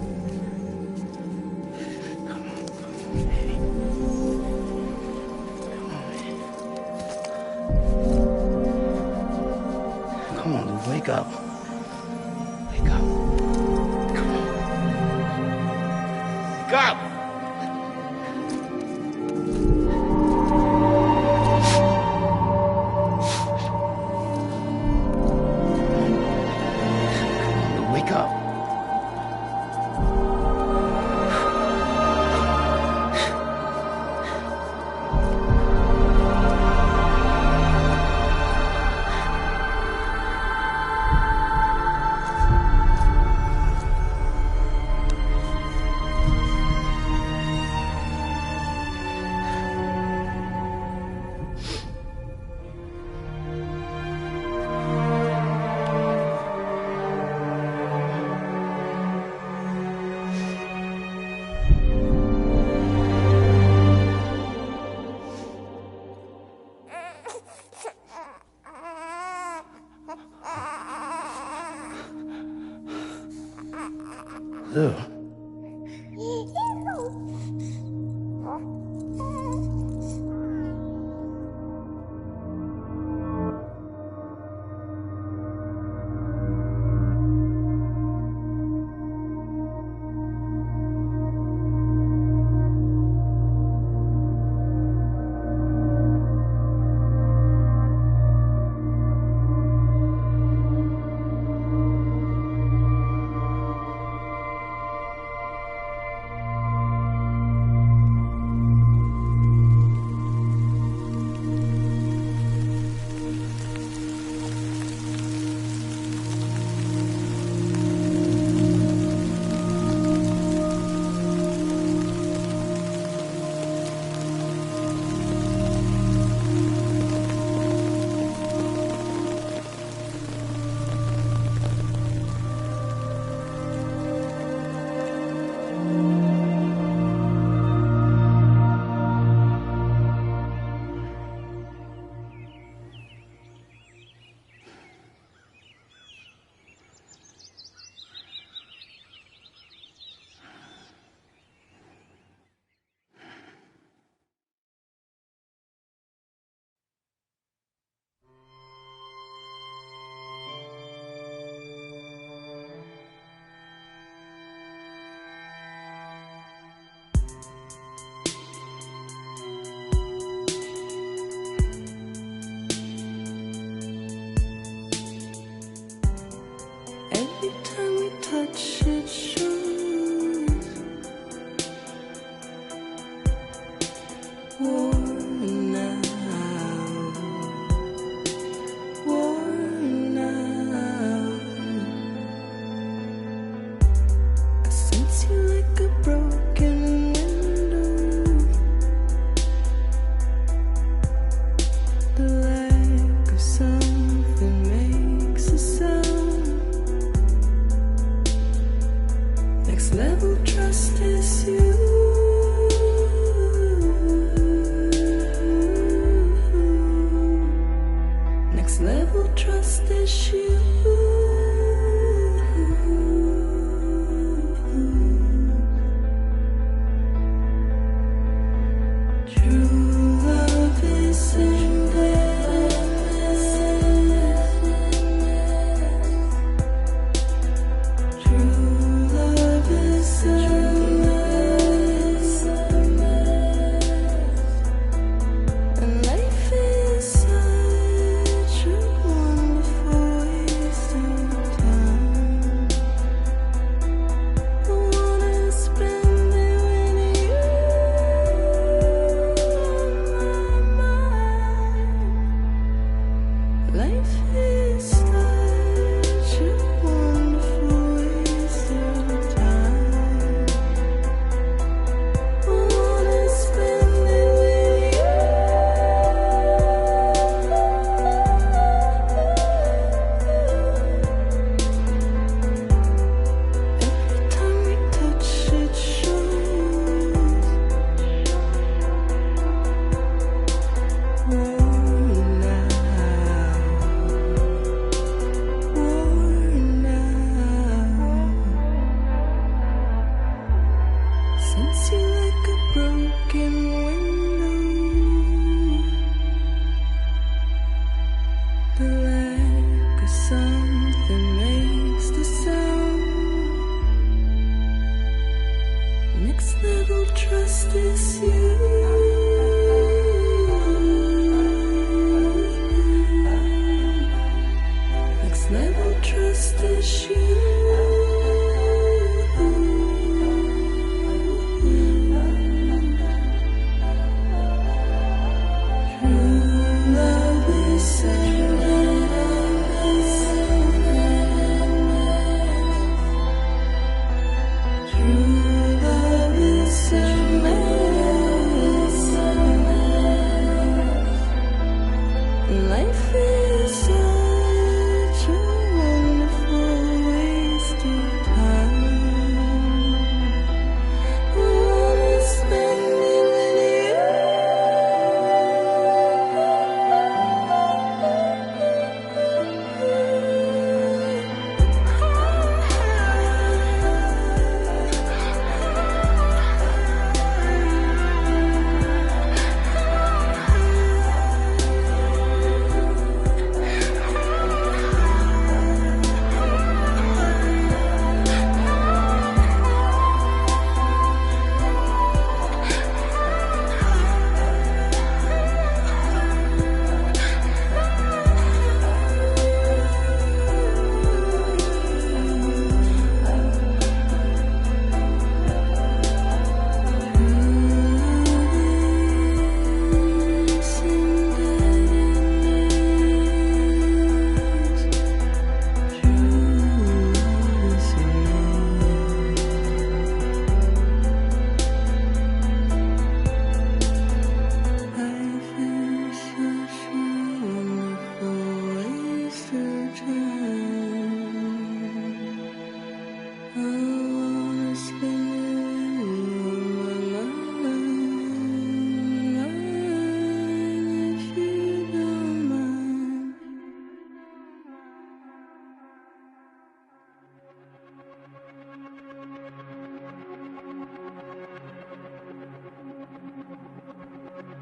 Come on, Lou, wake up. Wake up. Come on. Wake up! Wake up. Lou. trust you. True love is endless. True love is endless. And life is such a wonderful waste of time. I wanna spend it with you on my mind. Life is such a wonderful waste of time. I wanna spend it with you. Every time we touch it shows. Worn out. Sense you like a broken window. The lack of something makes the sound. Next level trust is you. Next level trust is you. True love is endless. True love is endless. Life is such a wonderful waste of time. I wanna spend it with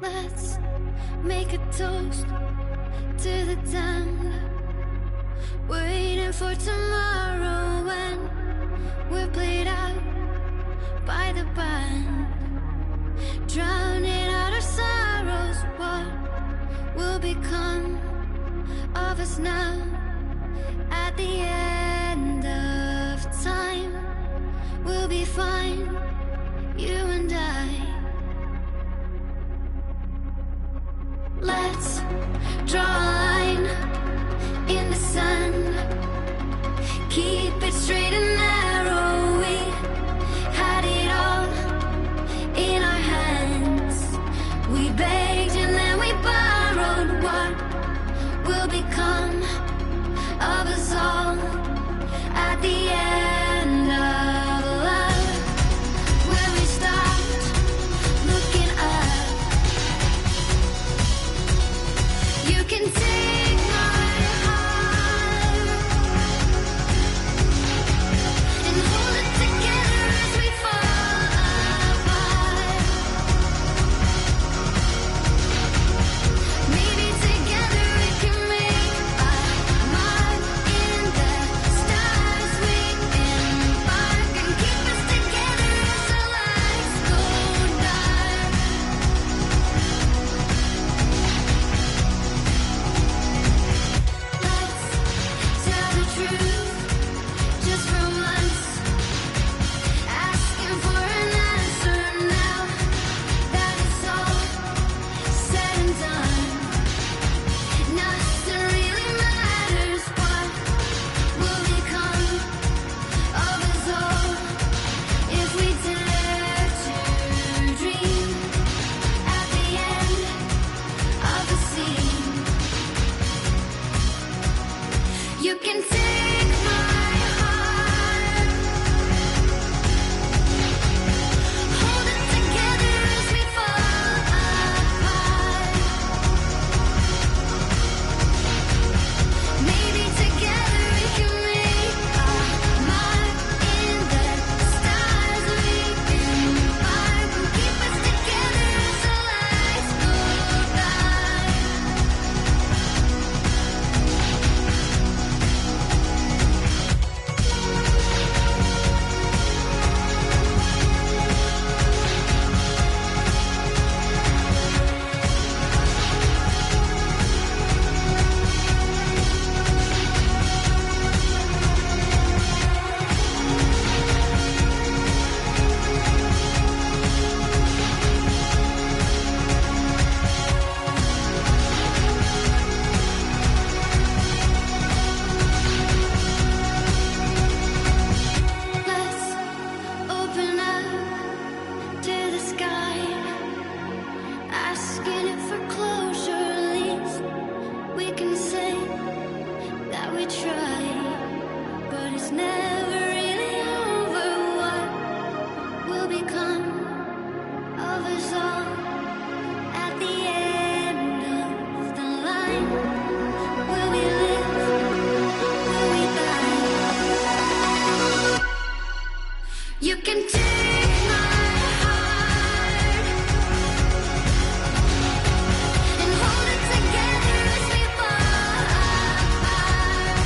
Let's make a toast to the damned, waiting for tomorrow when we're played out by the band, drowning out our sorrows. What will become of us now at the end of time? We'll be fine, you and I. Let's draw a line in the sand, keep it straight and narrow. We had it all in our hands. We begged and then we borrowed. What will become You can take my heart, hold it together as we fall apart. Maybe together we can make a mark in the stars. We embark and keep us together as the lights go by. Let's open up to the sky, asking it for closure. At least we can say that we tried, but it's never really over. What will become of us all at the end of the line? Will we live? Will we die? You can take my heart and hold it together as we fall apart.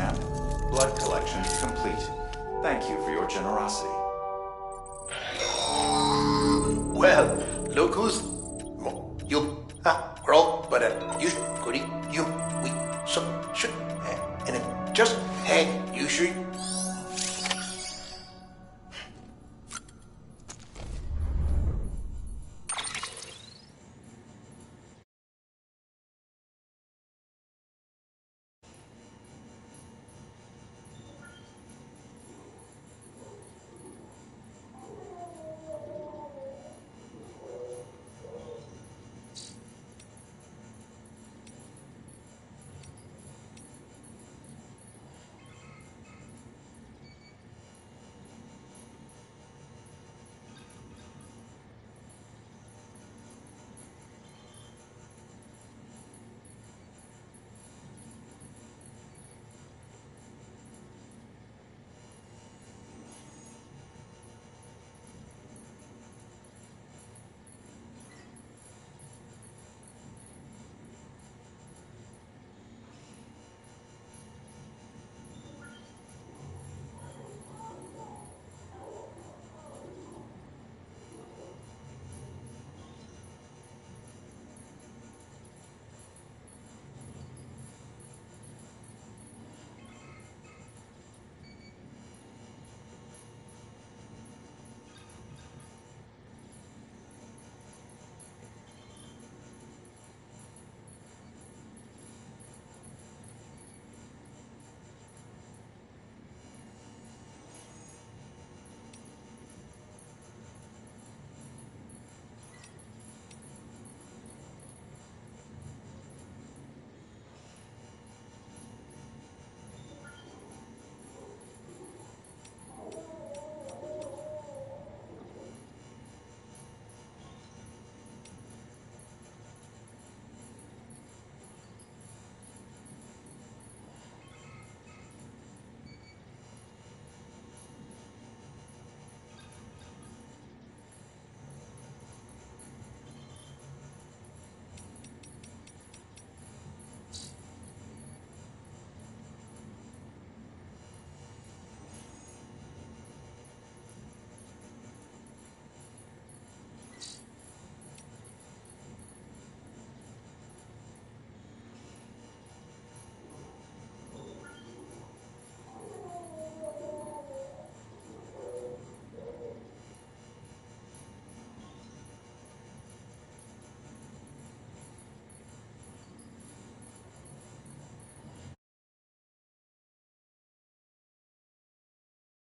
Sam. Blood collection complete. Thank you for your generosity. Well, look who's... You, girl, but you, goody, you, we, so, should, and it just, hey, you should,